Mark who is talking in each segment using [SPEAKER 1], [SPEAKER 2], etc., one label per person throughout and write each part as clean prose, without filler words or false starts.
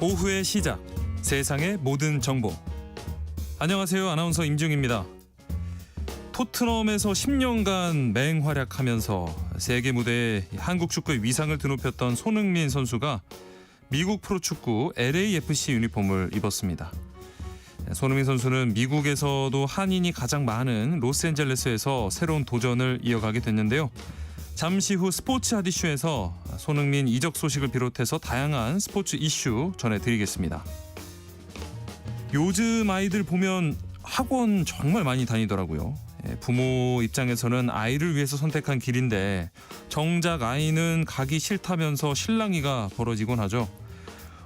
[SPEAKER 1] 오후의 시작, 세상의 모든 정보. 안녕하세요. 아나운서 임중입니다. 토트넘에서 10년간 맹활약하면서 세계 무대에 한국 축구의 위상을 드높였던 손흥민 선수가 미국 프로축구 LAFC 유니폼을 입었습니다. 손흥민 선수는 미국에서도 한인이 가장 많은 로스앤젤레스에서 새로운 도전을 이어가게 됐는데요. 잠시 후 스포츠 핫이슈에서 손흥민 이적 소식을 비롯해서 다양한 스포츠 이슈 전해드리겠습니다. 요즘 아이들 보면 학원 정말 많이 다니더라고요. 부모 입장에서는 아이를 위해서 선택한 길인데 정작 아이는 가기 싫다면서 실랑이가 벌어지곤 하죠.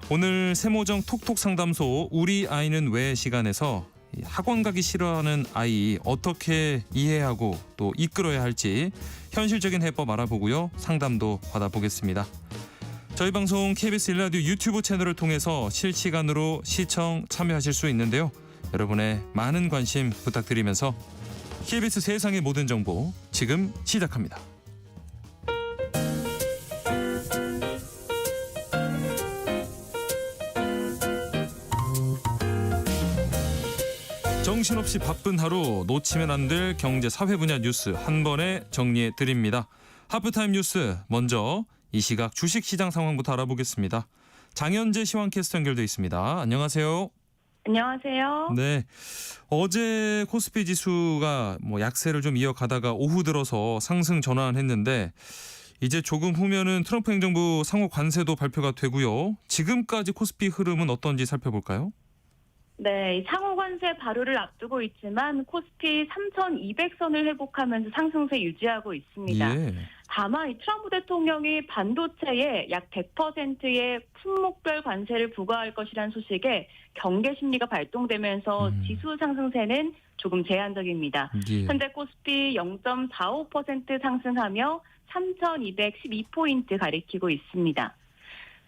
[SPEAKER 1] 오늘 세모정 톡톡 상담소 우리 아이는 왜 시간에서 학원 가기 싫어하는 아이 어떻게 이해하고 또 이끌어야 할지 현실적인 해법 알아보고요. 상담도 받아보겠습니다. 저희 방송 KBS 1라디오 유튜브 채널을 통해서 실시간으로 시청 참여하실 수 있는데요. 여러분의 많은 관심 부탁드리면서 KBS 세상의 모든 정보 지금 시작합니다. 정신없이 바쁜 하루 놓치면 안 될 경제 사회 분야 뉴스 한 번에 정리해 드립니다. 하프타임 뉴스 먼저 이 시각 주식시장 상황부터 알아보겠습니다. 장현재 시황캐스터 연결돼 있습니다. 안녕하세요.
[SPEAKER 2] 안녕하세요.
[SPEAKER 1] 네, 어제 코스피 지수가 약세를 좀 이어가다가 오후 들어서 상승 전환했는데 이제 조금 후면은 트럼프 행정부 상호 관세도 발표가 되고요. 지금까지 코스피 흐름은 어떤지 살펴볼까요?
[SPEAKER 2] 네, 상호 관세 발효를 앞두고 있지만 코스피 3,200선을 회복하면서 상승세 유지하고 있습니다.
[SPEAKER 1] 예.
[SPEAKER 2] 다만 이 트럼프 대통령이 반도체에 약 100%의 품목별 관세를 부과할 것이라는 소식에 경계 심리가 발동되면서 지수 상승세는 조금 제한적입니다.
[SPEAKER 1] 예.
[SPEAKER 2] 현재 코스피 0.45% 상승하며 3,212포인트 가리키고 있습니다.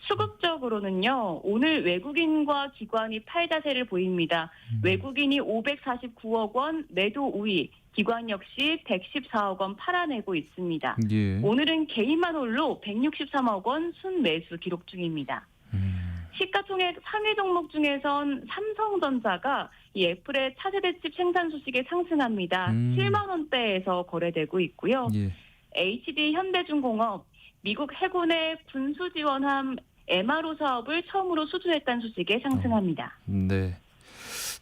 [SPEAKER 2] 수급적으로는요, 오늘 외국인과 기관이 팔자세를 보입니다. 외국인이 549억 원 매도 우위, 기관 역시 114억 원 팔아내고 있습니다.
[SPEAKER 1] 예.
[SPEAKER 2] 오늘은 개인만 홀로 163억 원 순매수 기록 중입니다. 시가총액 상위 종목 중에선 삼성전자가 이 애플의 차세대 칩 생산 소식에 상승합니다. 7만 원대에서 거래되고 있고요.
[SPEAKER 1] 예.
[SPEAKER 2] HD 현대중공업, 미국 해군의 군수 지원함 MRO 사업을 처음으로 수주했다는 소식에 상승합니다.
[SPEAKER 1] 네.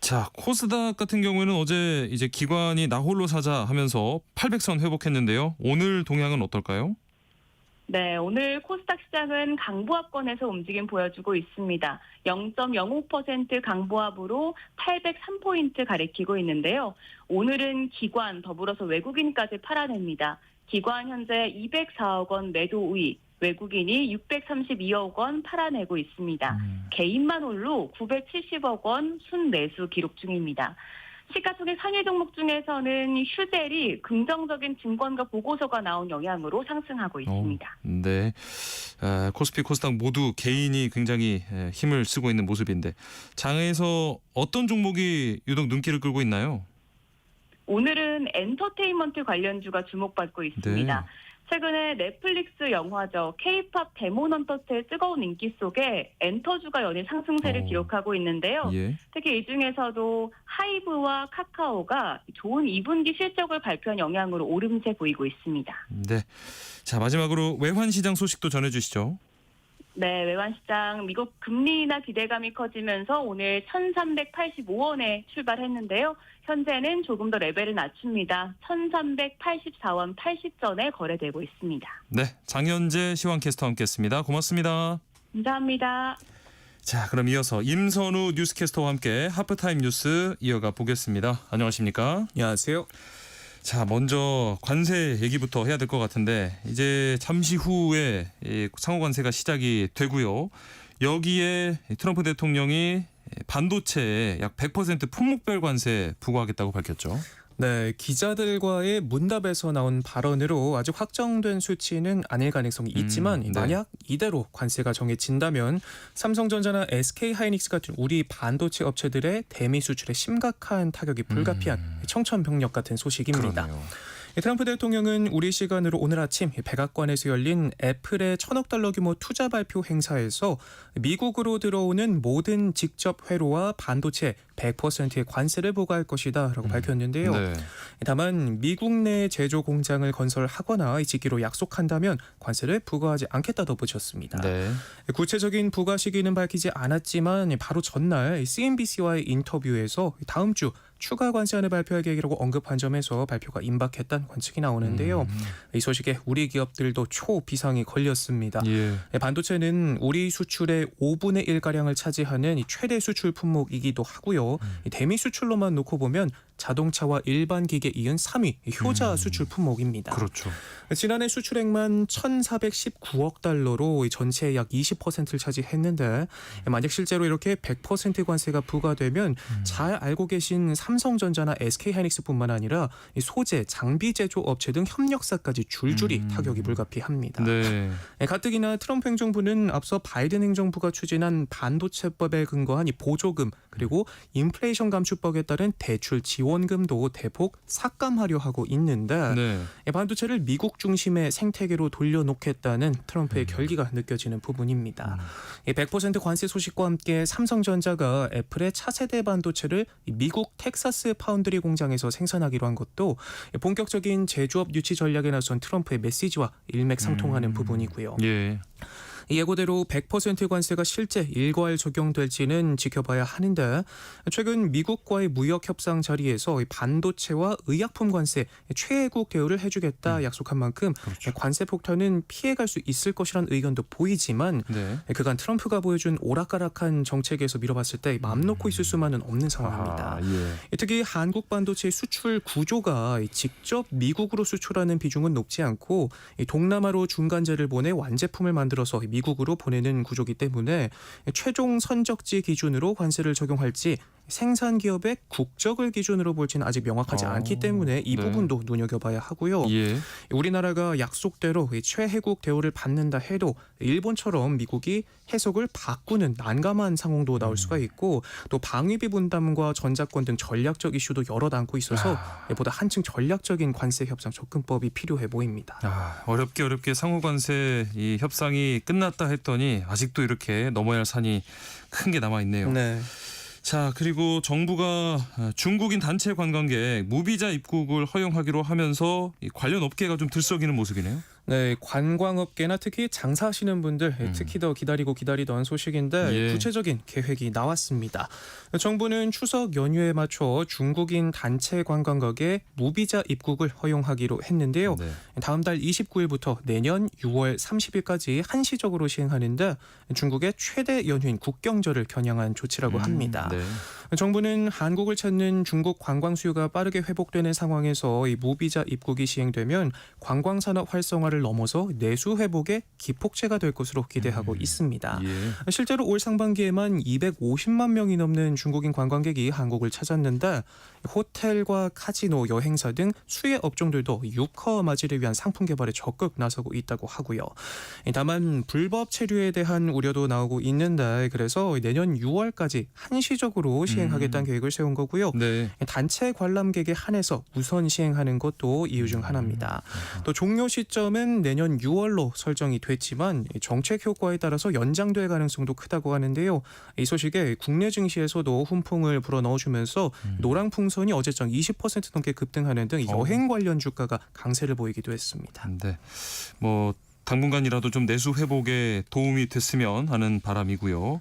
[SPEAKER 1] 자, 코스닥 같은 경우에는 어제 이제 기관이 나 홀로 사자 하면서 800선 회복했는데요. 오늘 동향은 어떨까요?
[SPEAKER 2] 네, 오늘 코스닥 시장은 강보합권에서 움직임 보여주고 있습니다. 0.05% 강보합으로 803포인트 가리키고 있는데요. 오늘은 기관 더불어서 외국인까지 팔아냅니다. 기관 현재 204억 원 매도 우위, 외국인이 632억 원 팔아내고 있습니다. 개인만 홀로 970억 원 순매수 기록 중입니다. 시가총액 상위 종목 중에서는 휴젤이 긍정적인 증권가 보고서가 나온 영향으로 상승하고 있습니다.
[SPEAKER 1] 네, 코스피, 코스닥 모두 개인이 굉장히 힘을 쓰고 있는 모습인데 장에서 어떤 종목이 유독 눈길을 끌고 있나요?
[SPEAKER 2] 오늘은 엔터테인먼트 관련주가 주목받고 있습니다.
[SPEAKER 1] 네.
[SPEAKER 2] 최근에 넷플릭스 영화죠. K-팝 데몬 헌터스의 뜨거운 인기 속에 엔터주가 연일 상승세를 기록하고 있는데요.
[SPEAKER 1] 예.
[SPEAKER 2] 특히 이 중에서도 하이브와 카카오가 좋은 2분기 실적을 발표한 영향으로 오름세 보이고 있습니다.
[SPEAKER 1] 네. 자, 마지막으로 외환시장 소식도 전해주시죠.
[SPEAKER 2] 네, 외환시장 미국 금리 인하 기대감이 커지면서 오늘 1,385원에 출발했는데요. 현재는 조금 더 레벨을 낮춥니다. 1,384원 80전에 거래되고 있습니다.
[SPEAKER 1] 네, 장현재 시황캐스터와 함께했습니다. 고맙습니다.
[SPEAKER 2] 감사합니다.
[SPEAKER 1] 자, 그럼 이어서 임선우 뉴스캐스터와 함께 하프타임 뉴스 이어가 보겠습니다. 안녕하십니까?
[SPEAKER 3] 안녕하세요.
[SPEAKER 1] 자, 먼저 관세 얘기부터 해야 될 것 같은데 이제 잠시 후에 상호 관세가 시작이 되고요. 여기에 트럼프 대통령이 반도체에 약 100% 품목별 관세 부과하겠다고 밝혔죠.
[SPEAKER 3] 네, 기자들과의 문답에서 나온 발언으로 아직 확정된 수치는 아닐 가능성이 있지만
[SPEAKER 1] 네.
[SPEAKER 3] 만약 이대로 관세가 정해진다면 삼성전자나 SK하이닉스 같은 우리 반도체 업체들의 대미 수출에 심각한 타격이 불가피한 청천벽력 같은 소식입니다.
[SPEAKER 1] 그러네요.
[SPEAKER 3] 트럼프 대통령은 우리 시간으로 오늘 아침 백악관에서 열린 애플의 1,000억 달러 규모 투자 발표 행사에서 미국으로 들어오는 모든 직접 회로와 반도체 100%의 관세를 부과할 것이다라고 밝혔는데요.
[SPEAKER 1] 네.
[SPEAKER 3] 다만 미국 내 제조 공장을 건설하거나 짓기로 약속한다면 관세를 부과하지 않겠다 덧붙였습니다.
[SPEAKER 1] 네.
[SPEAKER 3] 구체적인 부과 시기는 밝히지 않았지만 바로 전날 CNBC와의 인터뷰에서 다음 주 추가 관세안을 발표할 계획이라고 언급한 점에서 발표가 임박했다는 관측이 나오는데요. 이 소식에 우리 기업들도 초비상이 걸렸습니다.
[SPEAKER 1] 예.
[SPEAKER 3] 반도체는 우리 수출의 5분의 1가량을 차지하는 이 최대 수출 품목이기도 하고요. 이 대미 수출로만 놓고 보면 자동차와 일반 기계 이은 3위 효자 수출 품목입니다.
[SPEAKER 1] 그렇죠.
[SPEAKER 3] 지난해 수출액만 1,419억 달러로 전체의 약 20%를 차지했는데 만약 실제로 이렇게 100% 관세가 부과되면 잘 알고 계신 삼성전자나 SK하이닉스뿐만 아니라 소재, 장비 제조 업체 등 협력사까지 줄줄이 타격이 불가피합니다.
[SPEAKER 1] 네.
[SPEAKER 3] 가뜩이나 트럼프 행정부는 앞서 바이든 행정부가 추진한 반도체법에 근거한 이 보조금 그리고 인플레이션 감축법에 따른 대출 지원금도 대폭 삭감하려 하고 있는데
[SPEAKER 1] 네.
[SPEAKER 3] 반도체를 미국 중심의 생태계로 돌려놓겠다는 트럼프의 결기가 느껴지는 부분입니다. 100% 관세 소식과 함께 삼성전자가 애플의 차세대 반도체를 미국 텍사스 파운드리 공장에서 생산하기로 한 것도 본격적인 제조업 유치 전략에 나선 트럼프의 메시지와 일맥상통하는 부분이고요.
[SPEAKER 1] 예.
[SPEAKER 3] 예고대로 100% 관세가 실제 일괄 적용될지는 지켜봐야 하는데 최근 미국과의 무역 협상 자리에서 반도체와 의약품 관세 최애국 대우를 해주겠다 약속한 만큼
[SPEAKER 1] 그렇죠.
[SPEAKER 3] 관세 폭탄은 피해갈 수 있을 것이란 의견도 보이지만
[SPEAKER 1] 네.
[SPEAKER 3] 그간 트럼프가 보여준 오락가락한 정책에서 미뤄봤을 때 맘 놓고 있을 수만은 없는 상황입니다.
[SPEAKER 1] 아, 예.
[SPEAKER 3] 특히 한국 반도체 수출 구조가 직접 미국으로 수출하는 비중은 높지 않고 동남아로 중간재를 보내 완제품을 만들어서 미국으로 보내는 구조기 때문에 최종 선적지 기준으로 관세를 적용할지 생산 기업의 국적을 기준으로 볼지는 아직 명확하지 않기 때문에 이
[SPEAKER 1] 네.
[SPEAKER 3] 부분도 눈여겨봐야 하고요.
[SPEAKER 1] 예.
[SPEAKER 3] 우리나라가 약속대로 최혜국 대우를 받는다 해도 일본처럼 미국이 해석을 바꾸는 난감한 상황도 나올 수가 있고 또 방위비 분담과 전자권 등 전략적 이슈도 여럿 안고 있어서 보다 한층 전략적인 관세 협상 접근법이 필요해 보입니다.
[SPEAKER 1] 어렵게 상호 관세 이 협상이 끝났다 했더니 아직도 이렇게 넘어야 할 산이 큰 게 남아 있네요.
[SPEAKER 3] 네.
[SPEAKER 1] 자, 그리고 정부가 중국인 단체 관광객 무비자 입국을 허용하기로 하면서 이 관련 업계가 좀 들썩이는 모습이네요.
[SPEAKER 3] 네, 관광업계나 특히 장사하시는 분들 특히 더 기다리던 소식인데
[SPEAKER 1] 예.
[SPEAKER 3] 구체적인 계획이 나왔습니다. 정부는 추석 연휴에 맞춰 중국인 단체 관광객의 무비자 입국을 허용하기로 했는데요.
[SPEAKER 1] 네.
[SPEAKER 3] 다음 달 29일부터 내년 6월 30일까지 한시적으로 시행하는데 중국의 최대 연휴인 국경절을 겨냥한 조치라고 합니다.
[SPEAKER 1] 네.
[SPEAKER 3] 정부는 한국을 찾는 중국 관광 수요가 빠르게 회복되는 상황에서 이 무비자 입국이 시행되면 관광 산업 활성화를 넘어서 내수 회복의 기폭제가 될 것으로 기대하고 있습니다.
[SPEAKER 1] 예.
[SPEAKER 3] 실제로 올 상반기에만 250만 명이 넘는 중국인 관광객이 한국을 찾았는데 호텔과 카지노, 여행사 등 수혜 업종들도 유커 맞이를 위한 상품 개발에 적극 나서고 있다고 하고요. 다만 불법 체류에 대한 우려도 나오고 있는데 그래서 내년 6월까지 한시적으로 시행하겠다는 계획을 세운 거고요.
[SPEAKER 1] 네.
[SPEAKER 3] 단체 관람객에 한해서 우선 시행하는 것도 이유 중 하나입니다. 또 종료 시점은 내년 6월로 설정이 됐지만 정책 효과에 따라서 연장될 가능성도 크다고 하는데요. 이 소식에 국내 증시에서도 훈풍을 불어넣어주면서 노랑풍선이 어제장 20% 넘게 급등하는 등 여행 관련 주가가 강세를 보이기도 했습니다.
[SPEAKER 1] 네. 뭐 당분간이라도 좀 내수 회복에 도움이 됐으면 하는 바람이고요.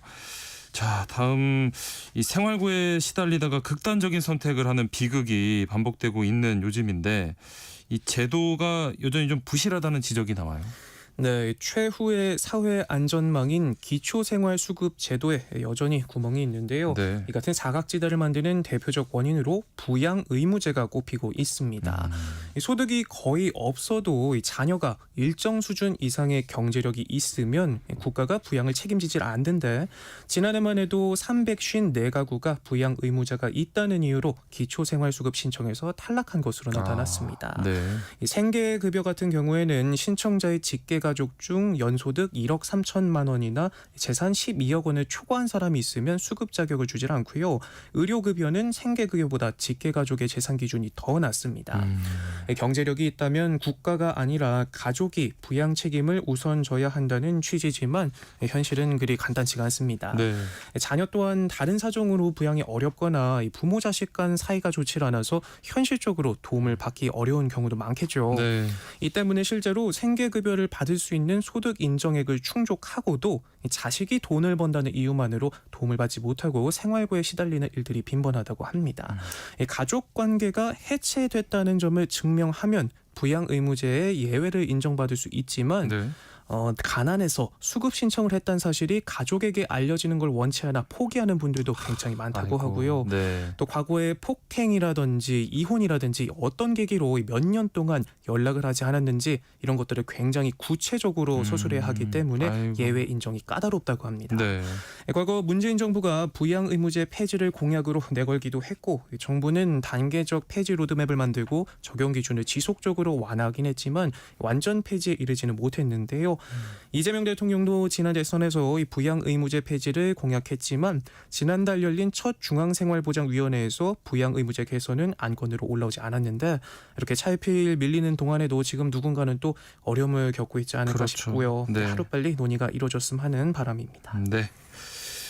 [SPEAKER 1] 자, 다음 이 생활고에 시달리다가 극단적인 선택을 하는 비극이 반복되고 있는 요즘인데 이 제도가 여전히 좀 부실하다는 지적이 나와요.
[SPEAKER 3] 네, 최후의 사회 안전망인 기초생활수급 제도에 여전히 구멍이 있는데요.
[SPEAKER 1] 네.
[SPEAKER 3] 이 같은 사각지대를 만드는 대표적 원인으로 부양 의무제가 꼽히고 있습니다. 이 소득이 거의 없어도 이 자녀가 일정 수준 이상의 경제력이 있으면 국가가 부양을 책임지질 않는데 지난해만 해도 354가구가 부양 의무자가 있다는 이유로 기초생활수급 신청에서 탈락한 것으로 나타났습니다.
[SPEAKER 1] 네.
[SPEAKER 3] 이 생계급여 같은 경우에는 신청자의 직계가 가족 중 연소득 1억 3천만 원이나 재산 12억 원을 초과한 사람이 있으면 수급 자격을 주질 않고요. 의료급여는 생계급여보다 직계가족의 재산 기준이 더 낮습니다. 경제력이 있다면 국가가 아니라 가족이 부양 책임을 우선 져야 한다는 취지지만 현실은 그리 간단치가 않습니다.
[SPEAKER 1] 네.
[SPEAKER 3] 자녀 또한 다른 사정으로 부양이 어렵거나 부모 자식 간 사이가 좋지 않아서 현실적으로 도움을 받기 어려운 경우도 많겠죠.
[SPEAKER 1] 네.
[SPEAKER 3] 이 때문에 실제로 생계급여를 받을 수 있는 소득 인정액을 충족하고도 자식이 돈을 번다는 이유만으로 도움을 받지 못하고 생활고에 시달리는 일들이 빈번하다고 합니다. 가족 관계가 해체됐다는 점을 증명하면 부양 의무제의 예외를 인정받을 수 있지만
[SPEAKER 1] 네.
[SPEAKER 3] 가난해서 수급 신청을 했다는 사실이 가족에게 알려지는 걸 원치 않아 포기하는 분들도 굉장히 많다고
[SPEAKER 1] 아이고,
[SPEAKER 3] 하고요.
[SPEAKER 1] 네.
[SPEAKER 3] 또 과거에 폭행이라든지 이혼이라든지 어떤 계기로 몇 년 동안 연락을 하지 않았는지 이런 것들을 굉장히 구체적으로 서술해야 하기 때문에
[SPEAKER 1] 아이고.
[SPEAKER 3] 예외 인정이 까다롭다고 합니다.
[SPEAKER 1] 네.
[SPEAKER 3] 과거 문재인 정부가 부양 의무제 폐지를 공약으로 내걸기도 했고 정부는 단계적 폐지 로드맵을 만들고 적용 기준을 지속적으로 완화하긴 했지만 완전 폐지에 이르지는 못했는데요. 이재명 대통령도 지난 대선에서 이 부양 의무제 폐지를 공약했지만 지난달 열린 첫 중앙생활보장위원회에서 부양 의무제 개선은 안건으로 올라오지 않았는데 이렇게 차일피일 밀리는 동안에도 지금 누군가는 또 어려움을 겪고 있지 않을까
[SPEAKER 1] 그렇죠.
[SPEAKER 3] 싶고요.
[SPEAKER 1] 네.
[SPEAKER 3] 하루빨리 논의가 이루어졌으면 하는 바람입니다.
[SPEAKER 1] 네.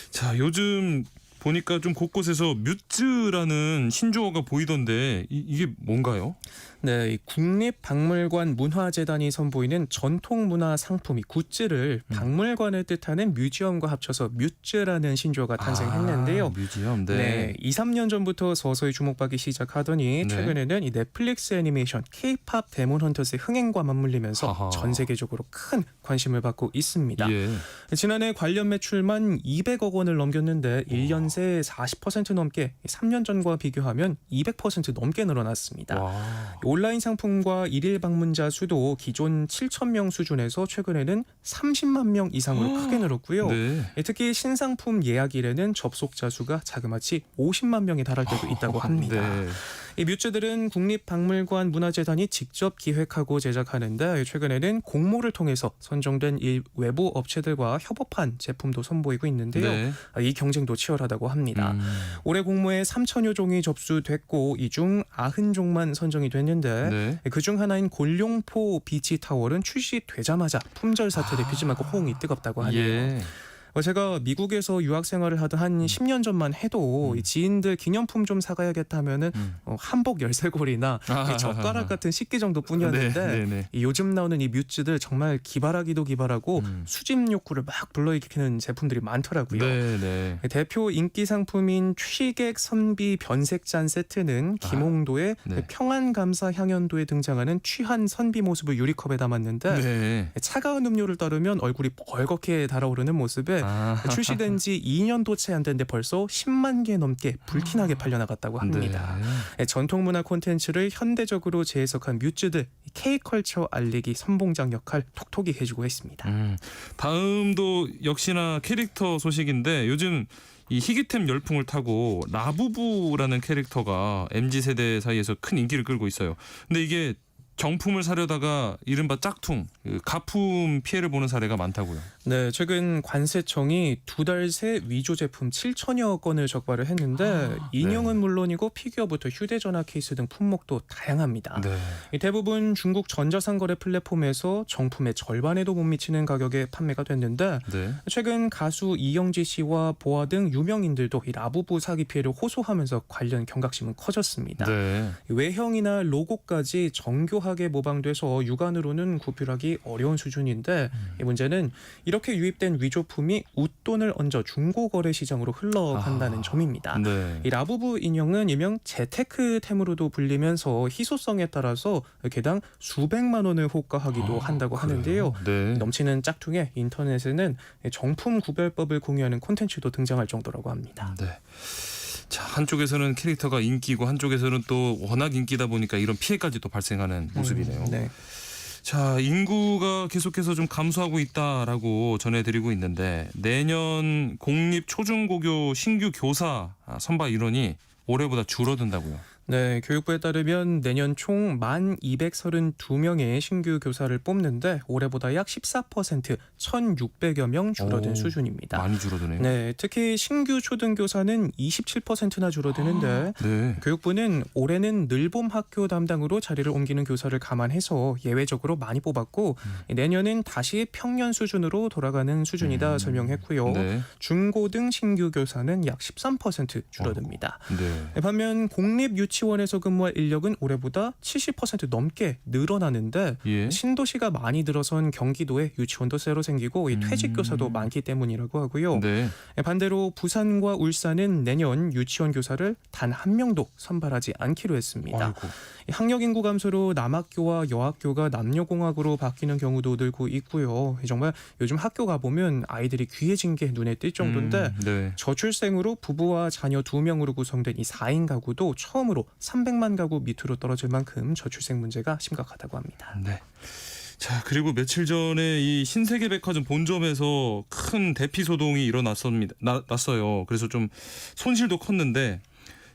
[SPEAKER 1] 자, 요즘 보니까 좀 곳곳에서 뮤즈라는 신조어가 보이던데 이게 뭔가요?
[SPEAKER 3] 네, 이 국립박물관 문화재단이 선보이는 전통문화 상품 이 굿즈를 박물관을 뜻하는 뮤지엄과 합쳐서 뮤즈라는 신조어가 탄생했는데요.
[SPEAKER 1] 뮤지엄. 네.
[SPEAKER 3] 네, 2, 3년 전부터 서서히 주목받기 시작하더니
[SPEAKER 1] 네.
[SPEAKER 3] 최근에는 이 넷플릭스 애니메이션 K-팝 데몬 헌터스의 흥행과 맞물리면서
[SPEAKER 1] 하하.
[SPEAKER 3] 전 세계적으로 큰 관심을 받고 있습니다.
[SPEAKER 1] 예.
[SPEAKER 3] 지난해 관련 매출만 200억 원을 넘겼는데 1년 새 40% 넘게 3년 전과 비교하면 200% 넘게 늘어났습니다.
[SPEAKER 1] 와.
[SPEAKER 3] 온라인 상품과 일일 방문자 수도 기존 7,000명 수준에서 최근에는 30만 명 이상으로 크게 늘었고요.
[SPEAKER 1] 네.
[SPEAKER 3] 특히 신상품 예약일에는 접속자 수가 자그마치 50만 명에 달할 때도 있다고 합니다.
[SPEAKER 1] 네.
[SPEAKER 3] 이 뮤즈들은 국립박물관 문화재단이 직접 기획하고 제작하는데 최근에는 공모를 통해서 선정된 이 외부 업체들과 협업한 제품도 선보이고 있는데요.
[SPEAKER 1] 네.
[SPEAKER 3] 이 경쟁도 치열하다고 합니다. 올해 공모에 3,000여 종이 접수됐고 이 중 90종만 선정이 됐는데
[SPEAKER 1] 네.
[SPEAKER 3] 그중 하나인 골룡포 비치 타월은 출시되자마자 품절 사태를 빚지만고 호응이 뜨겁다고 하네요.
[SPEAKER 1] 예.
[SPEAKER 3] 제가 미국에서 유학 생활을 하던 한 10년 전만 해도 이 지인들 기념품 좀 사가야겠다 하면은 한복 열쇠고리나 이 젓가락 같은 식기 정도뿐이었는데
[SPEAKER 1] 네, 네, 네.
[SPEAKER 3] 이 요즘 나오는 이 뮤즈들 정말 기발하기도 기발하고 수집 욕구를 막 불러일으키는 제품들이 많더라고요.
[SPEAKER 1] 네, 네.
[SPEAKER 3] 대표 인기 상품인 취객 선비 변색잔 세트는 김홍도의
[SPEAKER 1] 네.
[SPEAKER 3] 평안감사 향연도에 등장하는 취한 선비 모습을 유리컵에 담았는데
[SPEAKER 1] 네.
[SPEAKER 3] 차가운 음료를 따르면 얼굴이 벌겋게 달아오르는 모습에 출시된 지 2년도 채 안 됐는데 벌써 10만 개 넘게 불티나게 팔려나갔다고 합니다.
[SPEAKER 1] 네.
[SPEAKER 3] 전통문화 콘텐츠를 현대적으로 재해석한 뮤즈들 K컬처 알리기 선봉장 역할 톡톡히 해주고 있습니다.
[SPEAKER 1] 다음도 역시나 캐릭터 소식인데 요즘 이 희귀템 열풍을 타고 라부부라는 캐릭터가 MZ세대 사이에서 큰 인기를 끌고 있어요. 근데 이게 정품을 사려다가 이른바 짝퉁, 가품 피해를 보는 사례가 많다고요.
[SPEAKER 3] 네, 최근 관세청이 2달 새 위조 제품 7천여 건을 적발을 했는데 인형은 물론이고 피규어부터 휴대전화 케이스 등 품목도 다양합니다.
[SPEAKER 1] 네.
[SPEAKER 3] 대부분 중국 전자상거래 플랫폼에서 정품의 절반에도 못 미치는 가격에 판매가 됐는데
[SPEAKER 1] 네.
[SPEAKER 3] 최근 가수 이영지 씨와 보아 등 유명인들도 이 라부부 사기 피해를 호소하면서 관련 경각심은 커졌습니다.
[SPEAKER 1] 네.
[SPEAKER 3] 외형이나 로고까지 정교하게 모방돼서 육안으로는 구별하기 어려운 수준인데 이 문제는 이렇게 유입된 위조품이 웃돈을 얹어 중고거래 시장으로 흘러간다는 점입니다.
[SPEAKER 1] 네.
[SPEAKER 3] 이 라부부 인형은 일명 재테크템으로도 불리면서 희소성에 따라서 개당 수백만 원을 호가하기도 한다고 하는데요.
[SPEAKER 1] 네.
[SPEAKER 3] 넘치는 짝퉁에 인터넷에는 정품 구별법을 공유하는 콘텐츠도 등장할 정도라고 합니다.
[SPEAKER 1] 네. 자, 한쪽에서는 캐릭터가 인기고 한쪽에서는 또 워낙 인기다 보니까 이런 피해까지 또 발생하는 모습이네요.
[SPEAKER 3] 네.
[SPEAKER 1] 자, 인구가 계속해서 좀 감소하고 있다라고 전해드리고 있는데 내년 공립 초중고교 신규 교사 선발 인원이 올해보다 줄어든다고요.
[SPEAKER 3] 네, 교육부에 따르면 내년 총 1,232명의 신규 교사를 뽑는데 올해보다 약 14%, 1,600여 명 줄어든
[SPEAKER 1] 오,
[SPEAKER 3] 수준입니다.
[SPEAKER 1] 많이 줄어드네요.
[SPEAKER 3] 네, 특히 신규 초등교사는 27%나 줄어드는데
[SPEAKER 1] 네.
[SPEAKER 3] 교육부는 올해는 늘봄 학교 담당으로 자리를 옮기는 교사를 감안해서 예외적으로 많이 뽑았고 내년은 다시 평년 수준으로 돌아가는 수준이다 설명했고요.
[SPEAKER 1] 네.
[SPEAKER 3] 중고등 신규 교사는 약 13% 줄어듭니다.
[SPEAKER 1] 네.
[SPEAKER 3] 반면 공립 유치원에서 근무할 인력은 올해보다 70% 넘게 늘어나는데
[SPEAKER 1] 예.
[SPEAKER 3] 신도시가 많이 들어선 경기도에 유치원도 새로 생기고 이 퇴직 교사도 많기 때문이라고 하고요.
[SPEAKER 1] 네.
[SPEAKER 3] 반대로 부산과 울산은 내년 유치원 교사를 단 한 명도 선발하지 않기로 했습니다.
[SPEAKER 1] 아이고.
[SPEAKER 3] 이 학력 인구 감소로 남학교와 여학교가 남녀공학으로 바뀌는 경우도 늘고 있고요. 정말 요즘 학교 가보면 아이들이 귀해진 게 눈에 띌 정도인데
[SPEAKER 1] 네.
[SPEAKER 3] 저출생으로 부부와 자녀 2명으로 구성된 이 4인 가구도 처음으로 300만 가구 밑으로 떨어질 만큼 저출생 문제가 심각하다고 합니다.
[SPEAKER 1] 네. 자, 그리고 며칠 전에 이 신세계백화점 본점에서 큰 대피 소동이 났어요. 그래서 좀 손실도 컸는데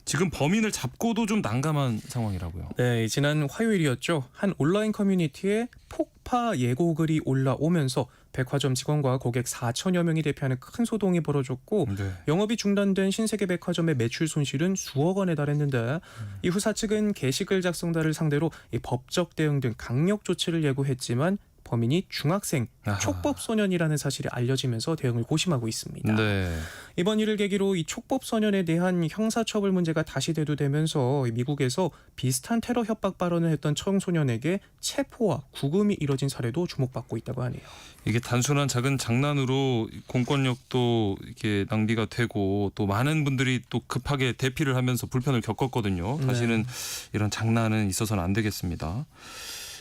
[SPEAKER 1] 지금 범인을 잡고도 좀 난감한 상황이라고요.
[SPEAKER 3] 네, 지난 화요일이었죠. 한 온라인 커뮤니티에 폭파 예고글이 올라오면서 백화점 직원과 고객 4천여 명이 대피하는 큰 소동이 벌어졌고
[SPEAKER 1] 네.
[SPEAKER 3] 영업이 중단된 신세계백화점의 매출 손실은 수억 원에 달했는데 이후 사측은 게시글 작성자를 상대로 이 법적 대응 등 강력 조치를 예고했지만 범인이 중학생,
[SPEAKER 1] 아하.
[SPEAKER 3] 촉법 소년이라는 사실이 알려지면서 대응을 고심하고 있습니다.
[SPEAKER 1] 네.
[SPEAKER 3] 이번 일을 계기로 이 촉법 소년에 대한 형사처벌 문제가 다시 대두되면서 미국에서 비슷한 테러 협박 발언을 했던 청소년에게 체포와 구금이 이뤄진 사례도 주목받고 있다고 하네요.
[SPEAKER 1] 이게 단순한 작은 장난으로 공권력도 이렇게 낭비가 되고 또 많은 분들이 또 급하게 대피를 하면서 불편을 겪었거든요. 다시는 이런 장난은 있어서는 안 되겠습니다.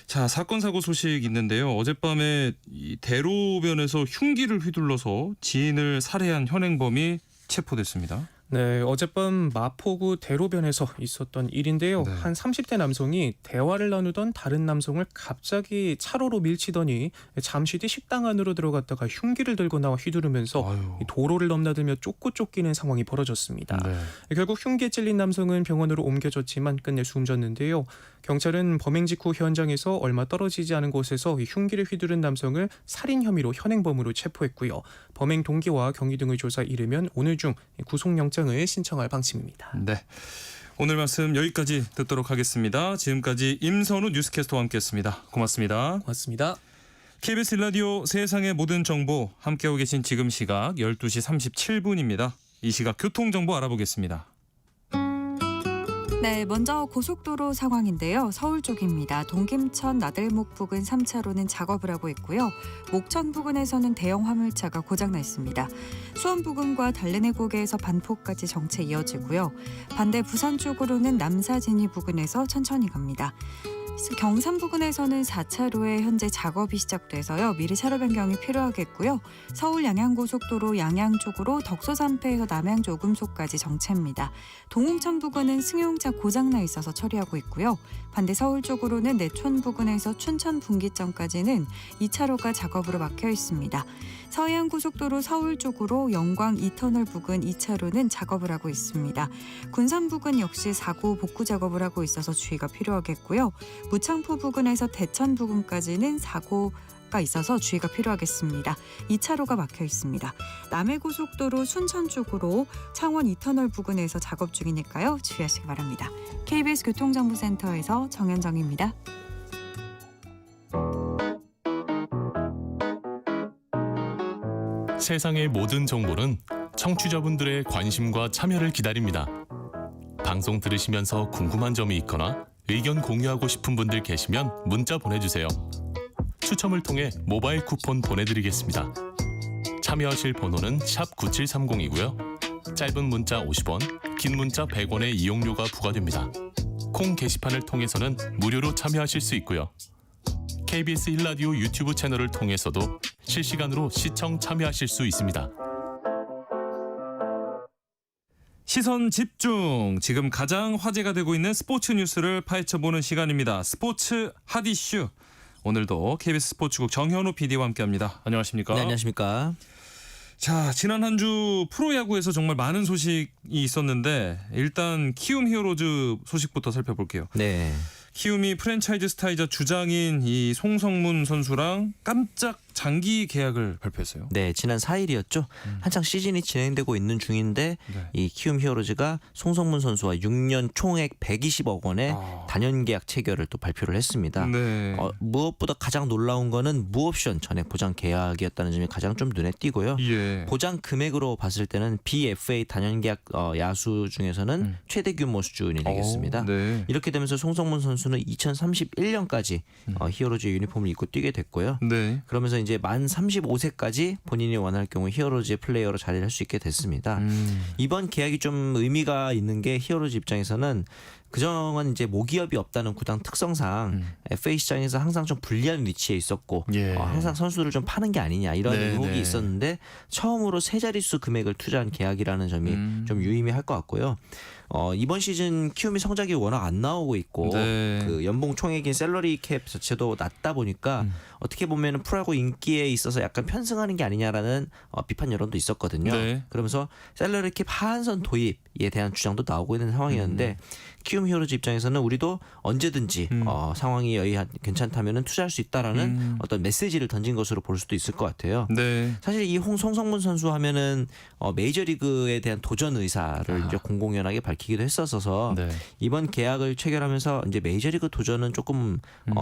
[SPEAKER 1] 자, 사건 사고 소식 있는데요. 어젯밤에 이 대로변에서 흉기를 휘둘러서 지인을 살해한 현행범이 체포됐습니다.
[SPEAKER 3] 네, 어젯밤 마포구 대로변에서 있었던 일인데요.
[SPEAKER 1] 네.
[SPEAKER 3] 한 30대 남성이 대화를 나누던 다른 남성을 갑자기 차로로 밀치더니 잠시 뒤 식당 안으로 들어갔다가 흉기를 들고 나와 휘두르면서
[SPEAKER 1] 아유.
[SPEAKER 3] 이 도로를 넘나들며 쫓기는 상황이 벌어졌습니다.
[SPEAKER 1] 네.
[SPEAKER 3] 결국 흉기에 찔린 남성은 병원으로 옮겨졌지만 끝내 숨졌는데요. 경찰은 범행 직후 현장에서 얼마 떨어지지 않은 곳에서 이 흉기를 휘두른 남성을 살인 혐의로 현행범으로 체포했고요. 범행 동기와 경위 등을 조사 이르면 오늘 중 구속영장을 신청할 방침입니다.
[SPEAKER 1] 네. 오늘 말씀 여기까지 듣도록 하겠습니다. 지금까지 임선우 뉴스캐스터와 함께했습니다. 고맙습니다.
[SPEAKER 3] 고맙습니다.
[SPEAKER 1] KBS 라디오 세상의 모든 정보 함께하고 계신 지금 시각 12시 37분입니다. 이 시각 교통정보 알아보겠습니다.
[SPEAKER 4] 네, 먼저 고속도로 상황인데요. 서울 쪽입니다. 동김천 나들목 부근 3차로는 작업을 하고 있고요. 목천 부근에서는 대형 화물차가 고장나 있습니다. 수원 부근과 달래내고개에서 반포까지 정체 이어지고요. 반대 부산 쪽으로는 남사진이 부근에서 천천히 갑니다. 경산 부근에서는 4차로에 현재 작업이 시작돼서요. 미리 차로 변경이 필요하겠고요. 서울 양양고속도로 양양 쪽으로 덕소산패에서 남양 조금소까지 정체입니다. 동홍천 부근은 승용차 고장나 있어서 처리하고 있고요. 반대 서울 쪽으로는 내촌 부근에서 춘천 분기점까지는 2차로가 작업으로 막혀 있습니다. 서해안고속도로 서울 쪽으로 영광 2터널 부근 2차로는 작업을 하고 있습니다. 군산 부근 역시 사고 복구 작업을 하고 있어서 주의가 필요하겠고요. 무창포 부근에서 대천 부근까지는 사고가 있어서 주의가 필요하겠습니다. 2차로가 막혀 있습니다. 남해고속도로 순천 쪽으로 창원 2터널 부근에서 작업 중이니까요. 주의하시기 바랍니다. KBS 교통정보센터에서 정현정입니다.
[SPEAKER 5] 세상의 모든 정보는 청취자분들의 관심과 참여를 기다립니다. 방송 들으시면서 궁금한 점이 있거나 의견 공유하고 싶은 분들 계시면 문자 보내주세요. 추첨을 통해 모바일 쿠폰 보내드리겠습니다. 참여하실 번호는 샵 9730이고요. 짧은 문자 50원, 긴 문자 100원의 이용료가 부과됩니다. 콩 게시판을 통해서는 무료로 참여하실 수 있고요. KBS 1라디오 유튜브 채널을 통해서도 실시간으로 시청 참여하실 수 있습니다.
[SPEAKER 1] 시선 집중. 지금 가장 화제가 되고 있는 스포츠 뉴스를 파헤쳐보는 시간입니다. 스포츠 핫 이슈. 오늘도 KBS 스포츠국 정현우 PD와 함께합니다. 안녕하십니까?
[SPEAKER 6] 네, 안녕하십니까?
[SPEAKER 1] 자, 지난 한 주 프로야구에서 정말 많은 소식이 있었는데 일단 키움 히어로즈 소식부터 살펴볼게요.
[SPEAKER 6] 네.
[SPEAKER 1] 키움이 프랜차이즈 스타이자 주장인 이 송성문 선수랑 깜짝 장기 계약을 발표했어요.
[SPEAKER 6] 네, 지난 4일이었죠. 한창 시즌이 진행되고 있는 중인데
[SPEAKER 1] 네.
[SPEAKER 6] 이 키움 히어로즈가 송성문 선수와 6년 총액 120억 원의 단연 계약 체결을 또 발표를 했습니다.
[SPEAKER 1] 네.
[SPEAKER 6] 무엇보다 가장 놀라운 거는 무옵션 전액 보장 계약이었다는 점이 가장 좀 눈에 띄고요.
[SPEAKER 1] 예.
[SPEAKER 6] 보장 금액으로 봤을 때는 BFA 단연 계약 야수 중에서는 최대 규모 수준이 되겠습니다.
[SPEAKER 1] 네.
[SPEAKER 6] 이렇게 되면서 송성문 선수는 2031년까지 히어로즈 유니폼을 입고 뛰게 됐고요.
[SPEAKER 1] 네.
[SPEAKER 6] 그러면서 이제 만 35세까지 본인이 원할 경우 히어로즈의 플레이어로 자리를 할 수 있게 됐습니다. 이번 계약이 좀 의미가 있는 게 히어로즈 입장에서는 그동안 이제 모기업이 없다는 구단 특성상 FA 시장에서 항상 좀 불리한 위치에 있었고
[SPEAKER 1] 예.
[SPEAKER 6] 항상 선수를 좀 파는 게 아니냐 이런
[SPEAKER 1] 네,
[SPEAKER 6] 의혹이
[SPEAKER 1] 네.
[SPEAKER 6] 있었는데 처음으로 세 자릿수 금액을 투자한 계약이라는 점이 좀 유의미할 것 같고요. 이번 시즌 키움이 성적이 워낙 안 나오고 있고
[SPEAKER 1] 네.
[SPEAKER 6] 그 연봉 총액인 셀러리 캡 자체도 낮다 보니까 어떻게 보면 프로야구 인기에 있어서 약간 편승하는 게 아니냐라는 비판 여론도 있었거든요.
[SPEAKER 1] 네.
[SPEAKER 6] 그러면서 셀러리 캡 하한선 도입에 대한 주장도 나오고 있는 상황이었는데 키움 히어로즈 입장에서는 우리도 언제든지 상황이 괜찮다면 투자할 수 있다라는 어떤 메시지를 던진 것으로 볼 수도 있을 것 같아요.
[SPEAKER 1] 네.
[SPEAKER 6] 사실 이 송성문 선수 하면은 메이저리그에 대한 도전 의사를 이제 공공연하게 밝히기도 했었어서
[SPEAKER 1] 네.
[SPEAKER 6] 이번 계약을 체결하면서 이제 메이저리그 도전은 조금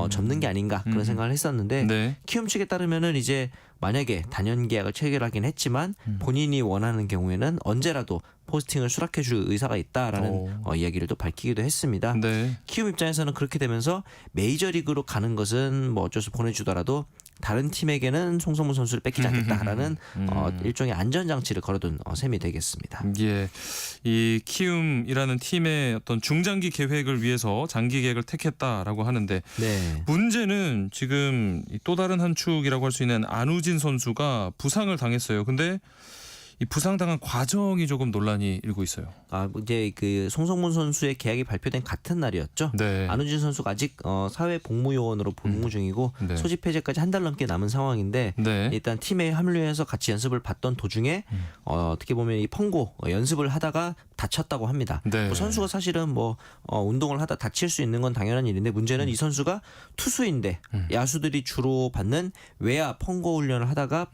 [SPEAKER 6] 접는 게 아닌가 그런 생각을 했었는데
[SPEAKER 1] 네.
[SPEAKER 6] 키움 측에 따르면은 이제 만약에 단연 계약을 체결하긴 했지만 본인이 원하는 경우에는 언제라도 포스팅을 수락해줄 의사가 있다라는 이야기를 또 밝히기도 했습니다.
[SPEAKER 1] 네.
[SPEAKER 6] 키움 입장에서는 그렇게 되면서 메이저리그로 가는 것은 뭐 어쩔 수 보내주더라도 다른 팀에게는 송성문 선수를 뺏기지 않겠다라는 일종의 안전장치를 걸어둔 셈이 되겠습니다.
[SPEAKER 1] 예, 이 키움이라는 팀의 어떤 중장기 계획을 위해서 장기 계획을 택했다라고 하는데
[SPEAKER 6] 네.
[SPEAKER 1] 문제는 지금 또 다른 한 축이라고 할 수 있는 안우진 선수가 부상을 당했어요. 근데 이 부상당한 과정이 조금 논란이 일고 있어요.
[SPEAKER 6] 이제 그 송성문 선수의 계약이 발표된 같은 날이었죠.
[SPEAKER 1] 네.
[SPEAKER 6] 안우진 선수가 아직 사회 복무요원으로 복무 중이고
[SPEAKER 1] 네.
[SPEAKER 6] 소집 해제까지 한 달 넘게 남은 상황인데
[SPEAKER 1] 네.
[SPEAKER 6] 일단 팀에 합류해서 같이 연습을 받던 도중에 어떻게 보면 이 펑고 연습을 하다가 다쳤다고 합니다.
[SPEAKER 1] 네.
[SPEAKER 6] 뭐 선수가 사실은 뭐 운동을 하다 다칠 수 있는 건 당연한 일인데 문제는 이 선수가 투수인데 야수들이 주로 받는 외야 펑고 훈련을 하다가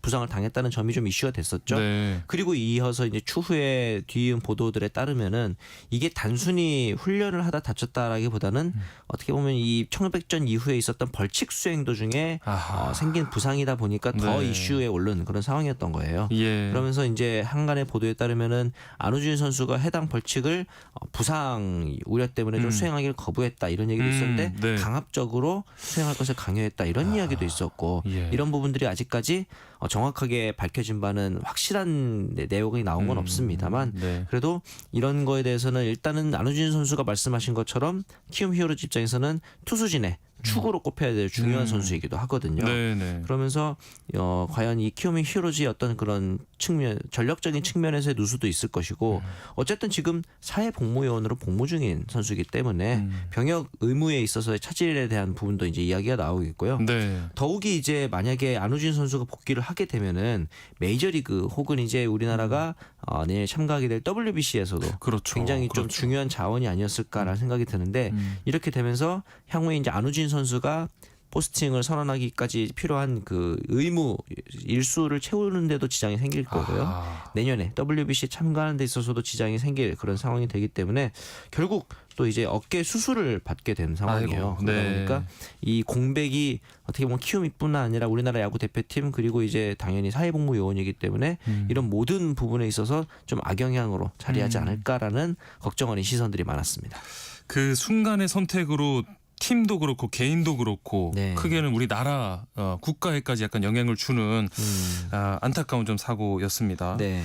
[SPEAKER 6] 부상을 당했다는 점이 좀 이슈가 됐었죠.
[SPEAKER 1] 네.
[SPEAKER 6] 그리고 이어서 이제 추후에 뒤이은 보도들에 따르면은 이게 단순히 훈련을 하다 다쳤다라기보다는 어떻게 보면 이 청백전 이후에 있었던 벌칙 수행 도중에 생긴 부상이다 보니까 더
[SPEAKER 1] 네.
[SPEAKER 6] 이슈에 오른 그런 상황이었던 거예요.
[SPEAKER 1] 예.
[SPEAKER 6] 그러면서 이제 한간의 보도에 따르면은 안우진 선수가 해당 벌칙을 부상 우려 때문에 좀 수행하기를 거부했다 이런 얘기도 있었는데
[SPEAKER 1] 네.
[SPEAKER 6] 강압적으로 수행할 것을 강요했다 이런 이야기도 있었고
[SPEAKER 1] 예.
[SPEAKER 6] 이런 부분들이 아직까지 정확하게 밝혀진 바는 확실한 내용이 나온 건 없습니다만
[SPEAKER 1] 네.
[SPEAKER 6] 그래도 이런 거에 대해서는 일단은 안우진 선수가 말씀하신 것처럼 키움 히어로즈 입장에서는 투수진의 축으로 꼽혀야 될 중요한 선수이기도 하거든요.
[SPEAKER 1] 네네.
[SPEAKER 6] 그러면서 과연 이 키움 히어로즈의 어떤 그런 측면, 전력적인 측면에서의 누수도 있을 것이고 어쨌든 지금 사회복무요원으로 복무 중인 선수이기 때문에 병역 의무에 있어서의 차질에 대한 부분도 이제 이야기가 나오겠고요.
[SPEAKER 1] 네.
[SPEAKER 6] 더욱이 이제 만약에 안우진 선수가 복귀를 하게 되면은 메이저리그 혹은 이제 우리나라가 내일 참가하게 될 WBC에서도
[SPEAKER 1] 그렇죠.
[SPEAKER 6] 굉장히 좀
[SPEAKER 1] 그렇죠.
[SPEAKER 6] 중요한 자원이 아니었을까라는 생각이 드는데 이렇게 되면서 향후에 이제 안우진 선수가 포스팅을 선언하기까지 필요한 그 의무 일수를 채우는데도 지장이 생길 거고요. 내년에 WBC 참가하는 데 있어서도 지장이 생길 그런 상황이 되기 때문에 결국 또 이제 어깨 수술을 받게 된 상황이에요.
[SPEAKER 1] 아이고,
[SPEAKER 6] 그러다
[SPEAKER 1] 네.
[SPEAKER 6] 보니까 이 공백이 어떻게 보면 키움뿐만 아니라 우리나라 야구 대표팀 그리고 이제 당연히 사회복무 요원이기 때문에 이런 모든 부분에 있어서 좀 악영향으로 자리하지 않을까라는 걱정하는 시선들이 많았습니다.
[SPEAKER 1] 그 순간의 선택으로 팀도 그렇고 개인도 그렇고
[SPEAKER 6] 네.
[SPEAKER 1] 크게는 우리나라 국가에까지 약간 영향을 주는 안타까운 좀 사고였습니다.
[SPEAKER 6] 네.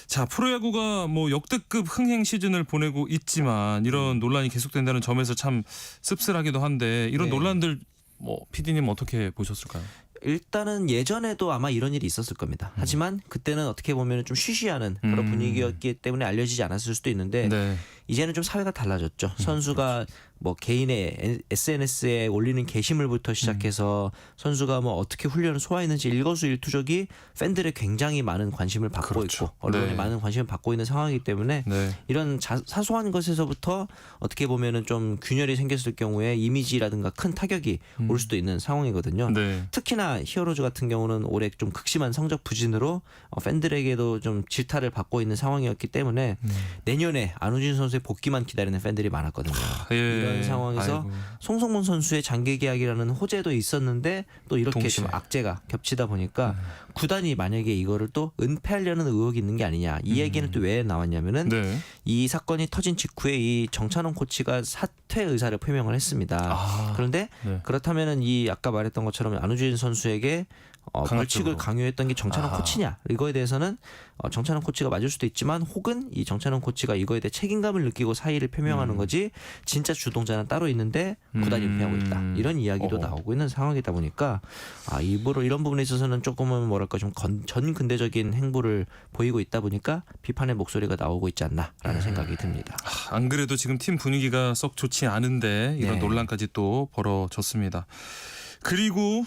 [SPEAKER 1] 자, 프로야구가 뭐 역대급 흥행 시즌을 보내고 있지만 이런 논란이 계속된다는 점에서 참 씁쓸하기도 한데 이런
[SPEAKER 6] 네.
[SPEAKER 1] 논란들 뭐 PD님 어떻게 보셨을까요?
[SPEAKER 6] 일단은 예전에도 아마 이런 일이 있었을 겁니다. 하지만 그때는 어떻게 보면 좀 쉬쉬하는 그런 분위기였기 때문에 알려지지 않았을 수도 있는데
[SPEAKER 1] 네.
[SPEAKER 6] 이제는 좀 사회가 달라졌죠. 선수가 뭐 개인의 SNS에 올리는 게시물부터 시작해서 선수가 뭐 어떻게 훈련을 소화했는지 일거수일투족이 팬들의 굉장히 많은 관심을 받고
[SPEAKER 1] 그렇죠.
[SPEAKER 6] 있고 언론의
[SPEAKER 1] 네.
[SPEAKER 6] 많은 관심을 받고 있는 상황이기 때문에
[SPEAKER 1] 네.
[SPEAKER 6] 이런 사소한 것에서부터 어떻게 보면은 좀 균열이 생겼을 경우에 이미지라든가 큰 타격이 올 수도 있는 상황이거든요.
[SPEAKER 1] 네.
[SPEAKER 6] 특히나 히어로즈 같은 경우는 올해 좀 극심한 성적 부진으로 팬들에게도 좀 질타를 받고 있는 상황이었기 때문에 내년에 안우진 선수의 복귀만 기다리는 팬들이 많았거든요.
[SPEAKER 1] 예.
[SPEAKER 6] 이런 상황에서
[SPEAKER 1] 아이고.
[SPEAKER 6] 송성문 선수의 장기 계약이라는 호재도 있었는데 또 이렇게
[SPEAKER 1] 동시에.
[SPEAKER 6] 좀 악재가 겹치다 보니까 구단이 만약에 이거를 또 은폐하려는 의혹이 있는 게 아니냐. 이 얘기는 또 왜 나왔냐면은
[SPEAKER 1] 네.
[SPEAKER 6] 이 사건이 터진 직후에 이 정찬원 코치가 사퇴 의사를 표명을 했습니다.
[SPEAKER 1] 아.
[SPEAKER 6] 그런데
[SPEAKER 1] 네.
[SPEAKER 6] 그렇다면은 이 아까 말했던 것처럼 안우진 선수에게 벌칙을
[SPEAKER 1] 강압적으로.
[SPEAKER 6] 강요했던 게 정찬원
[SPEAKER 1] 아하.
[SPEAKER 6] 코치냐 이거에 대해서는 정찬원 코치가 맞을 수도 있지만 혹은 이 정찬원 코치가 이거에 대해 책임감을 느끼고 사의를 표명하는 거지 진짜 주동자는 따로 있는데 구단이 은폐하고 있다 이런 이야기도
[SPEAKER 1] 어허.
[SPEAKER 6] 나오고 있는 상황이다 보니까 일부러 이런 부분에 있어서는 조금은 뭐랄까 좀 전근대적인 행보를 보이고 있다 보니까 비판의 목소리가 나오고 있지 않나라는 생각이 듭니다.
[SPEAKER 1] 안 그래도 지금 팀 분위기가 썩 좋지 않은데 이런
[SPEAKER 6] 네.
[SPEAKER 1] 논란까지 또 벌어졌습니다. 그리고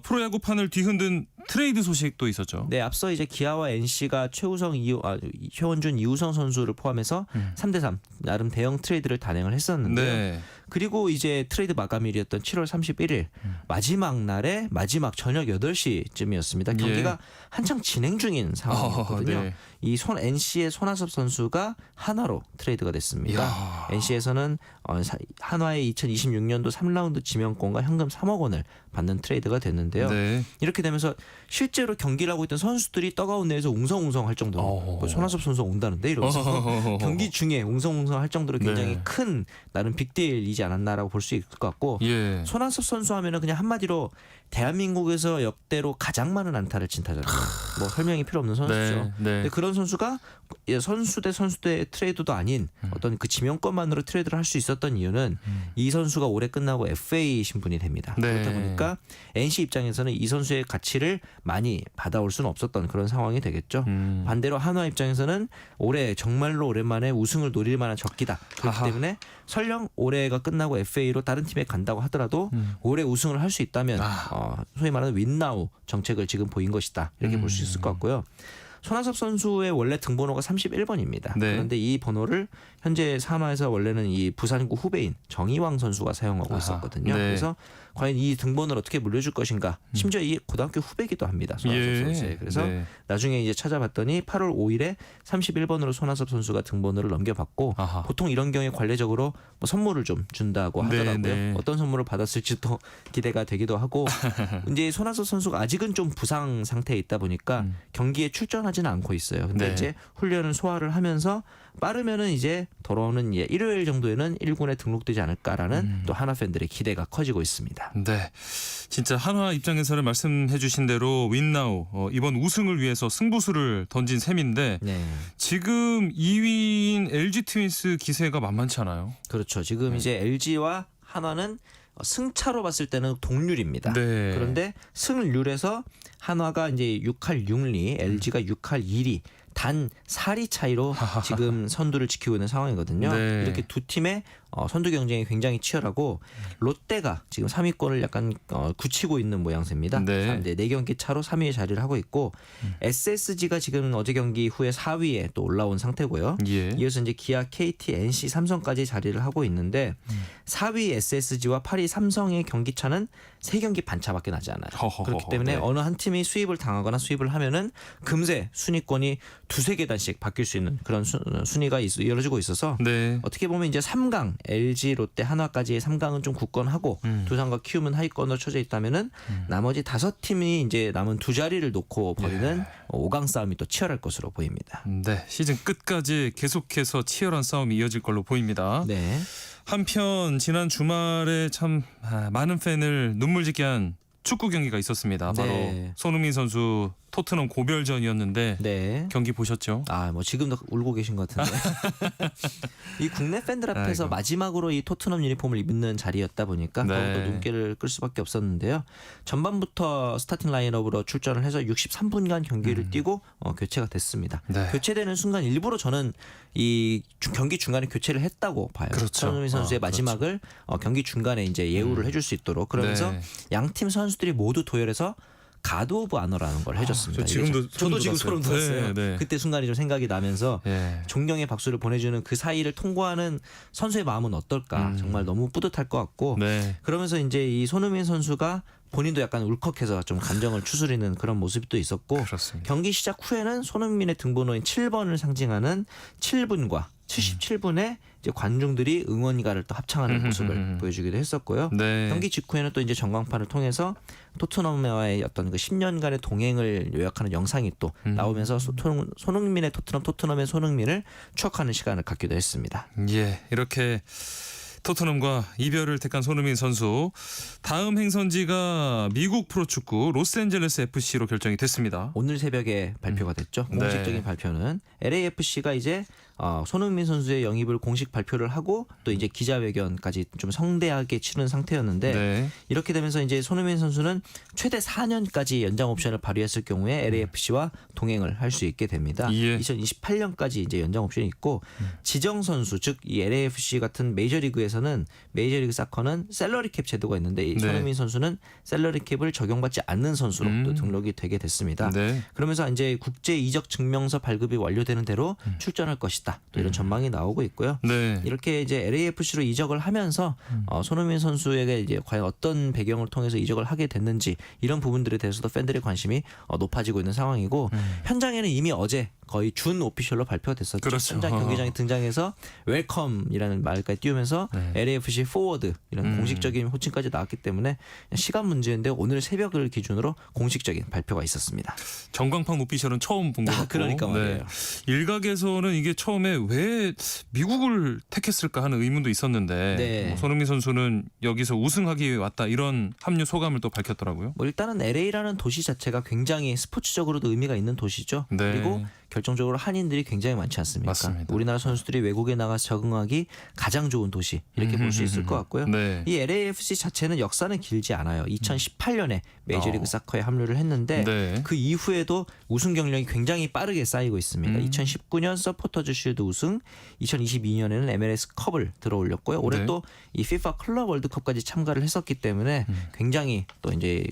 [SPEAKER 1] 프로야구판을 뒤흔든 트레이드 소식도 있었죠.
[SPEAKER 6] 네, 앞서 이제 기아와 NC가 최원준, 이우성 선수를 포함해서 3대3 나름 대형 트레이드를 단행을 했었는데요.
[SPEAKER 1] 네.
[SPEAKER 6] 그리고 이제 트레이드 마감일이었던 7월 31일 마지막 날에 마지막 저녁 8시쯤이었습니다. 경기가 한창 진행 중인 상황이었거든요.
[SPEAKER 1] 네.
[SPEAKER 6] 이 NC의 손아섭 선수가 한화로 트레이드가 됐습니다.
[SPEAKER 1] 이야.
[SPEAKER 6] NC에서는 한화의 2026년도 3라운드 지명권과 현금 3억 원을 받는 트레이드가 됐는데요.
[SPEAKER 1] 네.
[SPEAKER 6] 이렇게 되면서 실제로 경기를 하고 있던 선수들이 떡아웃 내에서 웅성웅성 할 정도로 손아섭 선수가 온다는데 이러면서 경기 중에 웅성웅성 할 정도로 굉장히
[SPEAKER 1] 네.
[SPEAKER 6] 큰 나름 빅딜이지 않았나라고 볼 수 있을 것 같고
[SPEAKER 1] 예.
[SPEAKER 6] 손아섭 선수 하면은 그냥 한마디로 대한민국에서 역대로 가장 많은 안타를 친 타자. 뭐 설명이 필요 없는 선수죠.
[SPEAKER 1] 네. 네.
[SPEAKER 6] 근데 그런 선수가 선수 대 선수의 트레이드도 아닌 어떤 그 지명권만으로 트레이드를 할 수 있었던 이유는 이 선수가 올해 끝나고 FA 신분이 됩니다.
[SPEAKER 1] 네.
[SPEAKER 6] 그렇다 보니까 NC 입장에서는 이 선수의 가치를 많이 받아올 수는 없었던 그런 상황이 되겠죠. 반대로 한화 입장에서는 올해 정말로 오랜만에 우승을 노릴 만한 적기다. 그렇기
[SPEAKER 1] 아하.
[SPEAKER 6] 때문에 설령 올해가 끝나고 FA로 다른 팀에 간다고 하더라도 올해 우승을 할 수 있다면 소위 말하는 윈나우 정책을 지금 보인 것이다. 이렇게 볼 수 있을 것 같고요. 손아섭 선수의 원래 등번호가 31번입니다.
[SPEAKER 1] 네.
[SPEAKER 6] 그런데 이 번호를 현재 산화에서 원래는 이 부산구 후배인 정희왕 선수가 사용하고 있었거든요.
[SPEAKER 1] 네.
[SPEAKER 6] 그래서 과연 이 등번호를 어떻게 물려줄 것인가. 심지어 이 고등학교 후배기도 합니다. 손아섭 선수의. 그래서
[SPEAKER 1] 네.
[SPEAKER 6] 나중에 이제 찾아봤더니 8월 5일에 31번으로 손아섭 선수가 등번호를 넘겨받고
[SPEAKER 1] 아하.
[SPEAKER 6] 보통 이런 경우에 관례적으로 뭐 선물을 좀 준다고 하더라고요.
[SPEAKER 1] 네.
[SPEAKER 6] 어떤 선물을 받았을지도 기대가 되기도 하고 이제 손아섭 선수가 아직은 좀 부상 상태에 있다 보니까 경기에 출전하지는 않고 있어요. 근데
[SPEAKER 1] 네.
[SPEAKER 6] 이제 훈련을 소화를 하면서 빠르면은 이제 돌아오는 일요일 정도에는 1군에 등록되지 않을까라는 또 하나 팬들의 기대가 커지고 있습니다.
[SPEAKER 1] 네. 진짜 한화 입장에서는 말씀해 주신 대로 윈나우 이번 우승을 위해서 승부수를 던진 셈인데
[SPEAKER 6] 네.
[SPEAKER 1] 지금 2위인 LG 트윈스 기세가 만만치 않아요.
[SPEAKER 6] 그렇죠. 지금 이제 LG와 한화는 승차로 봤을 때는 동률입니다.
[SPEAKER 1] 네.
[SPEAKER 6] 그런데 승률에서 한화가 이제 6할 6리, LG가 6할 2리 단 4리 차이로 지금 선두를 지키고 있는 상황이거든요.
[SPEAKER 1] 네.
[SPEAKER 6] 이렇게 두 팀의 선두 경쟁이 굉장히 치열하고 롯데가 지금 3위권을 약간 굳히고 있는 모양새입니다.
[SPEAKER 1] 네.
[SPEAKER 6] 이제 4경기 차로 3위에 자리를 하고 있고 SSG가 지금 어제 경기 후에 4위에 또 올라온 상태고요.
[SPEAKER 1] 예.
[SPEAKER 6] 이어서 이제 기아, KT, NC, 삼성까지 자리를 하고 있는데 4위 SSG와 8위 삼성의 경기 차는 3경기 반차밖에 나지 않아요.
[SPEAKER 1] 허허허허.
[SPEAKER 6] 그렇기 때문에
[SPEAKER 1] 네.
[SPEAKER 6] 어느 한 팀이 수입을 당하거나 수입을 하면은 금세 순위권이 두세 계단씩 바뀔 수 있는 그런 순위가 이어지고 있어서
[SPEAKER 1] 네.
[SPEAKER 6] 어떻게 보면 이제 3강 LG, 롯데, 한화까지의 3강은 좀 굳건하고 두산과 키움은 하위권으로 쳐져 있다면은 나머지 5팀이 이제 남은 두 자리를 놓고 벌이는 5강 싸움이 또 치열할 것으로 보입니다.
[SPEAKER 1] 네. 시즌 끝까지 계속해서 치열한 싸움이 이어질 걸로 보입니다.
[SPEAKER 6] 네.
[SPEAKER 1] 한편 지난 주말에 참 많은 팬을 눈물 짓게 한 축구 경기가 있었습니다. 바로
[SPEAKER 6] 네.
[SPEAKER 1] 손흥민 선수 토트넘 고별전이었는데
[SPEAKER 6] 네.
[SPEAKER 1] 경기 보셨죠?
[SPEAKER 6] 뭐 지금도 울고 계신 것 같은데. 이 국내 팬들 앞에서
[SPEAKER 1] 아이고.
[SPEAKER 6] 마지막으로 이 토트넘 유니폼을 입는 자리였다 보니까
[SPEAKER 1] 네.
[SPEAKER 6] 더욱더 눈길을 끌 수밖에 없었는데요. 전반부터 스타팅 라인업으로 출전을 해서 63분간 경기를 뛰고 교체가 됐습니다.
[SPEAKER 1] 네.
[SPEAKER 6] 교체되는 순간 일부러 저는 이 경기 중간에 교체를 했다고 봐요.
[SPEAKER 1] 그렇죠.
[SPEAKER 6] 손흥민 선수의
[SPEAKER 1] 그렇죠.
[SPEAKER 6] 마지막을 경기 중간에 이제 예우를 해줄 수 있도록 그러면서
[SPEAKER 1] 네.
[SPEAKER 6] 양팀 선수들이 모두 도열해서 가드 오브 아너라는 걸 해줬습니다.
[SPEAKER 1] 저 지금도
[SPEAKER 6] 저도 지금 소름 돋았어요.
[SPEAKER 1] 네, 네.
[SPEAKER 6] 그때 순간이 좀 생각이 나면서
[SPEAKER 1] 예.
[SPEAKER 6] 존경의 박수를 보내주는 그 사이를 통과하는 선수의 마음은 어떨까. 정말 너무 뿌듯할 것 같고
[SPEAKER 1] 네.
[SPEAKER 6] 그러면서 이제 이 손흥민 선수가 본인도 약간 울컥해서 좀 감정을 추스리는 그런 모습도 있었고
[SPEAKER 1] 그렇습니다.
[SPEAKER 6] 경기 시작 후에는 손흥민의 등번호인 7번을 상징하는 7분과 77분에 이제 관중들이 응원가를 또 합창하는 모습을 보여주기도 했었고요.
[SPEAKER 1] 네.
[SPEAKER 6] 경기 직후에는 또 이제 전광판을 통해서 토트넘과의 어떤 그 10년간의 동행을 요약하는 영상이 또 나오면서 손흥민의 토트넘의 손흥민을 추억하는 시간을 갖기도 했습니다.
[SPEAKER 1] 예, 이렇게 토트넘과 이별을 택한 손흥민 선수 다음 행선지가 미국 프로축구 로스앤젤레스 FC로 결정이 됐습니다.
[SPEAKER 6] 오늘 새벽에 발표가 됐죠.
[SPEAKER 1] 네.
[SPEAKER 6] 공식적인 발표는 LAFC가 이제 손흥민 선수의 영입을 공식 발표를 하고 또 이제 기자회견까지 좀 성대하게 치른 상태였는데
[SPEAKER 1] 네.
[SPEAKER 6] 이렇게 되면서 이제 손흥민 선수는 최대 4년까지 연장 옵션을 발휘했을 경우에 LAFC와 동행을 할 수 있게 됩니다.
[SPEAKER 1] 예.
[SPEAKER 6] 2028년까지 이제 연장 옵션이 있고 지정 선수 즉 이 LAFC 같은 메이저리그에서는 메이저리그 사커는 셀러리 캡 제도가 있는데 이
[SPEAKER 1] 네.
[SPEAKER 6] 손흥민 선수는 셀러리 캡을 적용받지 않는 선수로 또 등록이 되게 됐습니다.
[SPEAKER 1] 네.
[SPEAKER 6] 그러면서 이제 국제 이적 증명서 발급이 완료되는 대로 출전할 것이다. 또 이런 전망이 나오고 있고요.
[SPEAKER 1] 네.
[SPEAKER 6] 이렇게 이제 LAFC로 이적을 하면서 손흥민 선수에게 이제 과연 어떤 배경을 통해서 이적을 하게 됐는지 이런 부분들에 대해서도 팬들의 관심이 높아지고 있는 상황이고 현장에는 이미 어제 거의 준 오피셜로 발표가 됐었죠.
[SPEAKER 1] 그렇죠.
[SPEAKER 6] 현장 경기장에 등장해서 웰컴이라는 말까지 띄우면서 LAFC 포워드 이런 공식적인 호칭까지 나왔기 때문에 시간 문제인데 오늘 새벽을 기준으로 공식적인 발표가 있었습니다.
[SPEAKER 1] 전광판 오피셜은 처음 본 것 같고.
[SPEAKER 6] 그러니까 말이에요.
[SPEAKER 1] 일각에서는 이게 처음에 왜 미국을 택했을까 하는 의문도 있었는데
[SPEAKER 6] 네.
[SPEAKER 1] 뭐 손흥민 선수는 여기서 우승하기 위해 왔다 이런 합류 소감을 또 밝혔더라고요.
[SPEAKER 6] 뭐 일단은 LA라는 도시 자체가 굉장히 스포츠적으로도 의미가 있는 도시죠.
[SPEAKER 1] 네.
[SPEAKER 6] 그리고 결정적으로 한인들이 굉장히 많지 않습니까?
[SPEAKER 1] 맞습니다.
[SPEAKER 6] 우리나라 선수들이 외국에 나가서 적응하기 가장 좋은 도시 이렇게 볼 수 있을 것 같고요.
[SPEAKER 1] 네.
[SPEAKER 6] 이 LAFC 자체는 역사는 길지 않아요. 2018년에 메이저리그 사커에 합류를 했는데
[SPEAKER 1] 네.
[SPEAKER 6] 그 이후에도 우승 경력이 굉장히 빠르게 쌓이고 있습니다. 2019년 서포터즈 쉴드 우승, 2022년에는 MLS 컵을 들어올렸고요. 올해
[SPEAKER 1] 네.
[SPEAKER 6] 또 이 FIFA 클럽 월드컵까지 참가를 했었기 때문에 굉장히 또 이제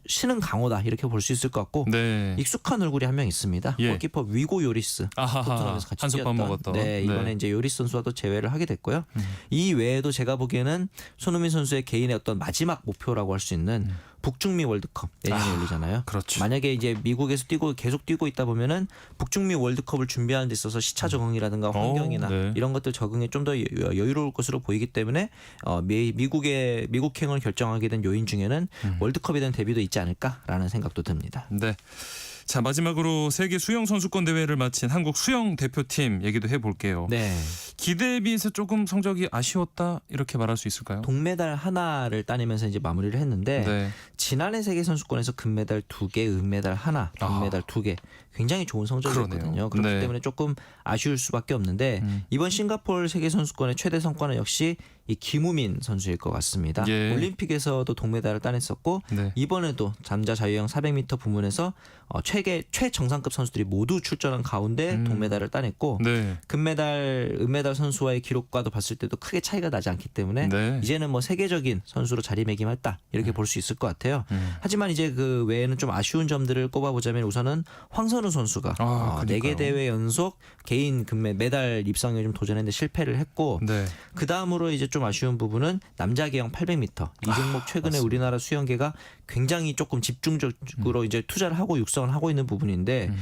[SPEAKER 6] 신흥 강호다 이렇게 볼 수 있을 것 같고
[SPEAKER 1] 네.
[SPEAKER 6] 익숙한 얼굴이 한 명 있습니다.
[SPEAKER 1] 예.
[SPEAKER 6] 골키퍼 위고 요리스.
[SPEAKER 1] 아하하.
[SPEAKER 6] 토트넘에서 같이
[SPEAKER 1] 한솥밥
[SPEAKER 6] 뛰었던.
[SPEAKER 1] 먹었던.
[SPEAKER 6] 네, 이번에
[SPEAKER 1] 네.
[SPEAKER 6] 이제 요리스 선수와도 재회를 하게 됐고요. 이 외에도 제가 보기에는 손흥민 선수의 개인의 어떤 마지막 목표라고 할 수 있는 북중미 월드컵 내년에 열리잖아요.
[SPEAKER 1] 그렇죠.
[SPEAKER 6] 만약에 이제 미국에서 계속 뛰고 있다 보면은 북중미 월드컵을 준비하는 데 있어서 시차 적응이라든가 환경이나
[SPEAKER 1] 네.
[SPEAKER 6] 이런 것들 적응에 좀 더 여유로울 것으로 보이기 때문에 미국행을 결정하게 된 요인 중에는 월드컵에 대한 대비도 있지 않을까라는 생각도 듭니다.
[SPEAKER 1] 네. 자, 마지막으로 세계 수영 선수권 대회를 마친 한국 수영 대표팀 얘기도 해볼게요.
[SPEAKER 6] 네.
[SPEAKER 1] 기대에 비해서 조금 성적이 아쉬웠다 이렇게 말할 수 있을까요?
[SPEAKER 6] 동메달 하나를 따내면서 이제 마무리를 했는데
[SPEAKER 1] 네.
[SPEAKER 6] 지난해 세계 선수권에서 금메달 2개, 은메달 하나, 동메달 2개 굉장히 좋은 성적이었거든요.
[SPEAKER 1] 그러네요.
[SPEAKER 6] 그렇기
[SPEAKER 1] 네.
[SPEAKER 6] 때문에 조금 아쉬울 수밖에 없는데 이번 싱가포르 세계 선수권의 최대 성과는 역시 이 김우민 선수일 것 같습니다.
[SPEAKER 1] 예.
[SPEAKER 6] 올림픽에서도 동메달을 따냈었고
[SPEAKER 1] 네.
[SPEAKER 6] 이번에도 남자 자유형 400m 부문에서 최정상급 선수들이 모두 출전한 가운데 동메달을 따냈고
[SPEAKER 1] 네.
[SPEAKER 6] 금메달, 은메달 선수와의 기록과도 봤을 때도 크게 차이가 나지 않기 때문에
[SPEAKER 1] 네.
[SPEAKER 6] 이제는 뭐 세계적인 선수로 자리매김했다 이렇게 볼 수 있을 것 같아요. 하지만 이제 그 외에는 좀 아쉬운 점들을 꼽아보자면 우선은 황선우 선수가
[SPEAKER 1] 그러니까요.
[SPEAKER 6] 4개 대회 연속 개인 메달 입상에 좀 도전했는데 실패를 했고
[SPEAKER 1] 네.
[SPEAKER 6] 그 다음으로 이제 좀 아쉬운 부분은 남자 계영 800m 이 종목 최근에
[SPEAKER 1] 맞습니다.
[SPEAKER 6] 우리나라 수영계가 굉장히 조금 집중적으로 이제 투자를 하고 육성을 하고 있는 부분인데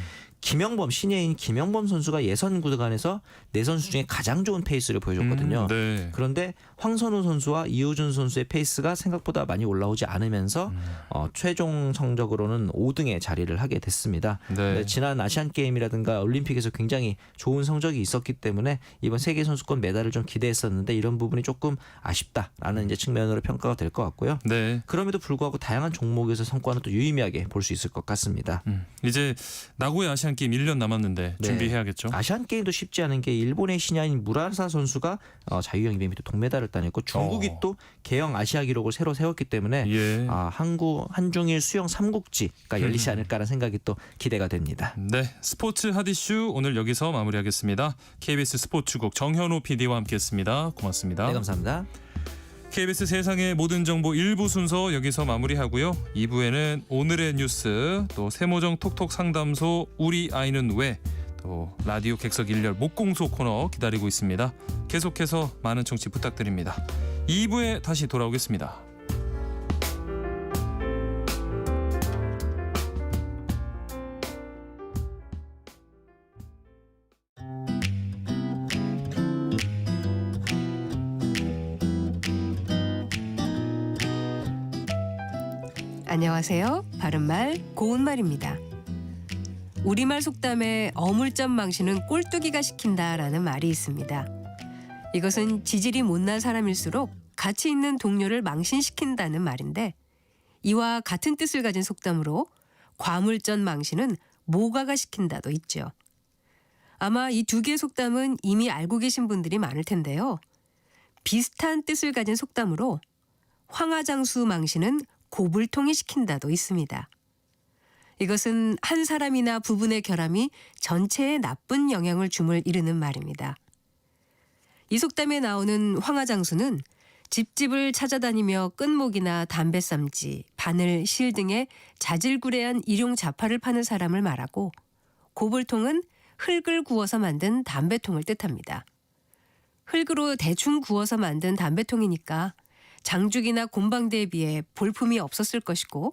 [SPEAKER 6] 신예인 김영범 선수가 예선 구간에서 네 선수 중에 가장 좋은 페이스를 보여줬거든요.
[SPEAKER 1] 네.
[SPEAKER 6] 그런데 황선우 선수와 이호준 선수의 페이스가 생각보다 많이 올라오지 않으면서 최종 성적으로는 5등의 자리를 하게 됐습니다.
[SPEAKER 1] 네.
[SPEAKER 6] 지난 아시안 게임이라든가 올림픽에서 굉장히 좋은 성적이 있었기 때문에 이번 세계 선수권 메달을 좀 기대했었는데 이런 부분이 조금 아쉽다라는 이제 측면으로 평가가 될 것 같고요.
[SPEAKER 1] 네.
[SPEAKER 6] 그럼에도 불구하고 다양한 종목에서 성과는 또 유의미하게 볼 수 있을 것 같습니다.
[SPEAKER 1] 이제 나고야 아시안 게임 1년 남았는데
[SPEAKER 6] 네.
[SPEAKER 1] 준비해야겠죠.
[SPEAKER 6] 아시안 게임도 쉽지 않은 게 일본의 신야인 무라사 선수가 자유형 200m 동메달을 따냈고 중국이 또 개영 아시아 기록을 새로 세웠기 때문에
[SPEAKER 1] 예.
[SPEAKER 6] 한중일 수영 삼국지가 열리지 않을까라는 생각이 또 기대가 됩니다.
[SPEAKER 1] 네, 스포츠 핫이슈 오늘 여기서 마무리하겠습니다. KBS 스포츠국 정현호 PD와 함께했습니다. 고맙습니다.
[SPEAKER 6] 네, 감사합니다.
[SPEAKER 1] KBS 세상의 모든 정보 1부 순서 여기서 마무리하고요. 2부에는 오늘의 뉴스, 또 세모정 톡톡 상담소 우리 아이는 왜, 또 라디오 객석 일렬 목공소 코너 기다리고 있습니다. 계속해서 많은 청취 부탁드립니다. 2부에 다시 돌아오겠습니다.
[SPEAKER 7] 안녕하세요. 바른말 고운말입니다. 우리말 속담에 어물점 망신은 꼴뚜기가 시킨다라는 말이 있습니다. 이것은 지질이 못난 사람일수록 가치 있는 동료를 망신시킨다는 말인데 이와 같은 뜻을 가진 속담으로 과물전 망신은 모가가 시킨다도 있죠. 아마 이 두 개의 속담은 이미 알고 계신 분들이 많을 텐데요. 비슷한 뜻을 가진 속담으로 황하장수 망신은 고불통이 시킨다도 있습니다. 이것은 한 사람이나 부분의 결함이 전체에 나쁜 영향을 줌을 이르는 말입니다. 이 속담에 나오는 황하장수는 집집을 찾아다니며 끈목이나 담배쌈지, 바늘, 실 등의 자질구레한 일용 잡화를 파는 사람을 말하고 고불통은 흙을 구워서 만든 담배통을 뜻합니다. 흙으로 대충 구워서 만든 담배통이니까 장죽이나 곰방대에 비해 볼품이 없었을 것이고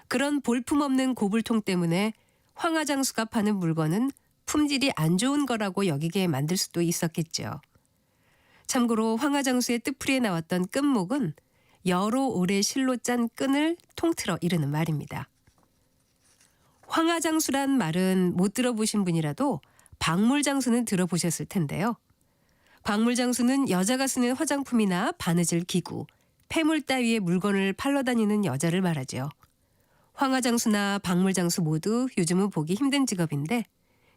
[SPEAKER 7] 그런 볼품 없는 고불통 때문에 황하장수가 파는 물건은 품질이 안 좋은 거라고 여기게 만들 수도 있었겠죠. 참고로 황하장수의 뜻풀이에 나왔던 끈목은 여러 오래 실로 짠 끈을 통틀어 이르는 말입니다. 황하장수란 말은 못 들어보신 분이라도 박물장수는 들어보셨을 텐데요. 박물장수는 여자가 쓰는 화장품이나 바느질 기구, 폐물 따위의 물건을 팔러 다니는 여자를 말하죠. 황하장수나 박물장수 모두 요즘은 보기 힘든 직업인데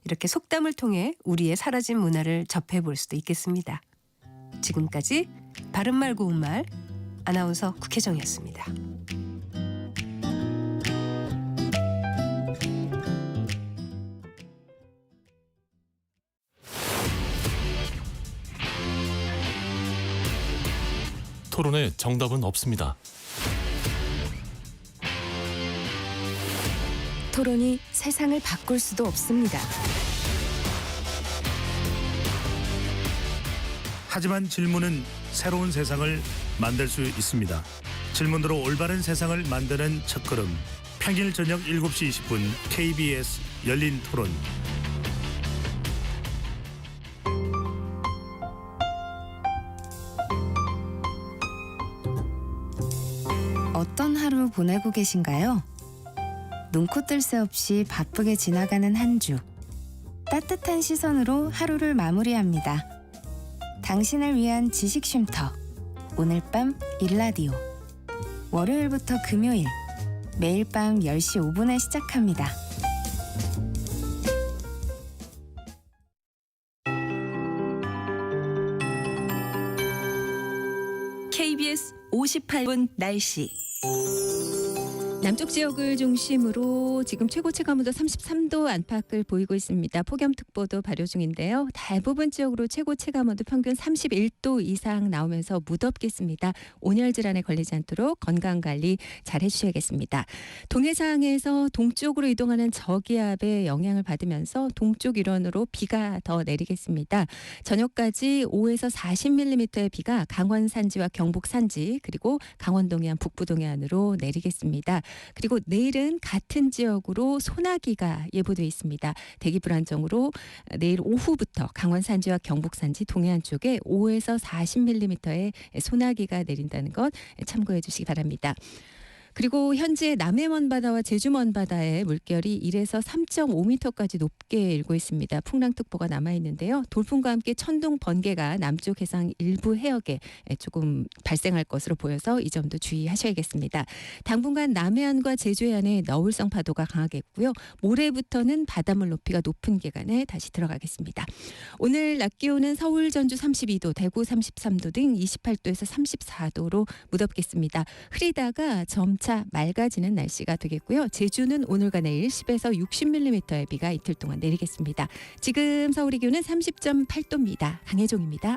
[SPEAKER 7] 이렇게 속담을 통해 우리의 사라진 문화를 접해볼 수도 있겠습니다. 지금까지 바른말 고운말 아나운서 국혜정이었습니다.
[SPEAKER 5] 토론에 정답은 없습니다.
[SPEAKER 8] 토론이 세상을 바꿀 수도 없습니다.
[SPEAKER 9] 하지만 질문은 새로운 세상을 만들 수 있습니다. 질문으로 올바른 세상을 만드는 첫걸음. 평일 저녁 7시 20분 KBS 열린 토론.
[SPEAKER 8] 어떤 하루 보내고 계신가요? 눈코 뜰 새 없이 바쁘게 지나가는 한 주. 따뜻한 시선으로 하루를 마무리합니다. 당신을 위한 지식 쉼터. 오늘 밤 일라디오. 월요일부터 금요일. 매일 밤 10시 5분에 시작합니다.
[SPEAKER 10] KBS 58분 날씨. 남쪽 지역을 중심으로 지금 최고 체감온도 33도 안팎을 보이고 있습니다. 폭염특보도 발효 중인데요. 대부분 지역으로 최고 체감온도 평균 31도 이상 나오면서 무덥겠습니다. 온열 질환에 걸리지 않도록 건강관리 잘 해주셔야겠습니다. 동해상에서 동쪽으로 이동하는 저기압의 영향을 받으면서 동쪽 일원으로 비가 더 내리겠습니다. 저녁까지 5에서 40mm의 비가 강원 산지와 경북 산지 그리고 강원 동해안 북부 동해안으로 내리겠습니다. 그리고 내일은 같은 지역으로 소나기가 예보돼 있습니다. 대기 불안정으로 내일 오후부터 강원 산지와 경북 산지 동해안 쪽에 5에서 40mm의 소나기가 내린다는 것 참고해 주시기 바랍니다. 그리고 현재 남해 먼바다와 제주 먼바다의 물결이 1에서 3.5m까지 높게 일고 있습니다. 풍랑특보가 남아있는데요. 돌풍과 함께 천둥, 번개가 남쪽 해상 일부 해역에 조금 발생할 것으로 보여서 이 점도 주의하셔야겠습니다. 당분간 남해안과 제주 해안에 너울성 파도가 강하겠고요. 모레부터는 바닷물 높이가 높은 계간에 다시 들어가겠습니다. 오늘 낮 기온은 서울, 전주 32도, 대구 33도 등 28도에서 34도로 무덥겠습니다. 흐리다가 점차 맑아지는 날씨가 되겠고요. 제주는 오늘과 내일 10에서 60mm의 비가 이틀 동안 내리겠습니다. 지금 서울의 기온은 30.8도입니다. 강혜종입니다.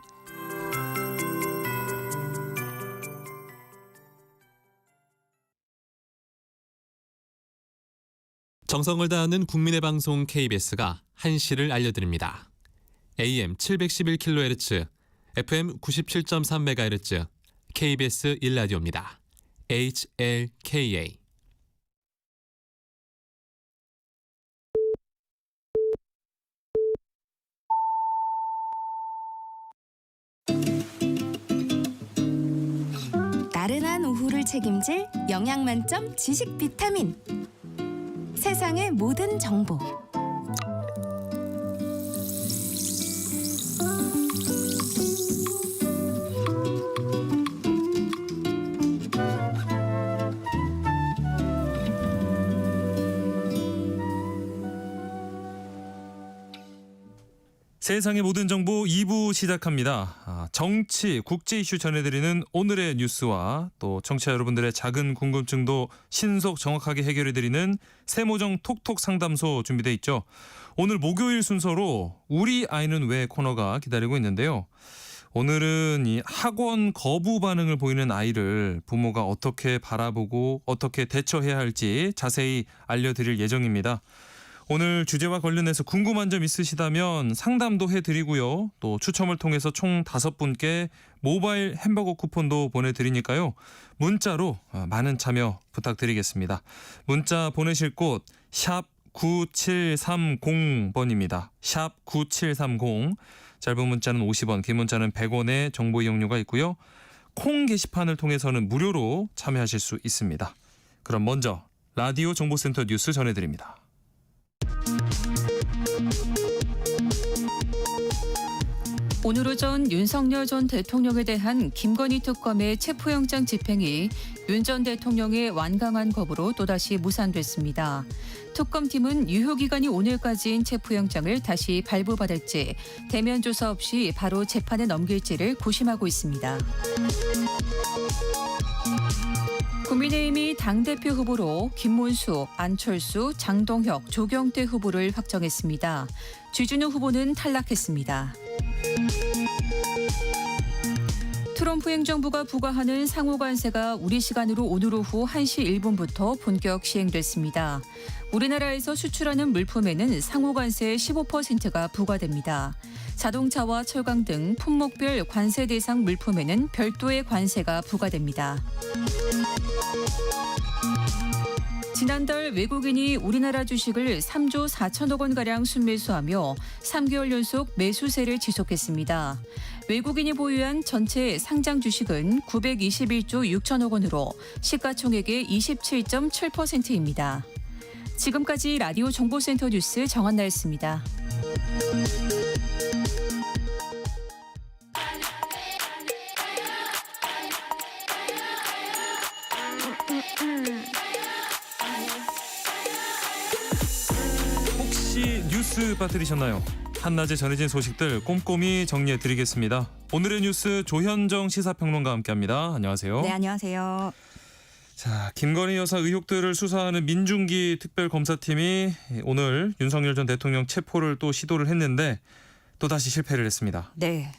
[SPEAKER 5] 정성을 다하는 국민의 방송 KBS가 한시를 알려드립니다. AM 711kHz, FM 97.3MHz, KBS 1라디오입니다. HLKA.
[SPEAKER 8] 나른한 오후를 책임질 영양 만점 지식 비타민. 세상의 모든 정보.
[SPEAKER 1] 세상의 모든 정보 2부 시작합니다. 정치, 국제 이슈 전해드리는 오늘의 뉴스와 또 청취자 여러분들의 작은 궁금증도 신속 정확하게 해결해드리는 세모정 톡톡 상담소 준비되어 있죠. 오늘 목요일 순서로 우리 아이는 왜 코너가 기다리고 있는데요. 오늘은 이 학원 거부 반응을 보이는 아이를 부모가 어떻게 바라보고 어떻게 대처해야 할지 자세히 알려드릴 예정입니다. 오늘 주제와 관련해서 궁금한 점 있으시다면 상담도 해드리고요. 또 추첨을 통해서 총 5분께 모바일 햄버거 쿠폰도 보내드리니까요. 문자로 많은 참여 부탁드리겠습니다. 문자 보내실 곳 샵 9730번입니다. 샵 9730. 짧은 문자는 50원, 긴 문자는 100원의 정보 이용료가 있고요. 콩 게시판을 통해서는 무료로 참여하실 수 있습니다. 그럼 먼저 라디오 정보센터 뉴스 전해드립니다.
[SPEAKER 11] 오늘 오전 윤석열 전 대통령에 대한 김건희 특검의 체포영장 집행이 윤 전 대통령의 완강한 거부로 또다시 무산됐습니다. 특검팀은 유효기간이 오늘까지인 체포영장을 다시 발부받을지 대면 조사 없이 바로 재판에 넘길지를 고심하고 있습니다. 국민의힘이 당대표 후보로 김문수, 안철수, 장동혁, 조경태 후보를 확정했습니다. 주진우 후보는 탈락했습니다. 트럼프 행정부가 부과하는 상호관세가 우리 시간으로 오늘 오후 1시 1분부터 본격 시행됐습니다. 우리나라에서 수출하는 물품에는 상호관세의 15%가 부과됩니다. 자동차와 철강 등 품목별 관세 대상 물품에는 별도의 관세가 부과됩니다. 지난달 외국인이 우리나라 주식을 3조 4천억 원가량 순매수하며 3개월 연속 매수세를 지속했습니다. 외국인이 보유한 전체 상장 주식은 921조 6천억 원으로 시가총액의 27.7%입니다. 지금까지 라디오 정보센터 뉴스 정한나였습니다.
[SPEAKER 1] 혹시 뉴스 빠뜨리셨나요? 한낮에 전해진 소식들 꼼꼼히 정리해드리겠습니다. 오늘의 뉴스 조현정 시사평론가와 함께합니다. 안녕하세요.
[SPEAKER 4] 네, 안녕하세요.
[SPEAKER 1] 자, 김건희 여사 의혹들을 수사하는 민중기 특별검사팀이 오늘 윤석열 전 대통령 체포를 또 시도를 했는데 또다시 실패를 했습니다.
[SPEAKER 12] 네,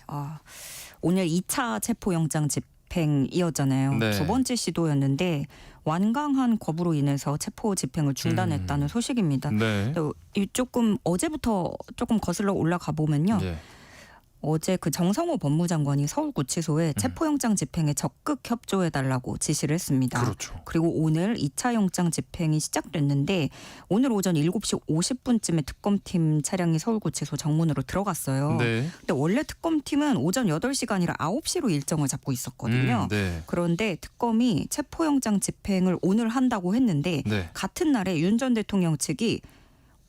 [SPEAKER 12] 오늘 2차 체포영장 집행이었잖아요.
[SPEAKER 1] 네.
[SPEAKER 12] 두 번째 시도였는데 완강한 거부로 인해서 체포 집행을 중단했다는 소식입니다.
[SPEAKER 1] 네.
[SPEAKER 12] 조금 어제부터 조금 거슬러 올라가 보면요.
[SPEAKER 1] 네.
[SPEAKER 12] 어제 그 정성호 법무장관이 서울구치소에 체포영장 집행에 적극 협조해달라고 지시를 했습니다.
[SPEAKER 1] 그렇죠.
[SPEAKER 12] 그리고 오늘 2차 영장 집행이 시작됐는데 오늘 오전 7시 50분쯤에 특검팀 차량이 서울구치소 정문으로 들어갔어요.
[SPEAKER 1] 네.
[SPEAKER 12] 근데 원래 특검팀은 오전 8시가 아니라 9시로 일정을 잡고 있었거든요.
[SPEAKER 1] 네.
[SPEAKER 12] 그런데 특검이 체포영장 집행을 오늘 한다고 했는데
[SPEAKER 1] 네.
[SPEAKER 12] 같은 날에 윤 전 대통령 측이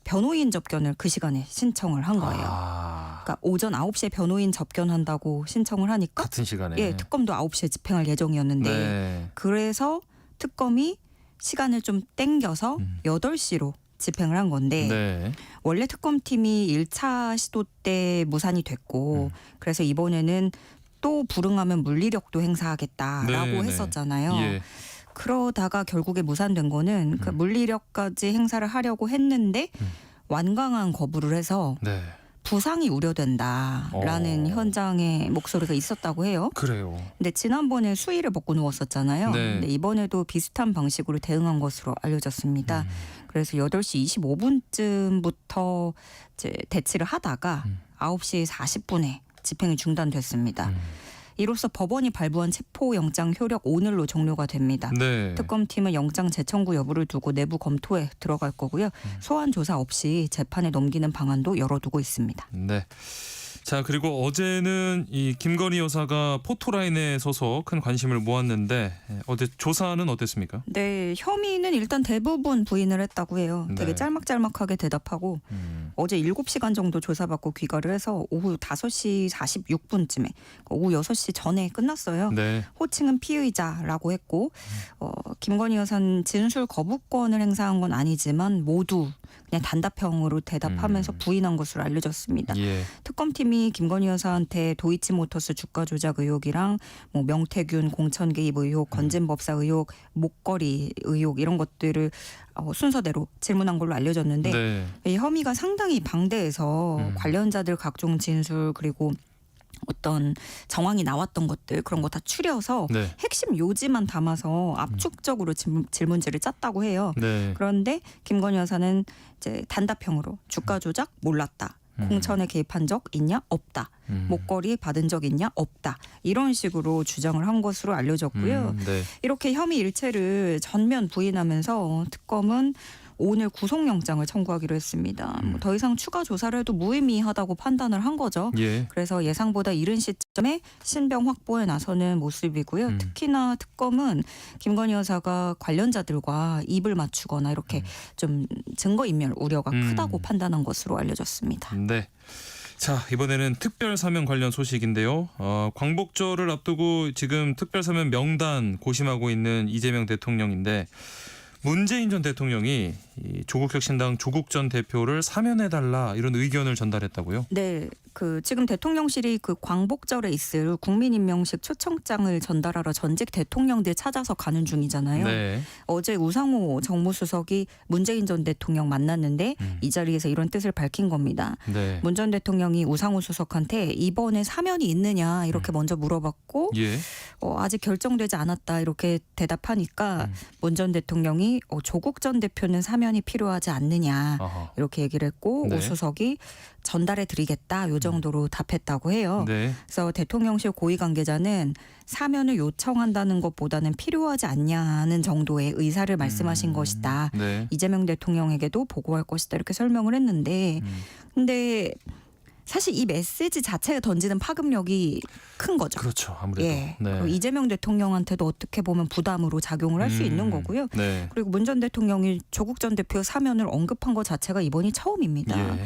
[SPEAKER 12] 변호인 접견을 그 시간에 신청을 한 거예요. 그러니까 오전 9시에 변호인 접견한다고 신청을 하니까
[SPEAKER 1] 같은 시간에.
[SPEAKER 12] 예, 특검도 9시에 집행할 예정이었는데
[SPEAKER 1] 네.
[SPEAKER 12] 그래서 특검이 시간을 좀 땡겨서 8시로 집행을 한 건데
[SPEAKER 1] 네.
[SPEAKER 12] 원래 특검팀이 1차 시도 때 무산이 됐고 그래서 이번에는 또 불응하면 물리력도 행사하겠다라고
[SPEAKER 1] 네, 네.
[SPEAKER 12] 했었잖아요.
[SPEAKER 1] 예.
[SPEAKER 12] 그러다가 결국에 무산된 거는 그 물리력까지 행사를 하려고 했는데 완강한 거부를 해서
[SPEAKER 1] 네.
[SPEAKER 12] 부상이 우려된다라는 현장의 목소리가 있었다고 해요.
[SPEAKER 1] 그래요.
[SPEAKER 12] 근데 지난번에 수의를 벗고 누웠었잖아요.
[SPEAKER 1] 네.
[SPEAKER 12] 근데 이번에도 비슷한 방식으로 대응한 것으로 알려졌습니다. 그래서 8시 25분쯤부터 이제 대치를 하다가 9시 40분에 집행이 중단됐습니다. 이로써 법원이 발부한 체포영장 효력 오늘로 종료가 됩니다.
[SPEAKER 1] 네.
[SPEAKER 12] 특검팀은 영장 재청구 여부를 두고 내부 검토에 들어갈 거고요. 소환 조사 없이 재판에 넘기는 방안도 열어두고 있습니다.
[SPEAKER 1] 네. 자, 그리고 어제는 이 김건희 여사가 포토라인에 서서 큰 관심을 모았는데 어제 조사는 어땠습니까?
[SPEAKER 12] 네, 혐의는 일단 대부분 부인을 했다고 해요.
[SPEAKER 1] 네.
[SPEAKER 12] 되게 짤막짤막하게 대답하고 어제 7시간 정도 조사받고 귀가를 해서 오후 5시 46분쯤에 오후 6시 전에 끝났어요.
[SPEAKER 1] 네.
[SPEAKER 12] 호칭은 피의자라고 했고 김건희 여사는 진술 거부권을 행사한 건 아니지만 모두 그냥 단답형으로 대답하면서 부인한 것으로 알려졌습니다.
[SPEAKER 1] 예.
[SPEAKER 12] 특검팀이 김건희 여사한테 도이치모터스 주가 조작 의혹이랑 뭐 명태균 공천 개입 의혹, 건진법사 의혹, 목걸이 의혹 이런 것들을 순서대로 질문한 걸로 알려졌는데
[SPEAKER 1] 네.
[SPEAKER 12] 이 혐의가 상당히 방대해서 관련자들 각종 진술 그리고 어떤 정황이 나왔던 것들 그런 거 다 추려서
[SPEAKER 1] 네.
[SPEAKER 12] 핵심 요지만 담아서 압축적으로 질문지를 짰다고 해요.
[SPEAKER 1] 네.
[SPEAKER 12] 그런데 김건희 여사는 이제 단답형으로 주가 조작 몰랐다. 공천에 개입한 적 있냐? 없다. 목걸이 받은 적 있냐? 없다. 이런 식으로 주장을 한 것으로 알려졌고요.
[SPEAKER 1] 네.
[SPEAKER 12] 이렇게 혐의 일체를 전면 부인하면서 특검은 오늘 구속영장을 청구하기로 했습니다. 뭐더 이상 추가 조사를 해도 무의미하다고 판단을 한 거죠.
[SPEAKER 1] 예.
[SPEAKER 12] 그래서 예상보다 이른 시점에 신병 확보에 나서는 모습이고요. 특히나 특검은 김건희 여사가 관련자들과 입을 맞추거나 이렇게 좀 증거인멸 우려가 크다고 판단한 것으로 알려졌습니다.
[SPEAKER 1] 네. 자, 이번에는 특별사면 관련 소식인데요. 광복절을 앞두고 지금 특별사면 명단 고심하고 있는 이재명 대통령인데 문재인 전 대통령이 이 조국혁신당 조국 전 대표를 사면해달라 이런 의견을 전달했다고요?
[SPEAKER 12] 네, 지금 대통령실이 광복절에 있을 국민임명식 초청장을 전달하러 전직 대통령들 찾아서 가는 중이잖아요.
[SPEAKER 1] 네.
[SPEAKER 12] 어제 우상호 정무수석이 문재인 전 대통령 만났는데 이 자리에서 이런 뜻을 밝힌 겁니다.
[SPEAKER 1] 네.
[SPEAKER 12] 문 전 대통령이 우상호 수석한테 이번에 사면이 있느냐 이렇게 먼저 물어봤고
[SPEAKER 1] 예.
[SPEAKER 12] 아직 결정되지 않았다 이렇게 대답하니까 문 전 대통령이 조국 전 대표는 사면이 필요하지 않느냐
[SPEAKER 1] 아하.
[SPEAKER 12] 이렇게 얘기를 했고
[SPEAKER 1] 네.
[SPEAKER 12] 우 수석이 전달해 드리겠다 요 정도로 답했다고 해요.
[SPEAKER 1] 네.
[SPEAKER 12] 그래서 대통령실 고위 관계자는 사면을 요청한다는 것보다는 필요하지 않냐는 정도의 의사를 말씀하신 것이다.
[SPEAKER 1] 네.
[SPEAKER 12] 이재명 대통령에게도 보고할 것이다 이렇게 설명을 했는데 근데 사실 이 메시지 자체가 던지는 파급력이 큰 거죠.
[SPEAKER 1] 그렇죠. 아무래도.
[SPEAKER 12] 예.
[SPEAKER 1] 네.
[SPEAKER 12] 그리고 이재명 대통령한테도 어떻게 보면 부담으로 작용을 할 수 있는 거고요.
[SPEAKER 1] 네.
[SPEAKER 12] 그리고 문 전 대통령이 조국 전 대표 사면을 언급한 것 자체가 이번이 처음입니다.
[SPEAKER 1] 예.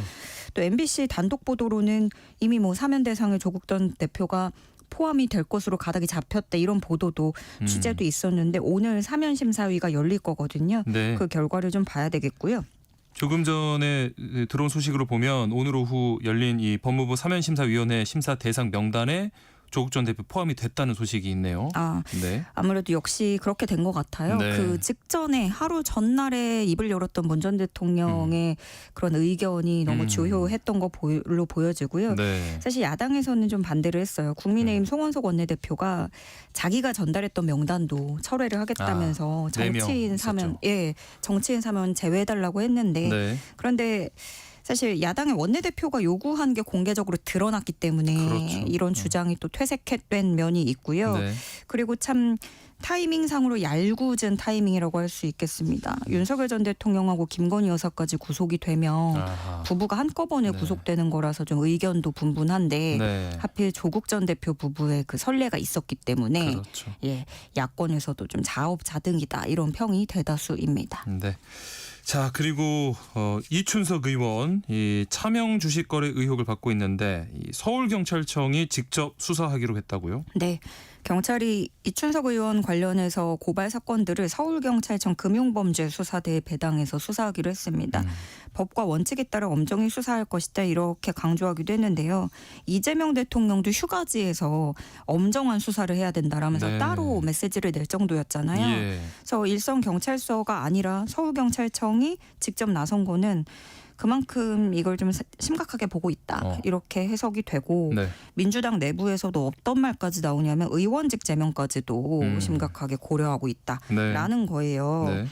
[SPEAKER 12] 또 MBC 단독 보도로는 이미 사면 대상에 조국 전 대표가 포함이 될 것으로 가닥이 잡혔다 이런 보도도 취재도 있었는데 오늘 사면 심사위가 열릴 거거든요.
[SPEAKER 1] 네.
[SPEAKER 12] 그 결과를 좀 봐야 되겠고요.
[SPEAKER 1] 조금 전에 들어온 소식으로 보면 오늘 오후 열린 이 법무부 사면심사위원회 심사 대상 명단에 조국 전 대표 포함이 됐다는 소식이 있네요. 네.
[SPEAKER 12] 아무래도 역시 그렇게 된 것 같아요.
[SPEAKER 1] 네.
[SPEAKER 12] 그 직전에 하루 전날에 입을 열었던 문 전 대통령의 그런 의견이 너무 주요했던 걸로 보여지고요.
[SPEAKER 1] 네.
[SPEAKER 12] 사실 야당에서는 좀 반대를 했어요. 국민의힘 송원석 원내대표가 자기가 전달했던 명단도 철회를 하겠다면서
[SPEAKER 1] 네 명
[SPEAKER 12] 정치인 사면,
[SPEAKER 1] 있었죠.
[SPEAKER 12] 정치인 사면 제외해달라고 했는데
[SPEAKER 1] 네.
[SPEAKER 12] 그런데 사실 야당의 원내대표가 요구한 게 공개적으로 드러났기 때문에
[SPEAKER 1] 그렇죠.
[SPEAKER 12] 이런 주장이 또 퇴색된 면이 있고요.
[SPEAKER 1] 네.
[SPEAKER 12] 그리고 참 타이밍상으로 얄궂은 타이밍이라고 할 수 있겠습니다. 윤석열 전 대통령하고 김건희 여사까지 구속이 되면
[SPEAKER 1] 아하.
[SPEAKER 12] 부부가 한꺼번에
[SPEAKER 1] 네.
[SPEAKER 12] 구속되는 거라서 좀 의견도 분분한데
[SPEAKER 1] 네.
[SPEAKER 12] 하필 조국 전 대표 부부의 그 선례가 있었기 때문에
[SPEAKER 1] 그렇죠.
[SPEAKER 12] 예, 야권에서도 좀 자업자득이다 이런 평이 대다수입니다.
[SPEAKER 1] 네. 자, 그리고 이춘석 의원 이 차명 주식 거래 의혹을 받고 있는데 이 서울경찰청이 직접 수사하기로 했다고요?
[SPEAKER 12] 네. 경찰이 이춘석 의원 관련해서 고발 사건들을 서울경찰청 금융범죄수사대에 배당해서 수사하기로 했습니다. 법과 원칙에 따라 엄정히 수사할 것이다 이렇게 강조하기도 했는데요. 이재명 대통령도 휴가지에서 엄정한 수사를 해야 된다라면서
[SPEAKER 1] 네.
[SPEAKER 12] 따로 메시지를 낼 정도였잖아요.
[SPEAKER 1] 예.
[SPEAKER 12] 그래서 일선 경찰서가 아니라 서울경찰청이 직접 나선 거는 그만큼 이걸 좀 심각하게 보고 있다. 이렇게 해석이 되고
[SPEAKER 1] 네.
[SPEAKER 12] 민주당 내부에서도 어떤 말까지 나오냐면 의원직 제명까지도 심각하게 고려하고 있다라는
[SPEAKER 1] 네.
[SPEAKER 12] 거예요.
[SPEAKER 1] 네.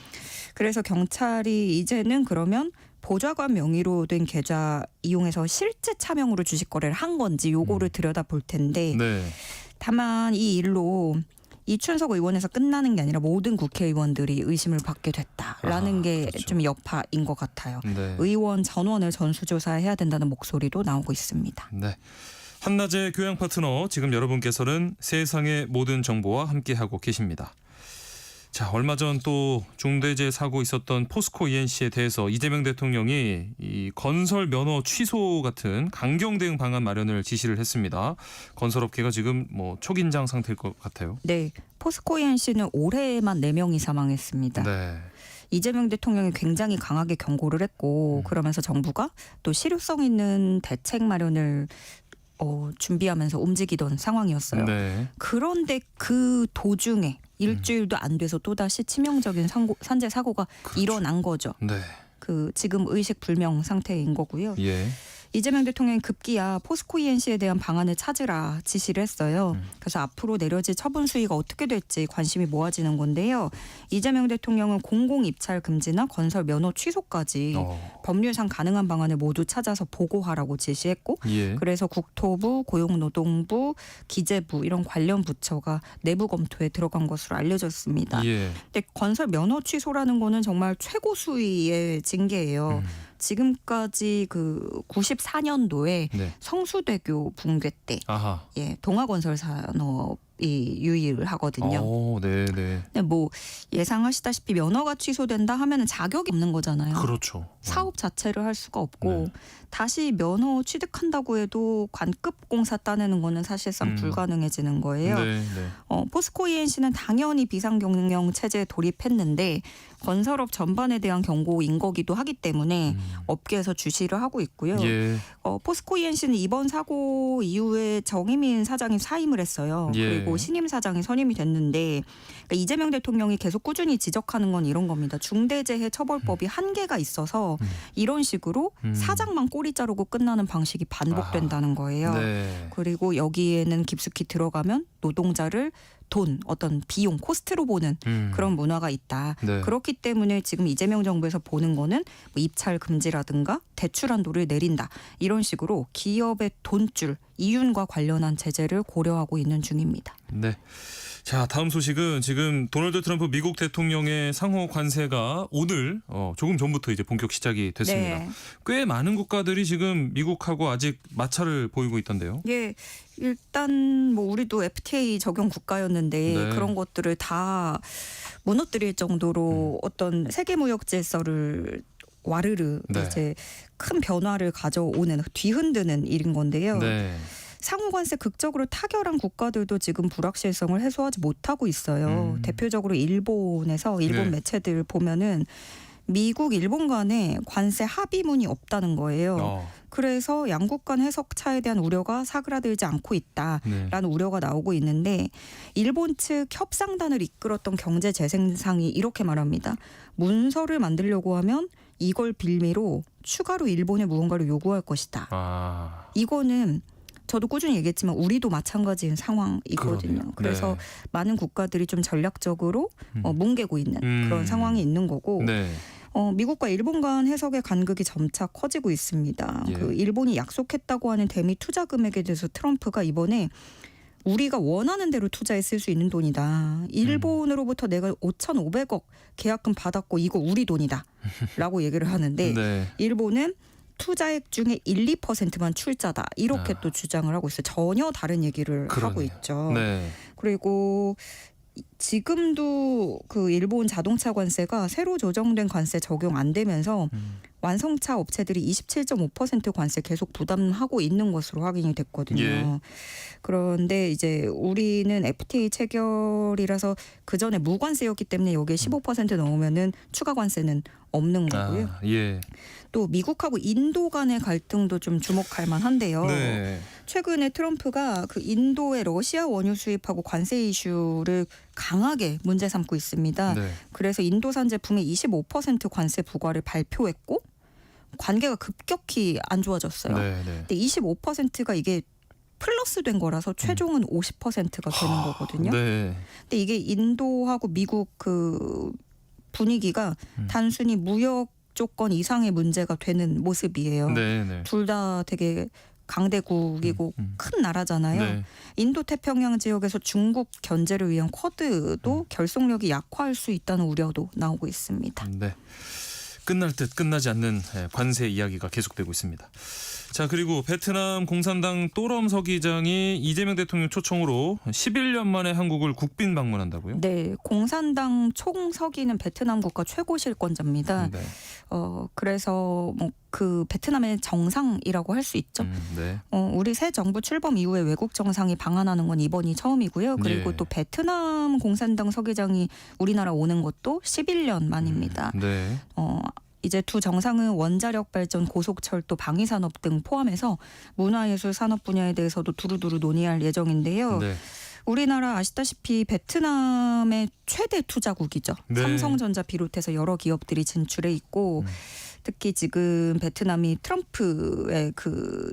[SPEAKER 12] 그래서 경찰이 이제는 그러면 보좌관 명의로 된 계좌 이용해서 실제 차명으로 주식 거래를 한 건지 요거를 들여다볼 텐데
[SPEAKER 1] 네.
[SPEAKER 12] 다만 이 일로 이춘석 의원에서 끝나는 게 아니라 모든 국회의원들이 의심을 받게 됐다라는 게 좀 여파인 것 같아요.
[SPEAKER 1] 네.
[SPEAKER 12] 의원 전원을 전수조사해야 된다는 목소리도 나오고 있습니다.
[SPEAKER 1] 네. 한낮의 교양 파트너 지금 여러분께서는 세상의 모든 정보와 함께하고 계십니다. 자, 얼마 전 또 중대재해 사고 있었던 포스코 ENC에 대해서 이재명 대통령이 이 건설 면허 취소 같은 강경 대응 방안 마련을 지시를 했습니다. 건설업계가 지금 뭐 초긴장 상태일 것 같아요.
[SPEAKER 12] 네, 포스코 ENC는 올해에만 4명이 사망했습니다.
[SPEAKER 1] 네.
[SPEAKER 12] 이재명 대통령이 굉장히 강하게 경고를 했고 그러면서 정부가 또 실효성 있는 대책 마련을 준비하면서 움직이던 상황이었어요.
[SPEAKER 1] 네.
[SPEAKER 12] 그런데 그 도중에 일주일도 안 돼서 또다시 치명적인 산재 사고가
[SPEAKER 1] 그렇죠.
[SPEAKER 12] 일어난 거죠.
[SPEAKER 1] 네.
[SPEAKER 12] 그 지금 의식 불명 상태인 거고요.
[SPEAKER 1] 예.
[SPEAKER 12] 이재명 대통령이 급기야 포스코 ENC에 대한 방안을 찾으라 지시를 했어요. 그래서 앞으로 내려질 처분 수위가 어떻게 될지 관심이 모아지는 건데요. 이재명 대통령은 공공 입찰 금지나 건설 면허 취소까지 법률상 가능한 방안을 모두 찾아서 보고하라고 지시했고
[SPEAKER 1] 예.
[SPEAKER 12] 그래서 국토부, 고용노동부, 기재부 이런 관련 부처가 내부 검토에 들어간 것으로 알려졌습니다.
[SPEAKER 1] 예.
[SPEAKER 12] 근데 건설 면허 취소라는 거는 정말 최고 수위의 징계예요. 지금까지 그 94년도에
[SPEAKER 1] 네.
[SPEAKER 12] 성수대교 붕괴 때
[SPEAKER 1] 아하.
[SPEAKER 12] 예, 동아건설 산업이 유일하거든요.
[SPEAKER 1] 오, 네, 네.
[SPEAKER 12] 근데 뭐 예상하시다시피 면허가 취소된다 하면은 자격이 없는 거잖아요.
[SPEAKER 1] 그렇죠.
[SPEAKER 12] 사업 자체를 할 수가 없고
[SPEAKER 1] 네.
[SPEAKER 12] 다시 면허 취득한다고 해도 관급 공사 따내는 거는 사실상 불가능해지는 거예요.
[SPEAKER 1] 네, 네.
[SPEAKER 12] 포스코 ENC는 당연히 비상경영 체제에 돌입했는데 건설업 전반에 대한 경고인 거기도 하기 때문에 업계에서 주시를 하고 있고요.
[SPEAKER 1] 예.
[SPEAKER 12] 포스코 ENC는 이번 사고 이후에 정의민 사장이 사임을 했어요.
[SPEAKER 1] 예.
[SPEAKER 12] 그리고 신임 사장이 선임이 됐는데 그러니까 이재명 대통령이 계속 꾸준히 지적하는 건 이런 겁니다. 중대재해처벌법이 한계가 있어서 이런 식으로 사장만 꼬리 자르고 끝나는 방식이 반복된다는 거예요.
[SPEAKER 1] 네.
[SPEAKER 12] 그리고 여기에는 깊숙이 들어가면 노동자를 돈, 어떤 비용, 코스트로 보는 그런 문화가 있다.
[SPEAKER 1] 네.
[SPEAKER 12] 그렇기 때문에 지금 이재명 정부에서 보는 거는 뭐 입찰 금지라든가 대출 한도를 내린다. 이런 식으로 기업의 돈줄, 이윤과 관련한 제재를 고려하고 있는 중입니다.
[SPEAKER 1] 네. 자, 다음 소식은 지금 도널드 트럼프 미국 대통령의 상호 관세가 오늘 조금 전부터 이제 본격 시작이 됐습니다.
[SPEAKER 12] 네.
[SPEAKER 1] 꽤 많은 국가들이 지금 미국하고 아직 마찰을 보이고 있던데요.
[SPEAKER 12] 예, 일단 뭐 우리도 FTA 적용 국가였는데
[SPEAKER 1] 네.
[SPEAKER 12] 그런 것들을 다 무너뜨릴 정도로 어떤 세계 무역 질서를 와르르
[SPEAKER 1] 네.
[SPEAKER 12] 이제 큰 변화를 가져오는 뒤흔드는 일인 건데요.
[SPEAKER 1] 네.
[SPEAKER 12] 상호관세 극적으로 타결한 국가들도 지금 불확실성을 해소하지 못하고 있어요. 대표적으로 일본에서 일본
[SPEAKER 1] 네.
[SPEAKER 12] 매체들 보면은 미국, 일본 간에 관세 합의문이 없다는 거예요. 그래서 양국 간 해석 차에 대한 우려가 사그라들지 않고 있다라는
[SPEAKER 1] 네.
[SPEAKER 12] 우려가 나오고 있는데 일본 측 협상단을 이끌었던 경제재생상이 이렇게 말합니다. 문서를 만들려고 하면 이걸 빌미로 추가로 일본에 무언가를 요구할 것이다. 이거는 저도 꾸준히 얘기했지만 우리도 마찬가지인 상황이거든요.
[SPEAKER 1] 그러네요.
[SPEAKER 12] 그래서
[SPEAKER 1] 네.
[SPEAKER 12] 많은 국가들이 좀 전략적으로 뭉개고 있는 그런 상황이 있는 거고
[SPEAKER 1] 네.
[SPEAKER 12] 미국과 일본 간 해석의 간극이 점차 커지고 있습니다.
[SPEAKER 1] 예.
[SPEAKER 12] 그 일본이 약속했다고 하는 대미 투자 금액에 대해서 트럼프가 이번에 우리가 원하는 대로 투자에 쓸 수 있는 돈이다. 일본으로부터 내가 5,500억 계약금 받았고 이거 우리 돈이다. 라고 얘기를 하는데
[SPEAKER 1] 네.
[SPEAKER 12] 일본은 투자액 중에 1, 2%만 출자다. 이렇게 또 주장을 하고 있어요. 전혀 다른 얘기를 하고
[SPEAKER 1] 그러네요.
[SPEAKER 12] 있죠.
[SPEAKER 1] 네.
[SPEAKER 12] 그리고 지금도 그 일본 자동차 관세가 새로 조정된 관세 적용 안 되면서 완성차 업체들이 27.5% 관세 계속 부담하고 있는 것으로 확인이 됐거든요.
[SPEAKER 1] 예.
[SPEAKER 12] 그런데 이제 우리는 FTA 체결이라서 그 전에 무관세였기 때문에 여기에 15% 넣으면은 추가 관세는 없는 거고요.
[SPEAKER 1] 예.
[SPEAKER 12] 또 미국하고 인도 간의 갈등도 좀 주목할 만한데요.
[SPEAKER 1] 네.
[SPEAKER 12] 최근에 트럼프가 그 인도의 러시아 원유 수입하고 관세 이슈를 강하게 문제 삼고 있습니다.
[SPEAKER 1] 네.
[SPEAKER 12] 그래서 인도산 제품에 25% 관세 부과를 발표했고 관계가 급격히 안 좋아졌어요.
[SPEAKER 1] 네. 네.
[SPEAKER 12] 근데 25%가 이게 플러스 된 거라서 최종은 50%가 되는 거거든요.
[SPEAKER 1] 네.
[SPEAKER 12] 근데 이게 인도하고 미국 그 분위기가 단순히 무역 조건 이상의 문제가 되는 모습이에요.
[SPEAKER 1] 네. 네.
[SPEAKER 12] 둘 다 되게 강대국이고 큰 나라잖아요.
[SPEAKER 1] 네.
[SPEAKER 12] 인도 태평양 지역에서 중국 견제를 위한 쿼드도 결속력이 약화할 수 있다는 우려도 나오고 있습니다.
[SPEAKER 1] 네. 끝날 듯 끝나지 않는 관세 이야기가 계속되고 있습니다. 자, 그리고 베트남 공산당 또럼 서기장이 이재명 대통령 초청으로 11년 만에 한국을 국빈 방문한다고요?
[SPEAKER 12] 네, 공산당 총서기는 베트남 국가 최고 실권자입니다.
[SPEAKER 1] 네.
[SPEAKER 12] 그래서 뭐 그 베트남의 정상이라고 할 수 있죠.
[SPEAKER 1] 네.
[SPEAKER 12] 우리 새 정부 출범 이후에 외국 정상이 방한하는 건 이번이 처음이고요. 그리고
[SPEAKER 1] 예.
[SPEAKER 12] 또 베트남 공산당 서기장이 우리나라 오는 것도 11년 만입니다.
[SPEAKER 1] 네.
[SPEAKER 12] 이제 두 정상은 원자력 발전, 고속철도, 방위산업 등 포함해서 문화예술 산업 분야에 대해서도 두루두루 논의할 예정인데요.
[SPEAKER 1] 네.
[SPEAKER 12] 우리나라 아시다시피 베트남의 최대 투자국이죠.
[SPEAKER 1] 네.
[SPEAKER 12] 삼성전자 비롯해서 여러 기업들이 진출해 있고 특히 지금 베트남이 트럼프의 그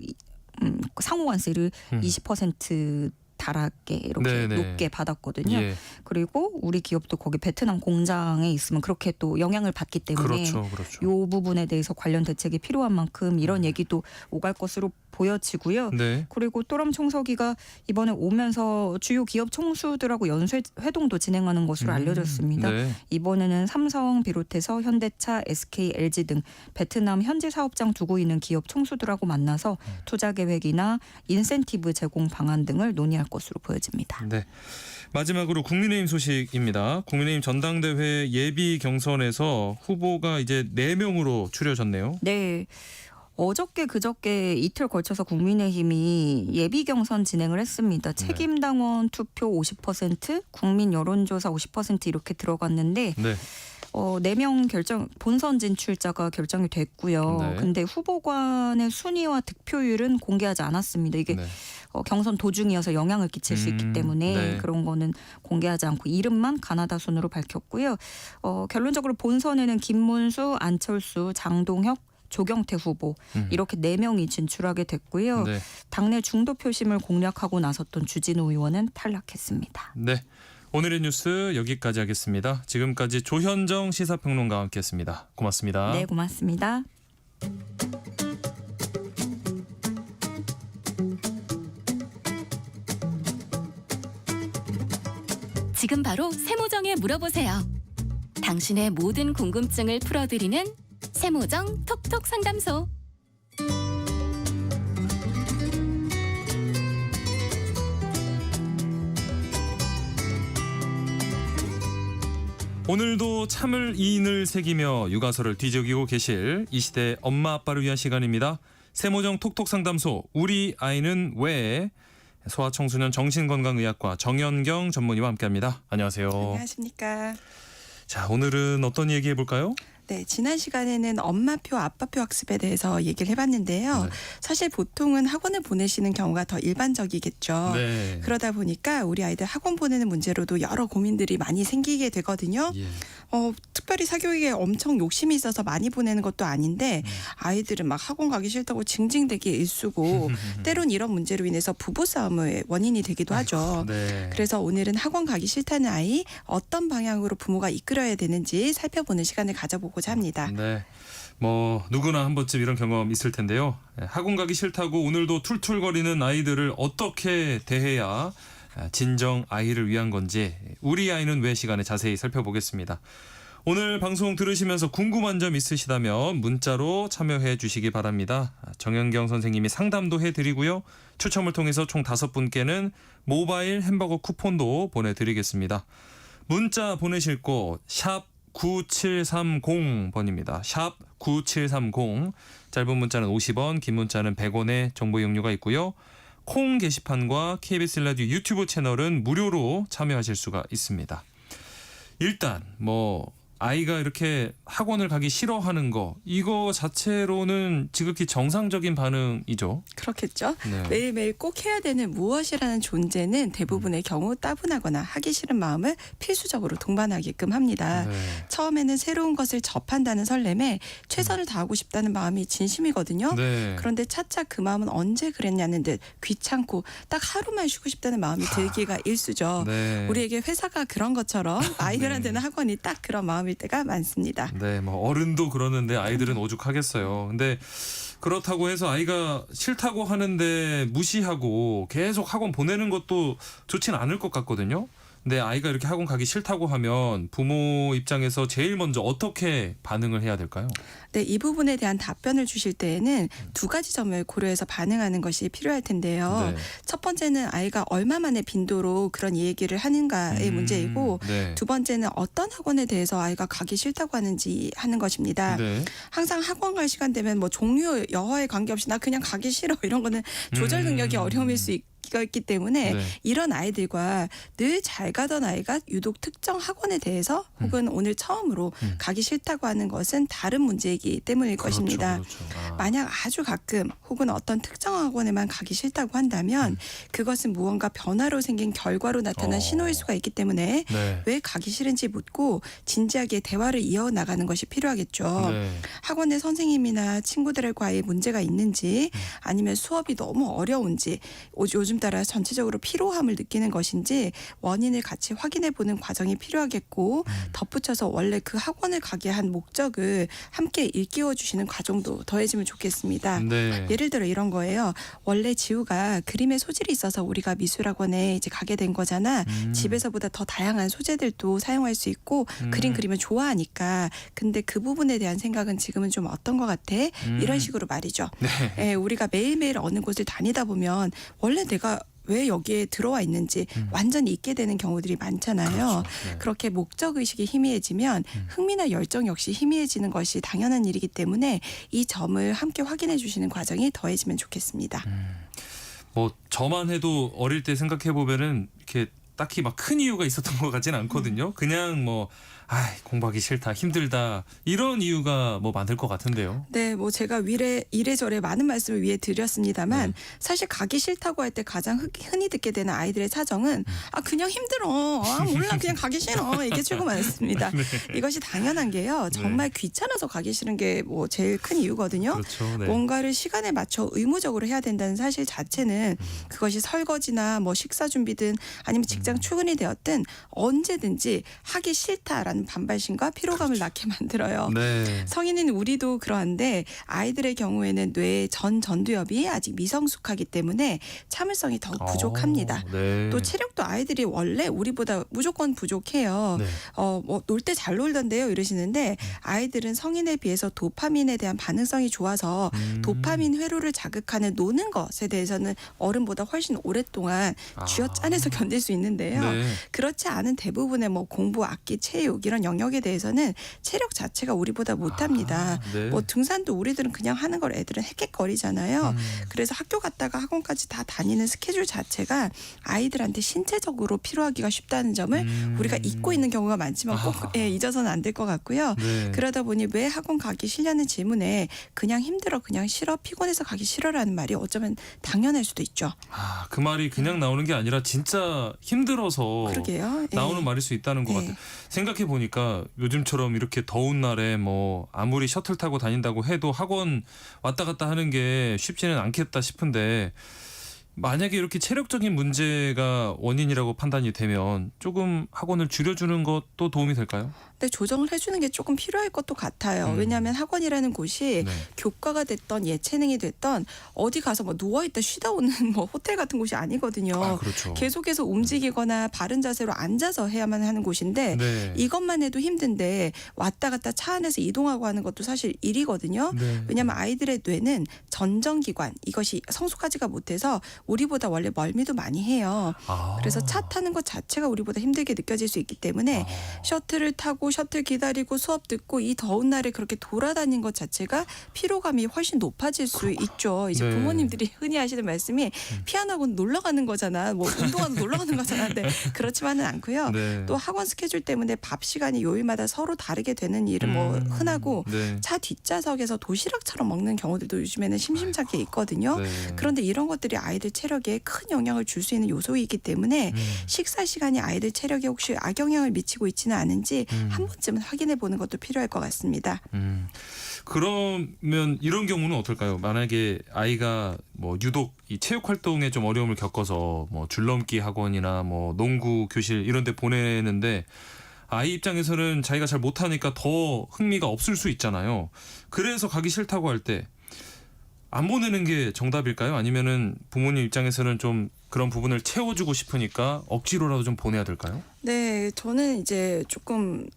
[SPEAKER 12] 상호관세를 20% 달하게 이렇게
[SPEAKER 1] 네네.
[SPEAKER 12] 높게 받았거든요.
[SPEAKER 1] 예.
[SPEAKER 12] 그리고 우리 기업도 거기 베트남 공장에 있으면 그렇게 또 영향을 받기 때문에
[SPEAKER 1] 그렇죠. 그렇죠.
[SPEAKER 12] 이 부분에 대해서 관련 대책이 필요한 만큼 이런 얘기도 오갈 것으로 보여지고요.
[SPEAKER 1] 네.
[SPEAKER 12] 그리고 또람 총서기가 이번에 오면서 주요 기업 총수들하고 연쇄 회동도 진행하는 것으로 알려졌습니다.
[SPEAKER 1] 네.
[SPEAKER 12] 이번에는 삼성 비롯해서 현대차, SK, LG 등 베트남 현지 사업장 두고 있는 기업 총수들하고 만나서 투자 계획이나 인센티브 제공 방안 등을 논의할 것으로 보여집니다.
[SPEAKER 1] 네. 마지막으로 국민의힘 소식입니다. 국민의힘 전당대회 예비 경선에서 후보가 이제 4명으로 추려졌네요.
[SPEAKER 12] 네. 어저께 그저께 이틀 걸쳐서 국민의힘이 예비 경선 진행을 했습니다. 책임당원 투표 50%, 국민 여론조사 50% 이렇게 들어갔는데
[SPEAKER 1] 네.
[SPEAKER 12] 4명 결정 본선 진출자가 결정이 됐고요.
[SPEAKER 1] 네.
[SPEAKER 12] 근데 후보간의 순위와 득표율은 공개하지 않았습니다. 이게
[SPEAKER 1] 네.
[SPEAKER 12] 경선 도중이어서 영향을 끼칠 수 있기 때문에
[SPEAKER 1] 네.
[SPEAKER 12] 그런 거는 공개하지 않고 이름만 가나다 순으로 밝혔고요. 결론적으로 본선에는 김문수, 안철수, 장동혁, 조경태 후보 이렇게 4명이 진출하게 됐고요.
[SPEAKER 1] 네.
[SPEAKER 12] 당내 중도 표심을 공략하고 나섰던 주진우 의원은 탈락했습니다.
[SPEAKER 1] 네. 오늘의 뉴스 여기까지 하겠습니다. 지금까지 조현정 시사평론가와 함께했습니다. 고맙습니다.
[SPEAKER 12] 네, 고맙습니다.
[SPEAKER 8] 지금 바로 세모정에 물어보세요. 당신의 모든 궁금증을 풀어드리는 세모정 톡톡 상담소.
[SPEAKER 1] 오늘도 참을 이인을 새기며 육아서를 뒤적이고 계실 이 시대 엄마 아빠를 위한 시간입니다. 세모정 톡톡 상담소 우리 아이는 왜? 소아청소년 정신건강의학과 정연경 전문의와 함께합니다. 안녕하세요.
[SPEAKER 13] 안녕하십니까.
[SPEAKER 1] 자, 오늘은 어떤 얘기 해볼까요?
[SPEAKER 13] 네, 지난 시간에는 엄마표, 아빠표 학습에 대해서 얘기를 해봤는데요. 사실 보통은 학원을 보내시는 경우가 더 일반적이겠죠.
[SPEAKER 1] 네.
[SPEAKER 13] 그러다 보니까 우리 아이들 학원 보내는 문제로도 여러 고민들이 많이 생기게 되거든요.
[SPEAKER 1] 예.
[SPEAKER 13] 특별히 사교육에 엄청 욕심이 있어서 많이 보내는 것도 아닌데 아이들은 막 학원 가기 싫다고 징징대기 일쑤고 때론 이런 문제로 인해서 부부싸움의 원인이 되기도 하죠.
[SPEAKER 1] 네.
[SPEAKER 13] 그래서 오늘은 학원 가기 싫다는 아이 어떤 방향으로 부모가 이끌어야 되는지 살펴보는 시간을 가져보고자 보자 합니다.
[SPEAKER 1] 네. 뭐 누구나 한 번쯤 이런 경험 있을 텐데요. 학원 가기 싫다고 오늘도 툴툴거리는 아이들을 어떻게 대해야 진정 아이를 위한 건지 우리 아이는 왜 시간에 자세히 살펴보겠습니다. 오늘 방송 들으시면서 궁금한 점 있으시다면 문자로 참여해 주시기 바랍니다. 정현경 선생님이 상담도 해드리고요. 추첨을 통해서 총 5분께는 모바일 햄버거 쿠폰도 보내드리겠습니다. 문자 보내실 곳 샵 9730번입니다. 샵 9730. 짧은 문자는 50원, 긴 문자는 100원의 정보 이용료가 있고요. 콩 게시판과 KBS 라디오 유튜브 채널은 무료로 참여하실 수가 있습니다. 일단 아이가 이렇게 학원을 가기 싫어하는 거 이거 자체로는 지극히 정상적인 반응이죠.
[SPEAKER 13] 그렇겠죠.
[SPEAKER 1] 네.
[SPEAKER 13] 매일매일 꼭 해야 되는 무엇이라는 존재는 대부분의 경우 따분하거나 하기 싫은 마음을 필수적으로 동반하게끔 합니다.
[SPEAKER 1] 네.
[SPEAKER 13] 처음에는 새로운 것을 접한다는 설렘에 최선을 다하고 싶다는 마음이 진심이거든요.
[SPEAKER 1] 네.
[SPEAKER 13] 그런데 차차 그 마음은 언제 그랬냐는 듯 귀찮고 딱 하루만 쉬고 싶다는 마음이 들기가 일쑤죠.
[SPEAKER 1] 네.
[SPEAKER 13] 우리에게 회사가 그런 것처럼 아이들한테는 학원이 딱 그런 마음일 때가 많습니다.
[SPEAKER 1] 네, 어른도 그러는데 아이들은 오죽하겠어요. 근데 그렇다고 해서 아이가 싫다고 하는데 무시하고 계속 학원 보내는 것도 좋진 않을 것 같거든요. 근데 아이가 이렇게 학원 가기 싫다고 하면 부모 입장에서 제일 먼저 어떻게 반응을 해야 될까요?
[SPEAKER 13] 네, 이 부분에 대한 답변을 주실 때에는 2가지 점을 고려해서 반응하는 것이 필요할 텐데요.
[SPEAKER 1] 네.
[SPEAKER 13] 첫 번째는 아이가 얼마만의 빈도로 그런 얘기를 하는가의 문제이고
[SPEAKER 1] 네.
[SPEAKER 13] 2번째는 어떤 학원에 대해서 아이가 가기 싫다고 하는지 하는 것입니다.
[SPEAKER 1] 네.
[SPEAKER 13] 항상 학원 갈 시간 되면 종류 여하에 관계없이 나 그냥 가기 싫어 이런 거는 조절 능력이 어려움일 수 있기 때문에
[SPEAKER 1] 네.
[SPEAKER 13] 이런 아이들과 늘 잘 가던 아이가 유독 특정 학원에 대해서 혹은 오늘 처음으로 가기 싫다고 하는 것은 다른 문제이기 때문일 것입니다.
[SPEAKER 1] 그렇죠.
[SPEAKER 13] 만약 아주 가끔 혹은 어떤 특정 학원에만 가기 싫다고 한다면 그것은 무언가 변화로 생긴 결과로 나타난 신호일 수가 있기 때문에
[SPEAKER 1] 네.
[SPEAKER 13] 왜 가기 싫은지 묻고 진지하게 대화를 이어나가는 것이 필요하겠죠.
[SPEAKER 1] 네.
[SPEAKER 13] 학원의 선생님이나 친구들과의 문제가 있는지 아니면 수업이 너무 어려운지 요즘 따라 전체적으로 피로함을 느끼는 것인지 원인을 같이 확인해보는 과정이 필요하겠고 덧붙여서 원래 그 학원을 가게 한 목적을 함께 일깨워주시는 과정도 더해지면 좋겠습니다.
[SPEAKER 1] 네.
[SPEAKER 13] 예를 들어 이런 거예요. 원래 지우가 그림에 소질이 있어서 우리가 미술학원에 이제 가게 된 거잖아. 집에서보다 더 다양한 소재들도 사용할 수 있고 그림 그리면 좋아하니까. 근데 그 부분에 대한 생각은 지금은 좀 어떤 것 같아? 이런 식으로 말이죠.
[SPEAKER 1] 네.
[SPEAKER 13] 예, 우리가 매일매일 어느 곳을 다니다 보면 원래 내가 왜 여기에 들어와 있는지 완전히 잊게 되는 경우들이 많잖아요.
[SPEAKER 1] 그렇죠. 네.
[SPEAKER 13] 그렇게 목적의식이 희미해지면 흥미나 열정 역시 희미해지는 것이 당연한 일이기 때문에 이 점을 함께 확인해 주시는 과정이 더해지면 좋겠습니다.
[SPEAKER 1] 저만 해도 어릴 때 생각해 보면은 이렇게 딱히 막 큰 이유가 있었던 것 같지는 않거든요. 그냥 공부하기 싫다, 힘들다 이런 이유가 많을 것 같은데요.
[SPEAKER 13] 네, 제가 이래저래 많은 말씀을 위해 드렸습니다만 사실 가기 싫다고 할 때 가장 흔히 듣게 되는 아이들의 사정은 그냥 힘들어, 몰라 그냥 가기 싫어 이게 최고 많습니다.
[SPEAKER 1] 네.
[SPEAKER 13] 이것이 당연한 게요. 정말 귀찮아서 가기 싫은 게 제일 큰 이유거든요.
[SPEAKER 1] 그렇죠. 네.
[SPEAKER 13] 뭔가를 시간에 맞춰 의무적으로 해야 된다는 사실 자체는 그것이 설거지나 식사 준비든 아니면 직장 출근이 되었든 언제든지 하기 싫다라는 반발심과 피로감을 낳게 만들어요.
[SPEAKER 1] 네.
[SPEAKER 13] 성인인 우리도 그러한데 아이들의 경우에는 뇌의 전두엽이 아직 미성숙하기 때문에 참을성이 더욱 부족합니다.
[SPEAKER 1] 네.
[SPEAKER 13] 또 체력도 아이들이 원래 우리보다 무조건 부족해요.
[SPEAKER 1] 네.
[SPEAKER 13] 놀 때 잘 놀던데요 이러시는데 아이들은 성인에 비해서 도파민에 대한 반응성이 좋아서 도파민 회로를 자극하는 노는 것에 대해서는 어른보다 훨씬 오랫동안 쥐어짜내서 견딜 수 있는데요.
[SPEAKER 1] 네.
[SPEAKER 13] 그렇지 않은 대부분의 공부, 악기, 체육 이런 영역에 대해서는 체력 자체가 우리보다 못합니다.
[SPEAKER 1] 네.
[SPEAKER 13] 등산도 우리들은 그냥 하는 걸 애들은 헥헥거리잖아요. 그래서 학교 갔다가 학원까지 다 다니는 스케줄 자체가 아이들한테 신체적으로 피로하기가 쉽다는 점을 우리가 잊고 있는 경우가 많지만 꼭 잊어서는 안 될 것 같고요.
[SPEAKER 1] 네.
[SPEAKER 13] 그러다 보니 왜 학원 가기 싫냐는 질문에 그냥 힘들어, 그냥 싫어, 피곤해서 가기 싫어라는 말이 어쩌면 당연할 수도 있죠.
[SPEAKER 1] 그 말이 그냥 나오는 게 아니라 진짜 힘들어서
[SPEAKER 13] 그러게요.
[SPEAKER 1] 나오는 말일 수 있다는 것 같아요. 생각해 보니까 요즘처럼 이렇게 더운 날에 아무리 셔틀 타고 다닌다고 해도 학원 왔다 갔다 하는 게 쉽지는 않겠다 싶은데 만약에 이렇게 체력적인 문제가 원인이라고 판단이 되면 조금 학원을 줄여주는 것도 도움이 될까요?
[SPEAKER 13] 근데 조정을 해주는 게 조금 필요할 것도 같아요. 왜냐하면 학원이라는 곳이 교과가 됐던 예체능이 됐던 어디 가서 뭐 누워있다 쉬다 오는 뭐 호텔 같은 곳이 아니거든요.
[SPEAKER 1] 그렇죠.
[SPEAKER 13] 계속해서 움직이거나 바른 자세로 앉아서 해야만 하는 곳인데
[SPEAKER 1] 네.
[SPEAKER 13] 이것만 해도 힘든데 왔다 갔다 차 안에서 이동하고 하는 것도 사실 일이거든요.
[SPEAKER 1] 네.
[SPEAKER 13] 왜냐하면 아이들의 뇌는 전정기관 이것이 성숙하지가 못해서 우리보다 원래 멀미도 많이 해요. 그래서 차 타는 것 자체가 우리보다 힘들게 느껴질 수 있기 때문에 셔틀을 타고 셔틀 기다리고 수업 듣고 이 더운 날에 그렇게 돌아다니는 것 자체가 피로감이 훨씬 높아질 수 있죠. 이제
[SPEAKER 1] 네.
[SPEAKER 13] 부모님들이 흔히 하시는 말씀이 피아노학원 놀러 가는 거잖아. 뭐 운동하러 놀러 가는 거잖아. 근데 그렇지만은 않고요.
[SPEAKER 1] 네.
[SPEAKER 13] 또 학원 스케줄 때문에 밥 시간이 요일마다 서로 다르게 되는 일은 뭐 흔하고
[SPEAKER 1] 네.
[SPEAKER 13] 차 뒷좌석에서 도시락처럼 먹는 경우들도 요즘에는 심심찮게 있거든요.
[SPEAKER 1] 네.
[SPEAKER 13] 그런데 이런 것들이 아이들 체력에 큰 영향을 줄 수 있는 요소이기 때문에 식사 시간이 아이들 체력에 혹시 악영향을 미치고 있지는 않은지 한 번쯤은 확인해 보는 것도 필요할 것 같습니다.
[SPEAKER 1] 그러면 이런 경우는 어떨까요? 만약에 아이가 뭐 유독 이 체육 활동에 좀 어려움을 겪어서 뭐 줄넘기 학원이나 뭐 농구 교실 이런 데 보내는데 아이 입장에서는 자기가 잘 못하니까 더 흥미가 없을 수 있잖아요. 그래서 가기 싫다고 할 때 안 보내는 게 정답일까요? 아니면은 부모님 입장에서는 좀 그런 부분을 채워주고 싶으니까 억지로라도 좀 보내야 될까요?
[SPEAKER 13] 네, 저는 이제 조금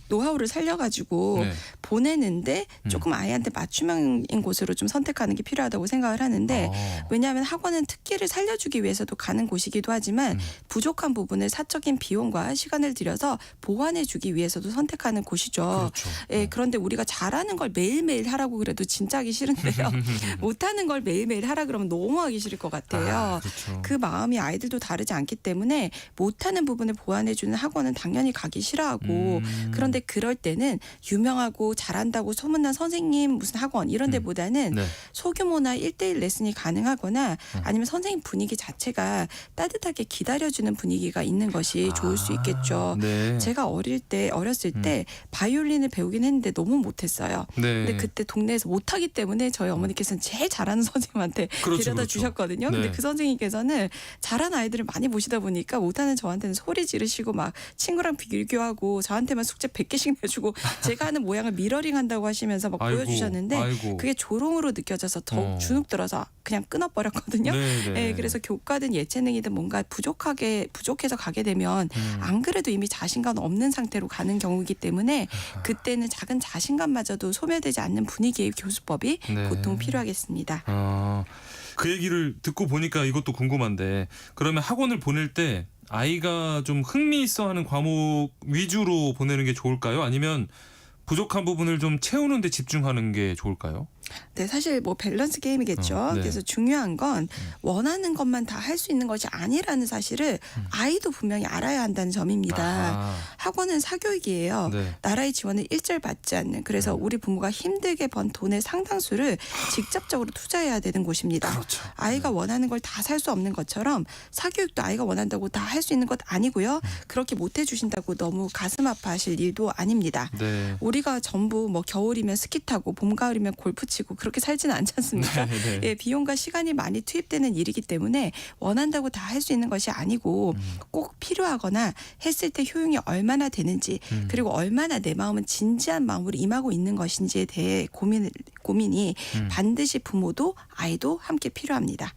[SPEAKER 13] 노하우를 살려가지고
[SPEAKER 1] 네.
[SPEAKER 13] 보내는데 조금 아이한테 맞춤형인 곳으로 좀 선택하는 게 필요하다고 생각을 하는데 왜냐하면 학원은 특기를 살려주기 위해서도 가는 곳이기도 하지만 부족한 부분을 사적인 비용과 시간을 들여서 보완해주기 위해서도 선택하는 곳이죠.
[SPEAKER 1] 그렇죠.
[SPEAKER 13] 예, 그런데 우리가 잘하는 걸 매일매일 하라고 그래도 진짜 하기 싫은데요. 못하는 걸 매일매일 하라 그러면 너무 하기 싫을 것 같아요.
[SPEAKER 1] 그렇죠.
[SPEAKER 13] 그 마음이 아이들도 다르지 않기 때문에 못하는 부분을 보완해주는 학원은 당연히 가기 싫어하고 그런데 그럴 때는 유명하고 잘한다고 소문난 선생님 무슨 학원 이런 데보다는
[SPEAKER 1] 네.
[SPEAKER 13] 소규모나 1대1 레슨이 가능하거나 아니면 선생님 분위기 자체가 따뜻하게 기다려주는 분위기가 있는 것이 좋을 수 있겠죠.
[SPEAKER 1] 네.
[SPEAKER 13] 제가 어렸을 때 바이올린을 배우긴 했는데 너무 못했어요.
[SPEAKER 1] 네.
[SPEAKER 13] 근데 그때 동네에서 못하기 때문에 저희 어머니께서는 제일 잘하는 선생님한테
[SPEAKER 1] 그렇죠,
[SPEAKER 13] 데려다
[SPEAKER 1] 그렇죠.
[SPEAKER 13] 주셨거든요.
[SPEAKER 1] 네.
[SPEAKER 13] 근데 그 선생님께서는 잘하는 아이들을 많이 보시다 보니까 못하는 저한테는 소리 지르시고 막 친구랑 비교하고 저한테만 숙제 100개씩 내주고 제가 하는 모양을 미러링 한다고 하시면서 막
[SPEAKER 1] 아이고,
[SPEAKER 13] 보여주셨는데
[SPEAKER 1] 아이고.
[SPEAKER 13] 그게 조롱으로 느껴져서 더욱 주눅 들어서 그냥 끊어버렸거든요.
[SPEAKER 1] 네, 네.
[SPEAKER 13] 그래서 교과든 예체능이든 뭔가 부족해서 가게 되면 안 그래도 이미 자신감 없는 상태로 가는 경우이기 때문에 그때는 작은 자신감마저도 소멸되지 않는 분위기의 교수법이
[SPEAKER 1] 네.
[SPEAKER 13] 보통 필요하겠습니다.
[SPEAKER 1] 그 얘기를 듣고 보니까 이것도 궁금한데 그러면 학원을 보낼 때 아이가 좀 흥미있어하는 과목 위주로 보내는 게 좋을까요? 아니면 부족한 부분을 좀 채우는 데 집중하는 게 좋을까요?
[SPEAKER 13] 네, 사실 뭐 밸런스 게임이겠죠.
[SPEAKER 1] 네.
[SPEAKER 13] 그래서 중요한 건 원하는 것만 다 할 수 있는 것이 아니라는 사실을 아이도 분명히 알아야 한다는 점입니다. 학원은 사교육이에요.
[SPEAKER 1] 네.
[SPEAKER 13] 나라의 지원을 일절 받지 않는 그래서 우리 부모가 힘들게 번 돈의 상당수를 직접적으로 투자해야 되는 곳입니다.
[SPEAKER 1] 그렇죠.
[SPEAKER 13] 아이가 원하는 걸 다 살 수 없는 것처럼 사교육도 아이가 원한다고 다 할 수 있는 것 아니고요. 그렇게 못 해주신다고 너무 가슴 아파하실 일도 아닙니다.
[SPEAKER 1] 네.
[SPEAKER 13] 우리가 전부 뭐 겨울이면 스키 타고 봄 가을이면 골프 치고 그렇게 살지는 않지 않습니까?
[SPEAKER 1] 네, 네.
[SPEAKER 13] 예, 비용과 시간이 많이 투입되는 일이기 때문에 원한다고 다 할 수 있는 것이 아니고 꼭 필요하거나 했을 때 효용이 얼마나 되는지 그리고 얼마나 내 마음은 진지한 마음으로 임하고 있는 것인지에 대해 고민이 반드시 부모도 아이도 함께 필요합니다.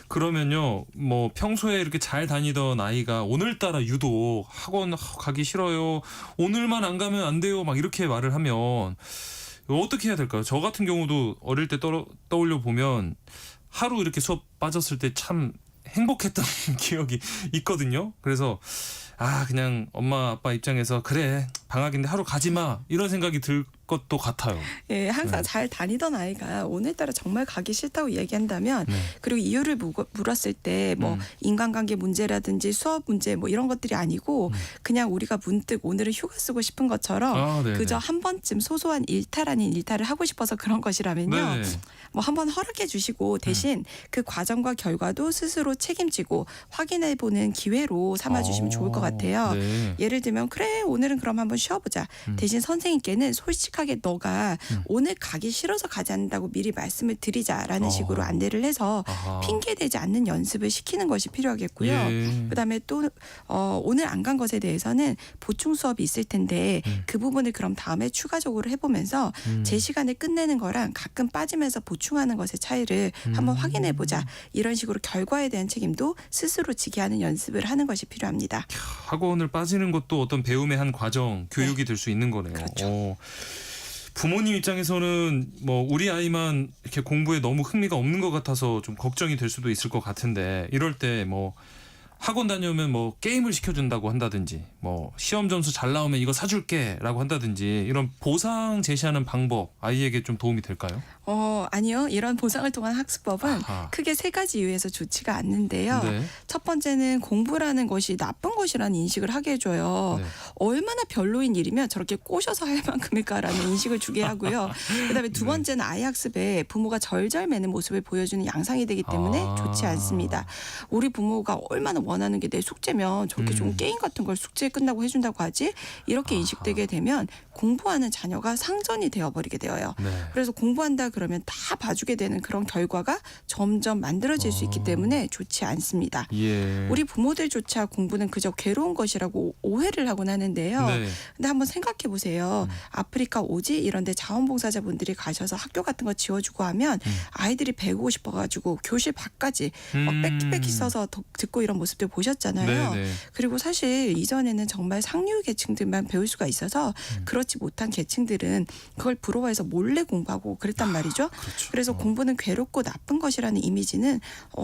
[SPEAKER 1] 그러면요, 뭐 평소에 이렇게 잘 다니던 아이가 오늘따라 유독 학원 가기 싫어요. 오늘만 안 가면 안 돼요. 막 이렇게 말을 하면 어떻게 해야 될까요? 저 같은 경우도 어릴 때 떠올려 보면 하루 이렇게 수업 빠졌을 때 참 행복했던 기억이 있거든요. 그래서 그냥 엄마 아빠 입장에서 그래 방학인데 하루 가지 마 이런 생각이 들 것도 같아요.
[SPEAKER 13] 예, 항상
[SPEAKER 1] 네.
[SPEAKER 13] 잘 다니던 아이가 오늘따라 정말 가기 싫다고 얘기한다면 그리고 이유를 물었을 때 뭐 인간관계 문제라든지 수업 문제 뭐 이런 것들이 아니고 그냥 우리가 문득 오늘은 휴가 쓰고 싶은 것처럼
[SPEAKER 1] 네네.
[SPEAKER 13] 그저 한 번쯤 소소한 일탈 아닌 일탈을 하고 싶어서 그런 것이라면요.
[SPEAKER 1] 네네.
[SPEAKER 13] 뭐 한번 허락해 주시고 대신 그 과정과 결과도 스스로 책임지고 확인해 보는 기회로 삼아 주시면 좋을 것 같아요.
[SPEAKER 1] 네.
[SPEAKER 13] 예를 들면 그래 오늘은 그럼 한번 쉬어보자. 대신 선생님께는 솔직하게 너가 오늘 가기 싫어서 가지 않는다고 미리 말씀을 드리자라는 식으로 안내를 해서
[SPEAKER 1] 아하.
[SPEAKER 13] 핑계대지 않는 연습을 시키는 것이 필요하겠고요.
[SPEAKER 1] 예.
[SPEAKER 13] 그다음에 또 오늘 안 간 것에 대해서는 보충 수업이 있을 텐데 그 부분을 그럼 다음에 추가적으로 해보면서 제 시간에 끝내는 거랑 가끔 빠지면서 보충하는 것의 차이를 한번 확인해보자. 이런 식으로 결과에 대한 책임도 스스로 지게 하는 연습을 하는 것이 필요합니다.
[SPEAKER 1] 학원을 빠지는 것도 어떤 배움의 한 과정, 교육이 될 수 있는 거네요.
[SPEAKER 13] 그렇죠.
[SPEAKER 1] 부모님 입장에서는 뭐 우리 아이만 이렇게 공부에 너무 흥미가 없는 것 같아서 좀 걱정이 될 수도 있을 것 같은데 이럴 때 뭐 학원 다녀오면 뭐 게임을 시켜준다고 한다든지 뭐 시험 점수 잘 나오면 이거 사줄게라고 한다든지 이런 보상 제시하는 방법 아이에게 좀 도움이 될까요?
[SPEAKER 13] 아니요. 이런 보상을 통한 학습법은
[SPEAKER 1] 아하.
[SPEAKER 13] 크게 세 가지 이유에서 좋지가 않는데요.
[SPEAKER 1] 네.
[SPEAKER 13] 첫 번째는 공부라는 것이 나쁜 것이라는 인식을 하게 해줘요.
[SPEAKER 1] 네.
[SPEAKER 13] 얼마나 별로인 일이면 저렇게 꼬셔서 할 만큼일까라는 인식을 주게 하고요. 그다음에 두 번째는 아이 학습에 부모가 절절매는 모습을 보여주는 양상이 되기 때문에 좋지 않습니다. 우리 부모가 얼마나 원하는 게 내 숙제면 저렇게 좋은 게임 같은 걸 숙제에 끝나고 해준다고 하지? 이렇게 인식되게 되면 공부하는 자녀가 상전이 되어버리게 되어요.
[SPEAKER 1] 네.
[SPEAKER 13] 그래서 공부한다 그러면 다 봐주게 되는 그런 결과가 점점 만들어질 수 있기 때문에 좋지 않습니다.
[SPEAKER 1] 예.
[SPEAKER 13] 우리 부모들조차 공부는 그저 괴로운 것이라고 오해를 하곤 하는데요.
[SPEAKER 1] 네.
[SPEAKER 13] 근데 한번 생각해 보세요. 아프리카 오지 이런 데 자원봉사자분들이 가셔서 학교 같은 거 지어주고 하면 아이들이 배우고 싶어가지고 교실 밖까지 막 빽빽히 써서 듣고 이런 모습들 보셨잖아요.
[SPEAKER 1] 네, 네.
[SPEAKER 13] 그리고 사실 이전에는 정말 상류 계층들만 배울 수가 있어서 그렇지 못한 계층들은 그걸 부러워해서 몰래 공부하고 그랬단 말이죠.
[SPEAKER 1] 그렇죠.
[SPEAKER 13] 그래서 공부는 괴롭고 나쁜 것이라는 이미지는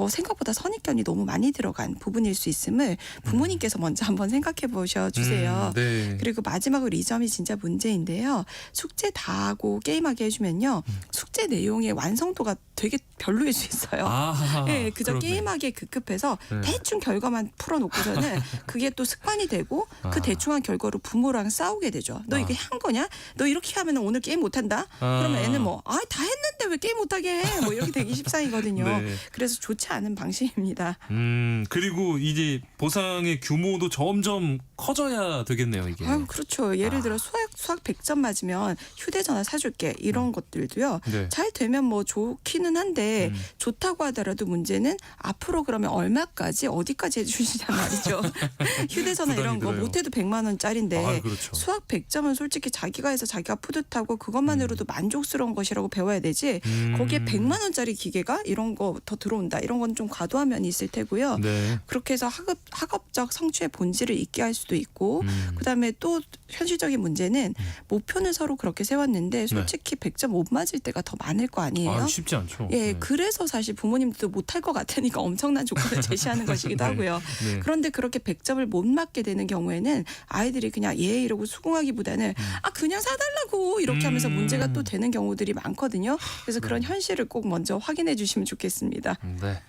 [SPEAKER 13] 생각보다 선입견이 너무 많이 들어간 부분일 수 있음을 부모님께서 먼저 한번 생각해 보셔 주세요.
[SPEAKER 1] 네.
[SPEAKER 13] 그리고 마지막으로 이 점이 진짜 문제인데요. 숙제 다 하고 게임하게 해주면요. 숙제 내용의 완성도가 되게 별로일 수 있어요. 네, 그저
[SPEAKER 1] 그렇네.
[SPEAKER 13] 게임하기에 급급해서
[SPEAKER 1] 네.
[SPEAKER 13] 대충 결과만 풀어놓고서는 그게 또 습관이 되고 그 대충한 결과로 부모랑 싸우게 되죠. 너 이게 한 거냐? 너 이렇게 하면 오늘 게임 못한다? 그러면 애는 다 했는데 왜 게임 못하게 해? 뭐 이렇게 되기 십상이거든요.
[SPEAKER 1] 네.
[SPEAKER 13] 그래서 좋지 않은 방식입니다.
[SPEAKER 1] 그리고 이제 보상의 규모도 점점 커져야 되겠네요, 이게.
[SPEAKER 13] 아유, 그렇죠. 예를 들어 수학 100점 맞으면 휴대전화 사줄게 이런 것들도요.
[SPEAKER 1] 네.
[SPEAKER 13] 잘 되면 뭐 좋기는 한데 좋다고 하더라도 문제는 앞으로 그러면 얼마까지 어디까지 해주시냔 말이죠. 휴대전화 이런 거
[SPEAKER 1] 들어요.
[SPEAKER 13] 못해도 100만 원짜리인데
[SPEAKER 1] 아, 그렇죠.
[SPEAKER 13] 수학 100점은 솔직히 자기가 해서 자기가 뿌듯하고 그것만으로도 만족스러운 것이라고 배워야 되지. 거기에 100만 원짜리 기계가 이런 거 더 들어온다. 이런 건 좀 과도한 면이 있을 테고요.
[SPEAKER 1] 네.
[SPEAKER 13] 그렇게 해서 학업적 성취의 본질을 잊게 할 수도 있고 그다음에 또 현실적인 문제는 목표는 서로 그렇게 세웠는데 솔직히 100점 못 맞을 때가 더 많을 거 아니에요.
[SPEAKER 1] 쉽지 않죠.
[SPEAKER 13] 예,
[SPEAKER 1] 네.
[SPEAKER 13] 그래서 사실 부모님들도 못할 것 같으니까 엄청난 조건을 제시하는 것이기도 하고요.
[SPEAKER 1] 네.
[SPEAKER 13] 그런데 그렇게 100점을 못 맞게 되는 경우에는 아이들이 그냥 예 이러고 수긍하기보다는 그냥 사달라고 이렇게 하면서 문제가 또 되는 경우들이 많거든요. 그래서 그런 현실을 꼭 먼저 확인해 주시면 좋겠습니다.
[SPEAKER 1] 네.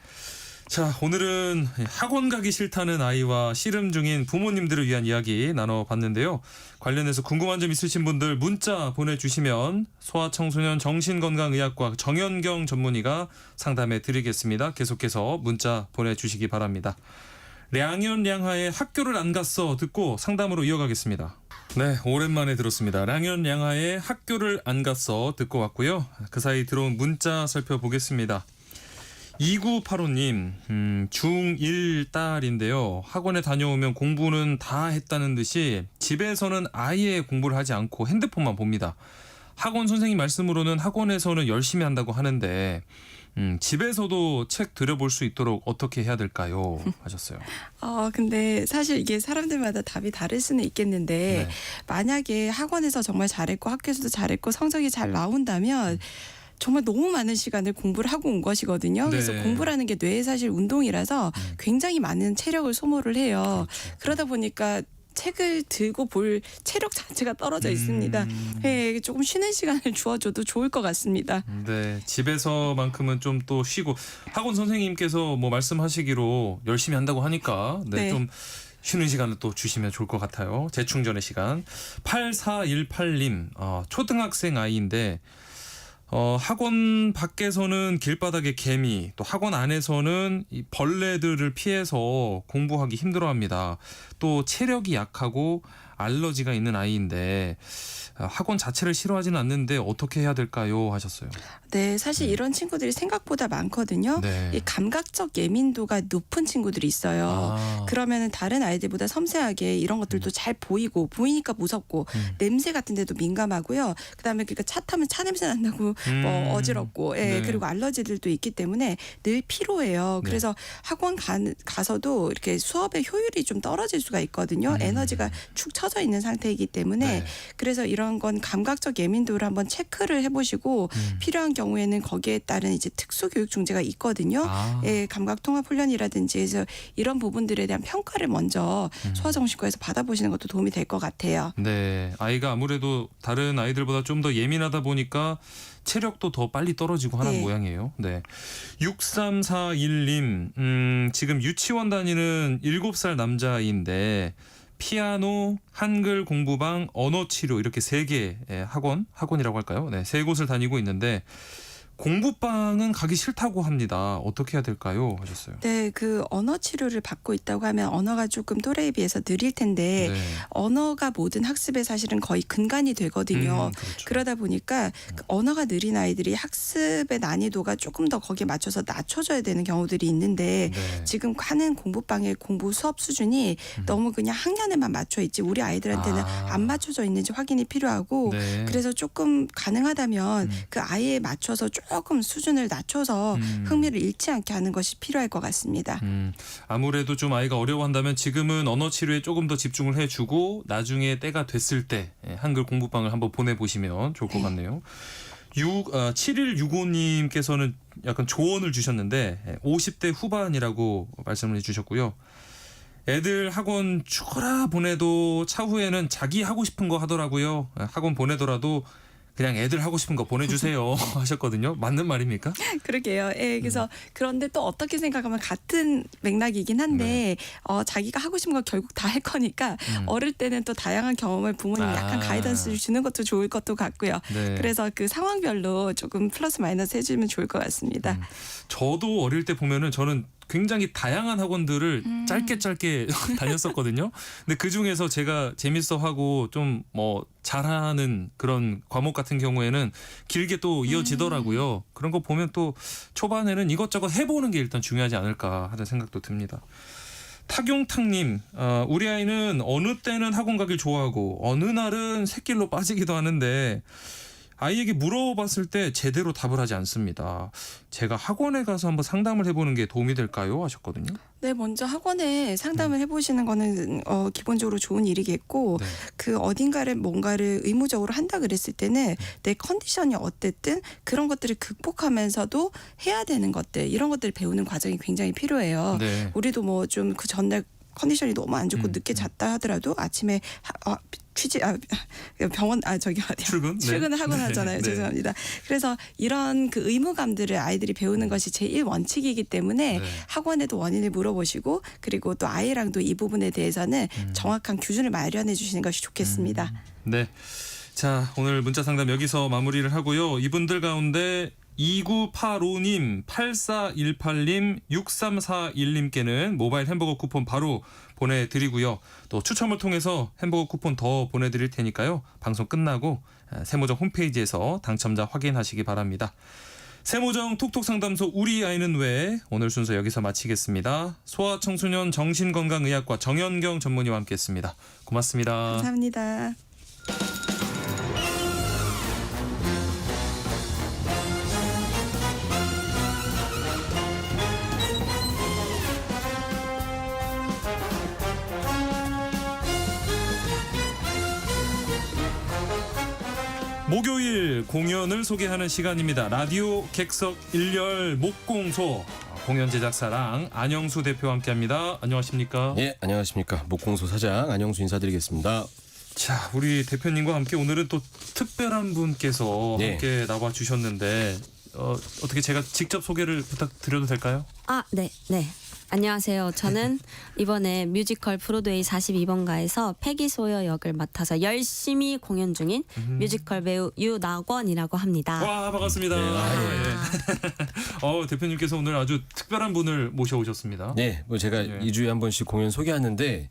[SPEAKER 1] 자, 오늘은 학원 가기 싫다는 아이와 씨름 중인 부모님들을 위한 이야기 나눠봤는데요. 관련해서 궁금한 점 있으신 분들 문자 보내주시면 소아청소년 정신건강의학과 정연경 전문의가 상담해 드리겠습니다. 계속해서 문자 보내주시기 바랍니다. 량현량하의 학교를 안 갔어 듣고 상담으로 이어가겠습니다. 네, 오랜만에 들었습니다. 량현량하의 학교를 안 갔어 듣고 왔고요. 그 사이 들어온 문자 살펴보겠습니다. 2985님, 중1 딸인데요. 학원에 다녀오면 공부는 다 했다는 듯이 집에서는 아예 공부를 하지 않고 핸드폰만 봅니다. 학원 선생님 말씀으로는 학원에서는 열심히 한다고 하는데 집에서도 책 들여볼 수 있도록 어떻게 해야 될까요? 하셨어요.
[SPEAKER 13] 근데 사실 이게 사람들마다 답이 다를 수는 있겠는데
[SPEAKER 1] 네.
[SPEAKER 13] 만약에 학원에서 정말 잘했고 학교에서도 잘했고 성적이 잘 나온다면 정말 너무 많은 시간을 공부를 하고 온 것이거든요.
[SPEAKER 1] 네.
[SPEAKER 13] 그래서 공부라는 게 뇌의 사실 운동이라서 굉장히 많은 체력을 소모를 해요. 그러다 보니까 책을 들고 볼 체력 자체가 떨어져 있습니다. 네, 조금 쉬는 시간을 주어줘도 좋을 것 같습니다.
[SPEAKER 1] 네, 집에서만큼은 좀 또 쉬고 학원 선생님께서 뭐 말씀하시기로 열심히 한다고 하니까
[SPEAKER 13] 네.
[SPEAKER 1] 좀 쉬는 시간을 또 주시면 좋을 것 같아요. 재충전의 시간. 8418님, 초등학생 아이인데 학원 밖에서는 길바닥에 개미, 또 학원 안에서는 이 벌레들을 피해서 공부하기 힘들어합니다. 또 체력이 약하고 알러지가 있는 아이인데 학원 자체를 싫어하지는 않는데 어떻게 해야 될까요? 하셨어요.
[SPEAKER 13] 네, 사실 이런 친구들이 생각보다 많거든요.
[SPEAKER 1] 네.
[SPEAKER 13] 이 감각적 예민도가 높은 친구들이 있어요. 그러면은 다른 아이들보다 섬세하게 이런 것들도 잘 보이니까 무섭고 냄새 같은 데도 민감하고요. 그다음에 그러니까 차 타면 차 냄새 난다고 뭐 어지럽고
[SPEAKER 1] 네.
[SPEAKER 13] 그리고 알러지들도 있기 때문에 늘 피로해요.
[SPEAKER 1] 네.
[SPEAKER 13] 그래서 학원 가서도 이렇게 수업의 효율이 좀 떨어질 수가 있거든요. 에너지가 축 처져 있는 상태이기 때문에
[SPEAKER 1] 네.
[SPEAKER 13] 그래서 이런 건 감각적 예민도를 한번 체크를 해보시고 필요한 경우에는 거기에 따른 이제 특수 교육 중재가 있거든요. 예, 감각 통합 훈련이라든지 해서 이런 부분들에 대한 평가를 먼저 소아정신과에서 받아보시는 것도 도움이 될 것 같아요.
[SPEAKER 1] 네, 아이가 아무래도 다른 아이들보다 좀 더 예민하다 보니까 체력도 더 빨리 떨어지고 하는
[SPEAKER 13] 네.
[SPEAKER 1] 모양이에요. 네. 6341님, 지금 유치원 다니는 7살 남자아이인데 피아노, 한글 공부방, 언어 치료 이렇게 3개 학원이라고 할까요? 네, 3곳을 다니고 있는데 공부방은 가기 싫다고 합니다. 어떻게 해야 될까요? 하셨어요.
[SPEAKER 13] 네, 그 언어 치료를 받고 있다고 하면 언어가 조금 또래에 비해서 느릴 텐데
[SPEAKER 1] 네.
[SPEAKER 13] 언어가 모든 학습에 사실은 거의 근간이 되거든요.
[SPEAKER 1] 그렇죠.
[SPEAKER 13] 그러다 보니까 그 언어가 느린 아이들이 학습의 난이도가 조금 더 거기에 맞춰서 낮춰져야 되는 경우들이 있는데
[SPEAKER 1] 네.
[SPEAKER 13] 지금 하는 공부방의 공부 수업 수준이 너무 그냥 학년에만 맞춰 있지 우리 아이들한테는 안 맞춰져 있는지 확인이 필요하고
[SPEAKER 1] 네.
[SPEAKER 13] 그래서 조금 가능하다면 그 아이에 맞춰서 조금 수준을 낮춰서 흥미를 잃지 않게 하는 것이 필요할 것 같습니다.
[SPEAKER 1] 아무래도 좀 아이가 어려워한다면 지금은 언어 치료에 조금 더 집중을 해주고 나중에 때가 됐을 때 한글 공부방을 한번 보내보시면 좋을 것 같네요. 7165님께서는 약간 조언을 주셨는데 50대 후반이라고 말씀을 해주셨고요. 애들 학원 죽어라 보내도 차후에는 자기 하고 싶은 거 하더라고요. 학원 보내더라도 그냥 애들 하고 싶은 거 보내주세요 하셨거든요. 맞는 말입니까?
[SPEAKER 13] 그러게요. 예, 그래서 그런데 또 어떻게 생각하면 같은 맥락이긴 한데 자기가 하고 싶은 거 결국 다 할 거니까 어릴 때는 또 다양한 경험을 부모님이 약간 가이던스를 주는 것도 좋을 것도 같고요.
[SPEAKER 1] 네.
[SPEAKER 13] 그래서 그 상황별로 조금 플러스 마이너스 해주면 좋을 것 같습니다.
[SPEAKER 1] 저도 어릴 때 보면은 저는 굉장히 다양한 학원들을 짧게 다녔었거든요. 근데 그 중에서 제가 재밌어하고 좀 뭐 잘하는 그런 과목 같은 경우에는 길게 또 이어지더라고요. 그런 거 보면 또 초반에는 이것저것 해보는 게 일단 중요하지 않을까 하는 생각도 듭니다. 탁용탁님, 우리 아이는 어느 때는 학원 가길 좋아하고 어느 날은 샛길로 빠지기도 하는데 아이에게 물어봤을 때 제대로 답을 하지 않습니다. 제가 학원에 가서 한번 상담을 해보는 게 도움이 될까요? 하셨거든요.
[SPEAKER 13] 네, 먼저 학원에 상담을 해보시는 거는 기본적으로 좋은 일이겠고
[SPEAKER 1] 네.
[SPEAKER 13] 그 어딘가를 뭔가를 의무적으로 한다 그랬을 때는 내 컨디션이 어땠든 그런 것들을 극복하면서도 해야 되는 것들 이런 것들을 배우는 과정이 굉장히 필요해요.
[SPEAKER 1] 네.
[SPEAKER 13] 우리도 뭐 좀 그 전날 컨디션이 너무 안 좋고 늦게 잤다 하더라도 아침에 병원 저기 어디야 출근을 하고 나잖아요.
[SPEAKER 1] 네.
[SPEAKER 13] 죄송합니다. 그래서 이런 그 의무감들을 아이들이 배우는 것이 제1 원칙이기 때문에
[SPEAKER 1] 네.
[SPEAKER 13] 학원에도 원인을 물어보시고 그리고 또 아이랑도 이 부분에 대해서는 정확한 규준을 마련해 주시는 것이 좋겠습니다.
[SPEAKER 1] 네. 자, 오늘 문자 상담 여기서 마무리를 하고요. 이분들 가운데 2985님, 8418님, 6341님께는 모바일 햄버거 쿠폰 바로 보내드리고요. 또 추첨을 통해서 햄버거 쿠폰 더 보내드릴 테니까요. 방송 끝나고 세모정 홈페이지에서 당첨자 확인하시기 바랍니다. 세모정 톡톡 상담소 우리 아이는 왜 오늘 순서 여기서 마치겠습니다. 소아청소년 정신건강의학과 정연경 전문의와 함께했습니다. 고맙습니다.
[SPEAKER 13] 감사합니다.
[SPEAKER 1] 목요일 공연을 소개하는 시간입니다. 라디오 객석 일열 목공소 공연 제작사랑 안영수 대표와 함께합니다. 안녕하십니까?
[SPEAKER 14] 예, 안녕하십니까. 목공소 사장 안영수 인사드리겠습니다.
[SPEAKER 1] 자, 우리 대표님과 함께 오늘은 또 특별한 분께서 함께 나와 주셨는데 어떻게 제가 직접 소개를 부탁드려도 될까요?
[SPEAKER 15] 네. 안녕하세요. 저는 이번에 뮤지컬 브로드웨이 42번가에서 패기 소여 역을 맡아서 열심히 공연 중인 뮤지컬 배우 유낙원이라고 합니다.
[SPEAKER 1] 와, 반갑습니다. 대표님께서 오늘 아주 특별한 분을 모셔오셨습니다.
[SPEAKER 14] 네, 뭐 제가 2주에 한 번씩 공연 소개하는데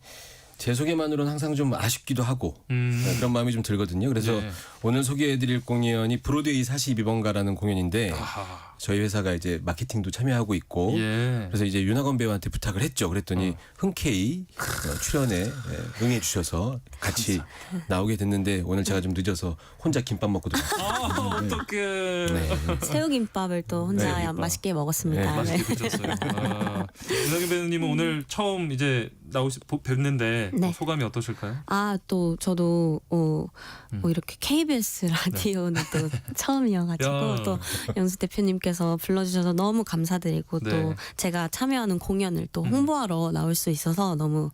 [SPEAKER 14] 제 소개만으로는 항상 좀 아쉽기도 하고 그런 마음이 좀 들거든요. 그래서
[SPEAKER 1] 네.
[SPEAKER 14] 오늘 소개해드릴 공연이 브로드웨이 42번가라는 공연인데
[SPEAKER 1] 아하.
[SPEAKER 14] 저희 회사가 이제 마케팅도 참여하고 있고
[SPEAKER 1] 예.
[SPEAKER 14] 그래서 이제 윤하건 배우한테 부탁을 했죠. 그랬더니 흔쾌히 출연에 응해 주셔서 같이 나오게 됐는데 오늘 제가 좀 늦어서 혼자 김밥 먹고 들어왔어요.
[SPEAKER 1] 어떡해.
[SPEAKER 14] 네.
[SPEAKER 15] 새우김밥을 또 혼자
[SPEAKER 14] 네, 김밥.
[SPEAKER 15] 맛있게 먹었습니다.
[SPEAKER 1] 맛있게 드셨어요. 윤하건 배우님은 오늘 처음 이제 뵙는데
[SPEAKER 15] 네.
[SPEAKER 1] 소감이 어떠실까요?
[SPEAKER 15] 또 저도 이렇게 KBS 라디오는 또 처음이어가지고
[SPEAKER 1] 야.
[SPEAKER 15] 또 영수 대표님께서 불러주셔서 너무 감사드리고
[SPEAKER 1] 네.
[SPEAKER 15] 또 제가 참여하는 공연을 또 홍보하러 나올 수 있어서 너무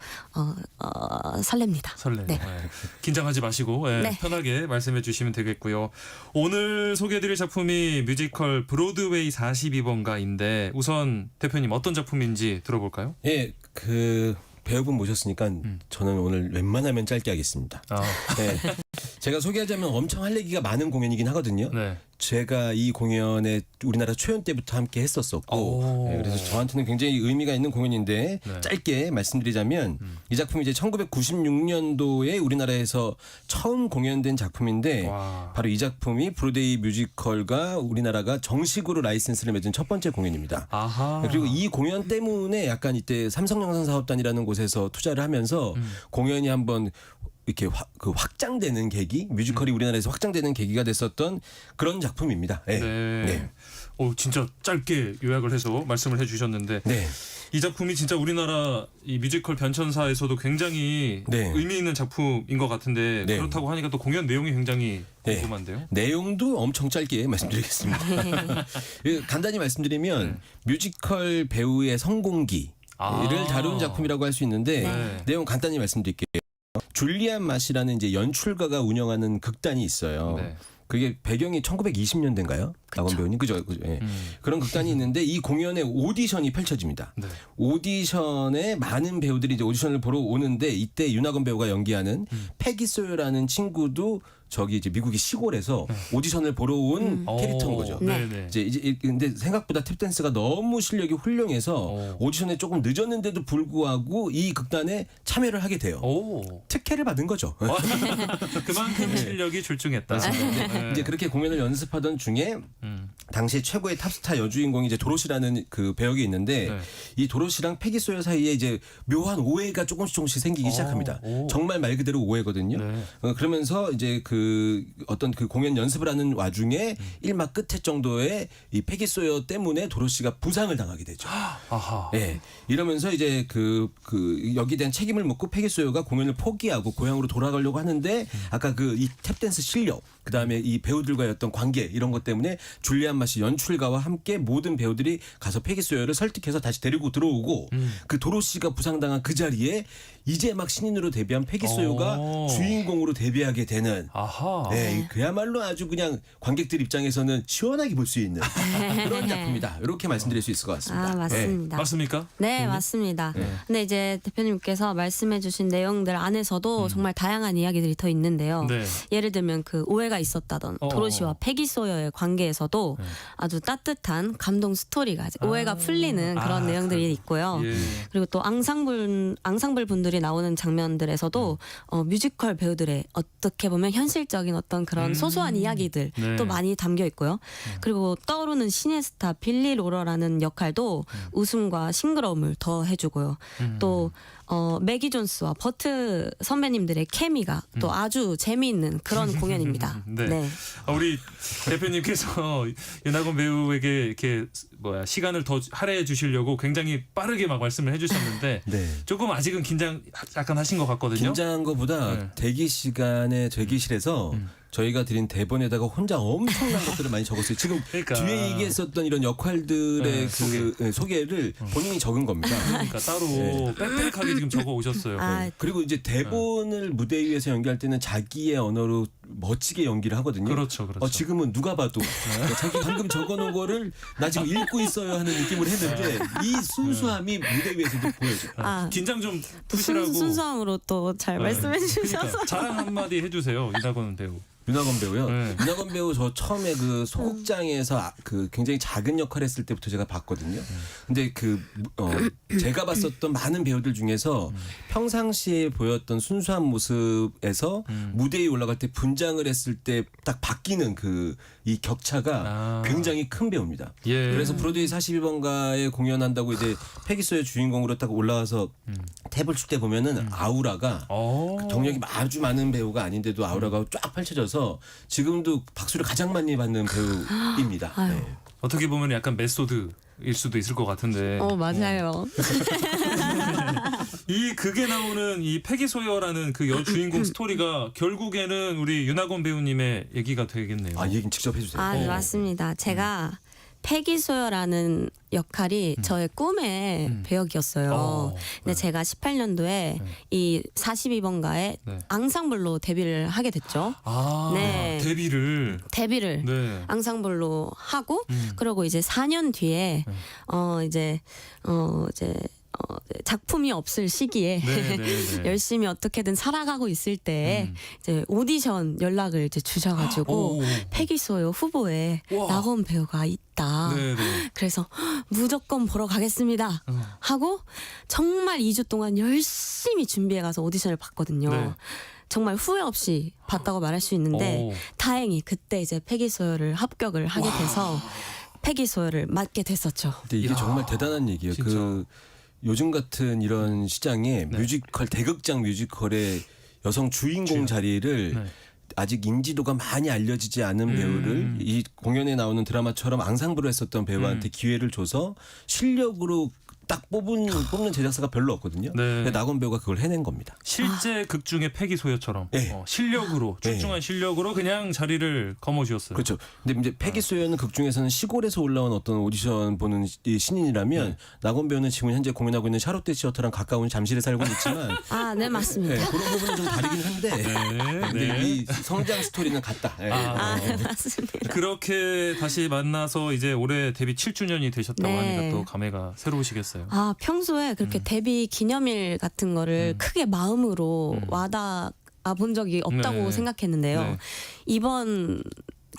[SPEAKER 15] 설렙니다.
[SPEAKER 1] 설레네요.
[SPEAKER 15] 네.
[SPEAKER 1] 예. 긴장하지 마시고
[SPEAKER 15] 네.
[SPEAKER 1] 편하게 말씀해 주시면 되겠고요. 오늘 소개해드릴 작품이 뮤지컬 브로드웨이 42번가인데 우선 대표님 어떤 작품인지 들어볼까요?
[SPEAKER 14] 예, 그 배우분 모셨으니까 저는 오늘 웬만하면 짧게 하겠습니다. 네. 제가 소개하자면 엄청 할 얘기가 많은 공연이긴 하거든요.
[SPEAKER 1] 네.
[SPEAKER 14] 제가 이 공연에 우리나라 초연 때부터 함께 했었었고 네, 그래서 저한테는 굉장히 의미가 있는 공연인데
[SPEAKER 1] 네.
[SPEAKER 14] 짧게 말씀드리자면 이 작품이 이제 1996년도에 우리나라에서 처음 공연된 작품인데
[SPEAKER 1] 와.
[SPEAKER 14] 바로 이 작품이 브로드웨이 뮤지컬과 우리나라가 정식으로 라이센스를 맺은 첫 번째 공연입니다.
[SPEAKER 1] 아하.
[SPEAKER 14] 그리고 이 공연 때문에 약간 이때 삼성영상사업단이라는 곳에서 투자를 하면서 공연이 한번 이렇게 확장되는 계기, 뮤지컬이 우리나라에서 확장되는 계기가 됐었던 그런 작품입니다. 네.
[SPEAKER 1] 네. 진짜 짧게 요약을 해서 말씀을 해주셨는데
[SPEAKER 14] 네.
[SPEAKER 1] 이 작품이 진짜 우리나라 이 뮤지컬 변천사에서도 굉장히
[SPEAKER 14] 네.
[SPEAKER 1] 의미 있는 작품인 것 같은데
[SPEAKER 14] 네.
[SPEAKER 1] 그렇다고 하니까 또 공연 내용이 굉장히
[SPEAKER 14] 네.
[SPEAKER 1] 궁금한데요.
[SPEAKER 14] 내용도 엄청 짧게 말씀드리겠습니다. 간단히 말씀드리면 뮤지컬 배우의 성공기를 다룬 작품이라고 할 수 있는데
[SPEAKER 1] 네.
[SPEAKER 14] 내용 간단히 말씀드릴게요. 줄리안 맛이라는 이제 연출가가 운영하는 극단이 있어요.
[SPEAKER 1] 네.
[SPEAKER 14] 그게 배경이 1920년대인가요? 낙원 배우님 그죠? 예. 그런 극단이 있는데 이 공연에 오디션이 펼쳐집니다.
[SPEAKER 1] 네.
[SPEAKER 14] 오디션에 많은 배우들이 이제 오디션을 보러 오는데 이때 윤하건 배우가 연기하는 패기 소요라는 친구도 저기 이제 미국의 시골에서 오디션을 보러 온 캐릭터인 거죠.
[SPEAKER 1] 네.
[SPEAKER 14] 이제 근데 생각보다 탭댄스가 너무 실력이 훌륭해서 오디션에 조금 늦었는데도 불구하고 이 극단에 참여를 하게 돼요. 특혜를 받은 거죠.
[SPEAKER 1] 그만큼 실력이 출중했다. 네.
[SPEAKER 14] 이제 그렇게 공연을 연습하던 중에 당시 최고의 탑스타 여주인공이 이제 도로시라는 그 배역이 있는데
[SPEAKER 1] 네.
[SPEAKER 14] 이 도로시랑 패기 소요 사이에 이제 묘한 오해가 조금씩 생기기 시작합니다. 정말 말 그대로 오해거든요.
[SPEAKER 1] 네.
[SPEAKER 14] 그러면서 이제 그 어떤 그 공연 연습을 하는 와중에 1막 끝에 정도의 이 패기 소요 때문에 도로시가 부상을 당하게 되죠.
[SPEAKER 1] 아하.
[SPEAKER 14] 네. 이러면서 이제 여기에 대한 책임을 묻고 패기 소요가 공연을 포기하고 고향으로 돌아가려고 하는데 아까 그 이 탭댄스 실력 그다음에 이 배우들과의 어떤 관계 이런 것 때문에 줄리안 맛이 연출가와 함께 모든 배우들이 가서 패기 소요를 설득해서 다시 데리고 들어오고 그 도로시가 부상당한 그 자리에 이제 막 신인으로 데뷔한 패기 소요가 주인공으로 데뷔하게 되는 네, 그야말로 아주 그냥 관객들 입장에서는 시원하게 볼 수 있는 그런 작품이다. 이렇게 말씀드릴 수 있을 것 같습니다.
[SPEAKER 15] 맞습니다.
[SPEAKER 1] 맞습니까?
[SPEAKER 15] 네, 맞습니다. 근데 이제 대표님께서 말씀해주신 내용들 안에서도 정말 다양한 이야기들이 더 있는데요.
[SPEAKER 1] 네.
[SPEAKER 15] 예를 들면 그 오해가 있었다던 도로시와 패기 소요의 관계에서도 아주 따뜻한 감동 스토리가 오해가 풀리는 그런 내용들이 있고요.
[SPEAKER 1] 예.
[SPEAKER 15] 그리고 또 앙상블 분들이 나오는 장면들에서도 뮤지컬 배우들의 어떻게 보면 현실적인 어떤 그런 소소한 이야기들
[SPEAKER 1] 네.
[SPEAKER 15] 또 많이 담겨 있고요. 그리고 떠오르는 신의 스타 빌리 로러라는 역할도 웃음과 싱그러움을 더 해주고요. 또 매기 존스와 버트 선배님들의 케미가 또 아주 재미있는 그런 공연입니다.
[SPEAKER 1] 네. 우리 대표님께서 윤하건 배우에게 이렇게 시간을 더 할애해 주시려고 굉장히 빠르게 막 말씀을 해주셨는데
[SPEAKER 14] 네.
[SPEAKER 1] 조금 아직은 긴장 약간 하신 것 같거든요.
[SPEAKER 14] 긴장한 것보다
[SPEAKER 1] 네.
[SPEAKER 14] 대기 시간에 대기실에서 저희가 드린 대본에다가 혼자 엄청난 것들을 많이 적었어요. 지금
[SPEAKER 1] 그러니까.
[SPEAKER 14] 뒤에 얘기했었던 이런 역할들의 소개를 본인이 적은 겁니다.
[SPEAKER 1] 그러니까 따로 빽빽하게 지금 적어 오셨어요.
[SPEAKER 14] 그리고 이제 대본을 무대 위에서 연기할 때는 자기의 언어로 멋지게 연기를 하거든요.
[SPEAKER 1] 그렇죠, 그렇죠.
[SPEAKER 14] 지금은 누가 봐도 자기 방금 적어놓은 거를 나 지금 읽고 있어요 하는 느낌을 했는데 이 순수함이 무대 위에서도 보여져요.
[SPEAKER 15] 아,
[SPEAKER 1] 긴장 좀 푸시라고.
[SPEAKER 15] 순수함으로 또 잘 말씀해 주셔서.
[SPEAKER 1] 그러니까 자랑 한마디 해주세요, 이낙원 배우.
[SPEAKER 14] 윤하건 배우요.
[SPEAKER 1] 네.
[SPEAKER 14] 윤하건 배우 저 처음에 그 소극장에서 그 굉장히 작은 역할 했을 때부터 제가 봤거든요. 근데 제가 봤었던 많은 배우들 중에서 평상시에 보였던 순수한 모습에서 무대 위에 올라갈 때 분장을 했을 때 딱 바뀌는 이 격차가 굉장히 큰 배우입니다.
[SPEAKER 1] 예.
[SPEAKER 14] 그래서 브로드웨이 42번가에 공연한다고 이제 패기소의 주인공으로 딱 올라와서 탭을 출 때 보면은 아우라가 경력이 아주 많은 배우가 아닌데도 아우라가 쫙 펼쳐져서 지금도 박수를 가장 많이 받는 배우입니다. 네.
[SPEAKER 1] 어떻게 보면 약간 메소드일 수도 있을 것 같은데.
[SPEAKER 15] 맞아요.
[SPEAKER 1] 이 극에 나오는 이 패기 소여라는 그 여주인공 스토리가 결국에는 우리 윤하건 배우님의 얘기가 되겠네요.
[SPEAKER 14] 얘기는 직접 해주세요.
[SPEAKER 15] 네, 맞습니다. 제가 패기소여라는 역할이 저의 꿈의 배역이었어요. 근데 제가 18년도에 이 42번가에 앙상블로 데뷔를 하게 됐죠. 네. 데뷔를
[SPEAKER 1] 네.
[SPEAKER 15] 앙상블로 하고 그리고 이제 4년 뒤에 이제 작품이 없을 시기에 열심히 어떻게든 살아가고 있을 때 이제 오디션 연락을 이제 주셔가지고 패기소여 후보에 낙원 배우가 있다. 그래서 무조건 보러 가겠습니다 하고 정말 2주 동안 열심히 준비해 가서 오디션을 봤거든요. 정말 후회 없이 봤다고 말할 수 있는데 다행히 그때 이제 패기소여를 합격을 하게 돼서 패기소여를 맡게 됐었죠.
[SPEAKER 14] 근데 이게 정말 대단한 얘기예요.
[SPEAKER 1] 진짜.
[SPEAKER 14] 요즘 같은 이런 시장에 뮤지컬 대극장 뮤지컬의 여성 주인공 자리를 아직 인지도가 많이 알려지지 않은 배우를 이 공연에 나오는 드라마처럼 앙상블로 했었던 배우한테 기회를 줘서 실력으로 딱 뽑는 제작사가 별로 없거든요. 근데 낙원 배우가 그걸 해낸 겁니다.
[SPEAKER 1] 실제 극 중에 패기 소여처럼 실력으로 출중한 실력으로 그냥 자리를 거머쥐었어요.
[SPEAKER 14] 그렇죠. 근데 이제 패기 소여는 극 중에서는 시골에서 올라온 어떤 오디션 보는 신인이라면 낙원 배우는 지금 현재 공연하고 있는 샤롯데 시어터랑 가까운 잠실에 살고 있지만
[SPEAKER 15] 네, 맞습니다.
[SPEAKER 14] 그런 부분은 좀 다르긴 한데 근데 이 성장 스토리는 같다.
[SPEAKER 15] 네, 맞습니다.
[SPEAKER 1] 그렇게 다시 만나서 이제 올해 데뷔 7주년이 되셨다고 하니까 또 감회가 새로우시겠어요.
[SPEAKER 15] 평소에 그렇게 데뷔 기념일 같은 거를 크게 마음으로 와닿아 본 적이 없다고 생각했는데요. 이번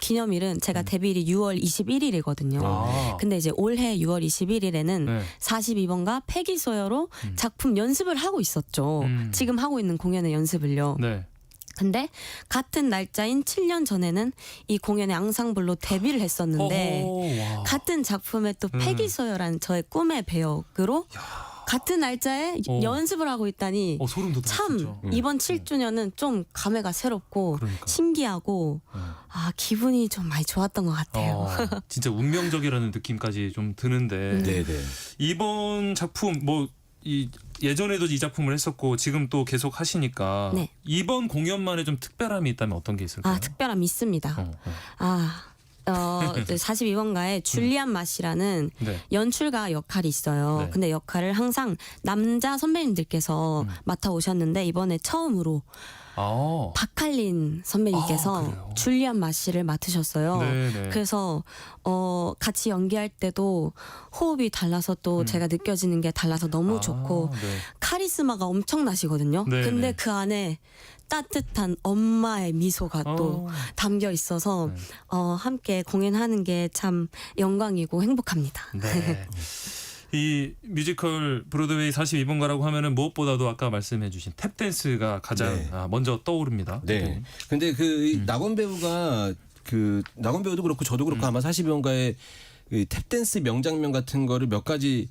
[SPEAKER 15] 기념일은 제가 데뷔일이 6월 21일이거든요. 근데 이제 올해 6월 21일에는 42번가 패기소여로 작품 연습을 하고 있었죠. 지금 하고 있는 공연의 연습을요. 근데 같은 날짜인 7년 전에는 이 공연의 앙상블로 데뷔를 했었는데 같은 작품에 또 패기소여라는 저의 꿈의 배역으로 같은 날짜에 연습을 하고 있다니
[SPEAKER 1] 소름 돋았죠.
[SPEAKER 15] 참 이번 7주년은 좀 감회가 새롭고 신기하고 기분이 좀 많이 좋았던 것 같아요.
[SPEAKER 1] 진짜 운명적이라는 느낌까지 좀 드는데 이번 작품 예전에도 이 작품을 했었고 지금 또 계속 하시니까 이번 공연만에 좀 특별함이 있다면 어떤 게 있을까요?
[SPEAKER 15] 특별함이 있습니다. 42번가에 줄리안 맛이라는 연출가 역할이 있어요. 근데 역할을 항상 남자 선배님들께서 맡아오셨는데 이번에 처음으로 박할린 선배님께서 줄리안 마씨를 맡으셨어요. 그래서 같이 연기할 때도 호흡이 달라서 또 제가 느껴지는 게 달라서 너무 좋고 카리스마가 엄청나시거든요. 근데 그 안에 따뜻한 엄마의 미소가 또 담겨 있어서 함께 공연하는 게 참 영광이고 행복합니다.
[SPEAKER 1] 이 뮤지컬 브로드웨이 42번가라고 하면은 무엇보다도 아까 말씀해주신 탭댄스가 가장 먼저 떠오릅니다.
[SPEAKER 14] 근데 낙원 배우가 낙원 배우도 그렇고 저도 그렇고 아마 42번가의 탭댄스 명장면 같은 거를 몇 가지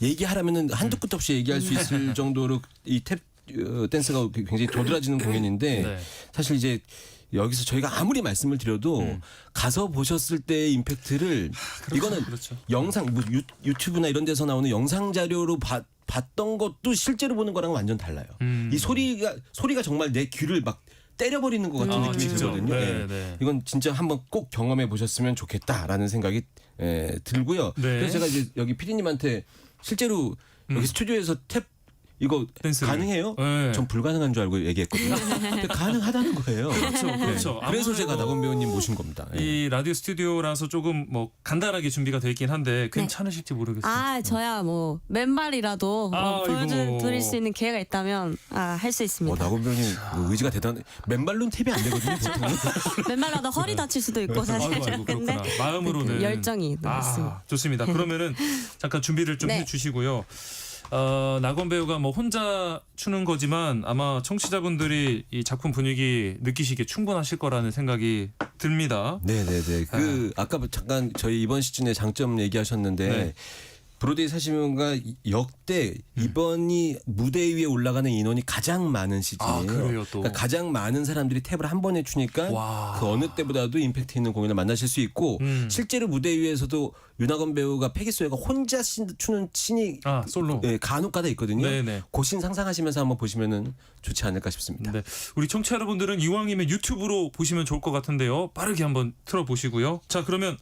[SPEAKER 14] 얘기하라면은 한두 끝 없이 얘기할 수 있을 정도로 이 탭 댄스가 굉장히 도드라지는 공연인데 사실 이제 여기서 저희가 아무리 말씀을 드려도 가서 보셨을 때의 임팩트를 이거는 영상 유튜브나 이런 데서 나오는 영상 자료로 봤던 것도 실제로 보는 거랑은 완전 달라요. 이 소리가 정말 내 귀를 막 때려버리는 것 같은 느낌이 들거든요. 이건 진짜 한번 꼭 경험해 보셨으면 좋겠다라는 생각이 들고요. 그래서 제가 이제 여기 PD님한테 실제로 여기 스튜디오에서 탭 이거
[SPEAKER 1] 댄스를.
[SPEAKER 14] 가능해요?
[SPEAKER 1] 네.
[SPEAKER 14] 전 불가능한 줄 알고 얘기했거든요. 근데 가능하다는 거예요.
[SPEAKER 1] 그렇죠, 그렇죠.
[SPEAKER 14] 네. 그래서 제가
[SPEAKER 1] 아무래도
[SPEAKER 14] 나건 배우님 모신 겁니다. 예.
[SPEAKER 1] 이 라디오 스튜디오라서 조금 뭐 간단하게 준비가 돼 있긴 한데 괜찮으실지 모르겠어요.
[SPEAKER 15] 아, 저야 뭐 맨발이라도 보여드릴 수 있는 기회가 있다면 할 수 있습니다.
[SPEAKER 14] 나건 배우님 의지가 대단해. 맨발로는 탭이 안 되거든요. 보통은.
[SPEAKER 15] 맨발로 허리 다칠 수도 있고 사실.
[SPEAKER 1] 아이고,
[SPEAKER 15] 근데
[SPEAKER 1] 그렇구나. 마음으로는
[SPEAKER 15] 열정이 있습니다.
[SPEAKER 1] 좋습니다. 그러면은 잠깐 준비를 좀
[SPEAKER 15] 네.
[SPEAKER 1] 해주시고요. 나건 배우가 뭐 혼자 추는 거지만 아마 청취자분들이 이 작품 분위기 느끼시기에 충분하실 거라는 생각이 듭니다.
[SPEAKER 14] 네네네. 아까 잠깐 저희 이번 시즌의 장점 얘기하셨는데
[SPEAKER 1] 네.
[SPEAKER 14] 브로드웨이 40년가 역대 이번이 무대 위에 올라가는 인원이 가장 많은 시즌이에요.
[SPEAKER 1] 그래요, 또.
[SPEAKER 14] 그러니까 가장 많은 사람들이 탭을 한 번에 추니까 그 어느 때보다도 임팩트 있는 공연을 만나실 수 있고 실제로 무대 위에서도 윤하건 배우가 패기소예가 혼자 추는 씬이
[SPEAKER 1] 솔로
[SPEAKER 14] 간혹가다 있거든요.
[SPEAKER 1] 네네.
[SPEAKER 14] 그 씬 상상하시면서 한번 보시면은 좋지 않을까 싶습니다.
[SPEAKER 1] 네. 우리 청취자 여러분들은 이왕이면 유튜브로 보시면 좋을 것 같은데요. 빠르게 한번 틀어보시고요. 자, 그러면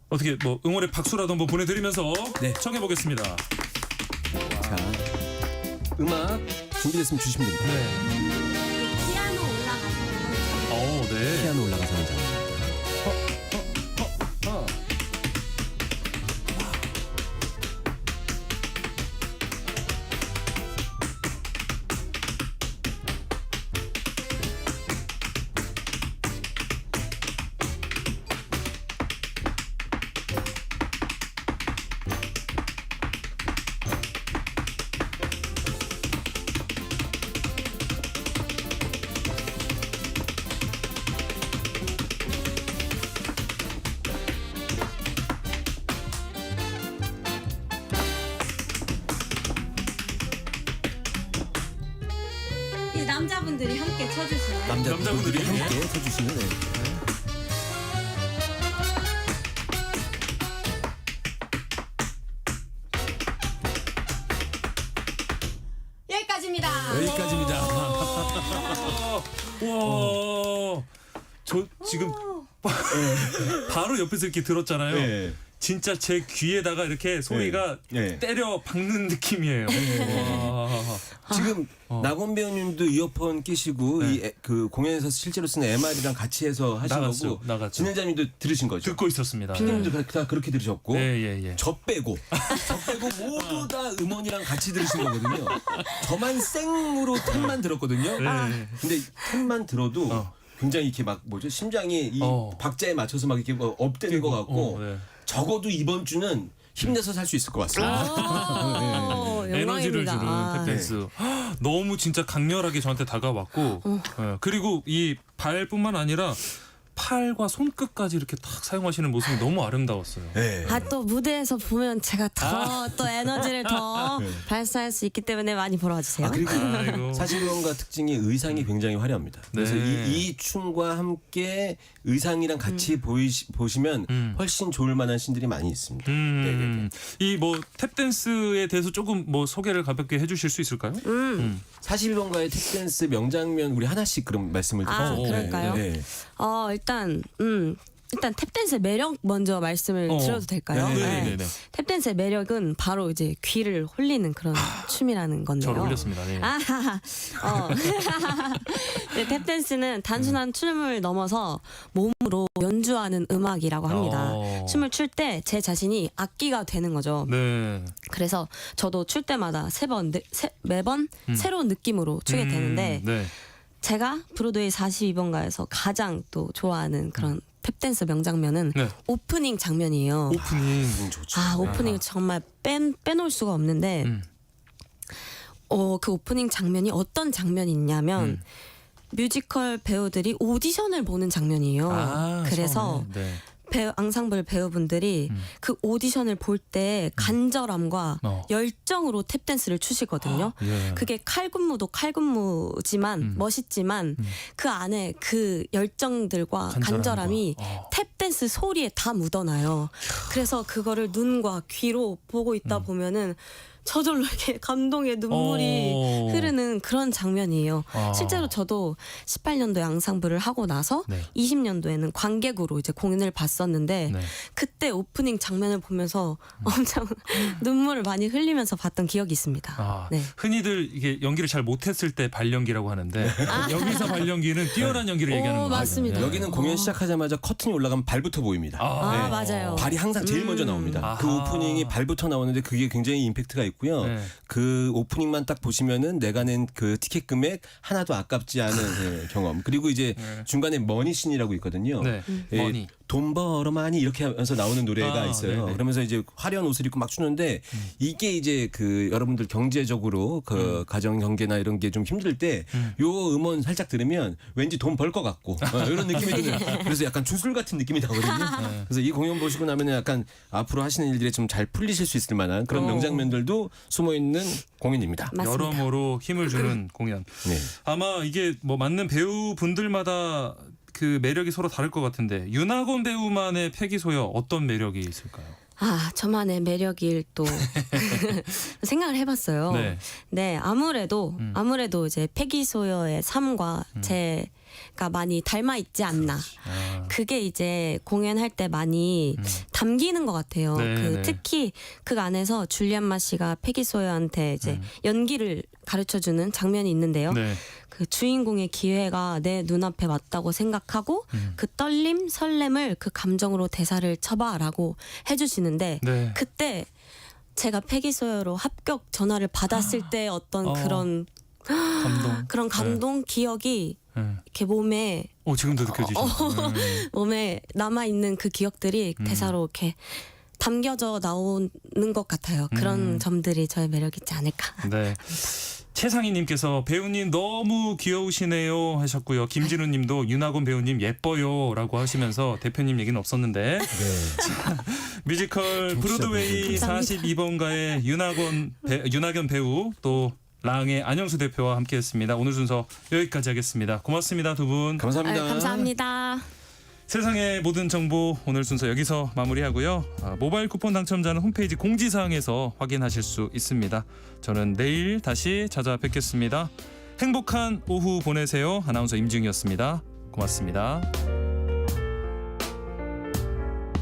[SPEAKER 1] 어떻게 뭐 응원의 박수라도 한번 보내드리면서 청해 보겠습니다.
[SPEAKER 14] 자, 음악 준비됐으면 주시면 됩니다.
[SPEAKER 15] 피아노 올라가서.
[SPEAKER 1] 네.
[SPEAKER 14] 피아노 올라가서 하는 장면.
[SPEAKER 15] 이 남자분들이 함께 쳐주시나요?
[SPEAKER 14] 남자분들이 함께 쳐주시면 네.
[SPEAKER 15] 여기까지입니다.
[SPEAKER 14] 여기까지입니다.
[SPEAKER 1] 와, 저 지금 바로 옆에서 이렇게 들었잖아요.
[SPEAKER 14] 네.
[SPEAKER 1] 진짜 제 귀에다가 이렇게 소리가 때려 박는 느낌이에요. 와.
[SPEAKER 14] 지금 나건 배우님도 이어폰 끼시고 그 공연에서 실제로 쓰는 MR이랑 같이 해서 하신 거고 진행자님도 들으신 거죠?
[SPEAKER 1] 듣고 있었습니다.
[SPEAKER 14] 피디님도 다 그렇게 들으셨고
[SPEAKER 1] 예.
[SPEAKER 14] 저 빼고 모두 다 음원이랑 같이 들으신 거거든요. 저만 생으로 탭만 들었거든요. 근데 탭만 들어도 굉장히 이렇게 막 심장이 이 박자에 맞춰서 막 이렇게 업되는 것 같고 적어도 이번 주는 힘내서 살 수 있을 것 같습니다.
[SPEAKER 1] 에너지를 주는 탭댄스. 너무 진짜 강렬하게 저한테 다가왔고 그리고 이 발뿐만 아니라 팔과 손끝까지 이렇게 탁 사용하시는 모습이 너무 아름다웠어요.
[SPEAKER 15] 또 무대에서 보면 제가 더 또 에너지를 더 발산할 수 있기 때문에 많이 보러 와주세요.
[SPEAKER 14] 그리고 40년가 특징이 의상이 굉장히 화려합니다. 그래서 이 춤과 함께 의상이랑 같이 보시면 훨씬 좋을 만한 신들이 많이 있습니다.
[SPEAKER 1] 이 뭐 탭댄스에 대해서 조금 뭐 소개를 가볍게 해주실 수 있을까요?
[SPEAKER 14] 41번가의 탭댄스 명장면 우리 하나씩 그럼 말씀을 드리죠.
[SPEAKER 15] 그럴까요? 일단 탭댄스의 매력 먼저 말씀을 드려도 될까요?
[SPEAKER 1] 네네네.
[SPEAKER 15] 탭댄스의 매력은 바로 이제 귀를 홀리는 그런 춤이라는 건데요.
[SPEAKER 1] 저를 홀렸습니다. 네.
[SPEAKER 15] 네, 탭댄스는 단순한 춤을 넘어서 몸으로 연주하는 음악이라고 합니다. 춤을 출 때 제 자신이 악기가 되는 거죠.
[SPEAKER 1] 네.
[SPEAKER 15] 그래서 저도 출 때마다 매번 새로운 느낌으로 추게 되는데 제가 브로드웨이 42번가에서 가장 또 좋아하는 그런 탭댄스 명장면은 오프닝 장면이에요.
[SPEAKER 1] 오프닝 좋죠.
[SPEAKER 15] 오프닝 정말 빼놓을 수가 없는데 그 오프닝 장면이 어떤 장면이 있냐면 뮤지컬 배우들이 오디션을 보는 장면이에요. 그래서 앙상블 배우분들이 그 오디션을 볼 때 간절함과 열정으로 탭댄스를 추시거든요. 그게 칼군무도 칼군무지만 멋있지만 그 안에 그 열정들과 간절함이 탭댄스 소리에 다 묻어나요. 그래서 그거를 눈과 귀로 보고 있다 보면은 저절로 이렇게 감동의 눈물이 흐르는 그런 장면이에요. 실제로 저도 18년도에 앙상블을 하고 나서
[SPEAKER 1] 네.
[SPEAKER 15] 20년도에는 관객으로 이제 공연을 봤었는데
[SPEAKER 1] 네.
[SPEAKER 15] 그때 오프닝 장면을 보면서 엄청 눈물을 많이 흘리면서 봤던 기억이 있습니다. 네.
[SPEAKER 1] 흔히들 이게 연기를 잘 못했을 때 발연기라고 하는데 여기서 발연기는 뛰어난 연기를 얘기하는 거예요.
[SPEAKER 15] 맞습니다.
[SPEAKER 14] 여기는 공연 시작하자마자 커튼이 올라가면 발부터 보입니다.
[SPEAKER 15] 맞아요.
[SPEAKER 14] 발이 항상 제일 먼저 나옵니다. 그 오프닝이 발부터 나오는데 그게 굉장히 임팩트가 있고요.
[SPEAKER 1] 네.
[SPEAKER 14] 그 오프닝만 딱 보시면은 내가 낸 그 티켓 금액 하나도 아깝지 않은 경험. 그리고 이제 중간에 머니씬이라고 있거든요.
[SPEAKER 1] 네. 머니.
[SPEAKER 14] 돈 벌어 많이 이렇게 하면서 나오는 노래가 있어요.
[SPEAKER 1] 네네.
[SPEAKER 14] 그러면서 이제 화려한 옷을 입고 막 추는데 이게 이제 그 여러분들 경제적으로 그 가정 경계나 이런 게 좀 힘들 때 요 음원 살짝 들으면 왠지 돈 벌 것 같고 이런 느낌이 드는. 그래서 약간 주술 같은 느낌이 나거든요. 그래서 이 공연 보시고 나면 약간 앞으로 하시는 일들이 좀 잘 풀리실 수 있을 만한 그런 명장면들도 숨어 있는 공연입니다.
[SPEAKER 1] 여러모로 힘을 주는 공연.
[SPEAKER 14] 네.
[SPEAKER 1] 아마 이게 뭐 맞는 배우 분들마다 그 매력이 서로 다를 것 같은데 윤하곤 배우만의 패기소여 어떤 매력이 있을까요?
[SPEAKER 15] 저만의 매력일 또 생각을 해봤어요. 네, 아무래도 이제 패기소여의 삶과 제가 많이 닮아 있지 않나. 그게 이제 공연할 때 많이 담기는 것 같아요. 특히 그 안에서 줄리안마 씨가 패기소여한테 이제 연기를 가르쳐주는 장면이 있는데요. 그 주인공의 기회가 내 눈앞에 왔다고 생각하고 그 떨림, 설렘을 그 감정으로 대사를 쳐봐라고 해주시는데 그때 제가 패기소여로 합격 전화를 받았을 때 어떤 그런 감동 기억이 이렇게 몸에
[SPEAKER 1] 지금도 느껴지죠.
[SPEAKER 15] 몸에 남아 있는 그 기억들이 대사로 이렇게 담겨져 나오는 것 같아요. 그런 점들이 저의 매력이지 않을까.
[SPEAKER 1] 네. 최상희님께서 배우님 너무 귀여우시네요 하셨고요. 김진우님도 윤하곤 배우님 예뻐요라고 하시면서 대표님 얘기는 없었는데 자, 뮤지컬 브로드웨이 42번가의 윤하견 배우 또 랑의 안영수 대표와 함께했습니다. 오늘 순서 여기까지 하겠습니다. 고맙습니다, 두 분.
[SPEAKER 14] 감사합니다.
[SPEAKER 15] 감사합니다.
[SPEAKER 1] 세상의 모든 정보 오늘 순서 여기서 마무리하고요. 모바일 쿠폰 당첨자는 홈페이지 공지사항에서 확인하실 수 있습니다. 저는 내일 다시 찾아뵙겠습니다. 행복한 오후 보내세요. 아나운서 임지웅이었습니다. 고맙습니다.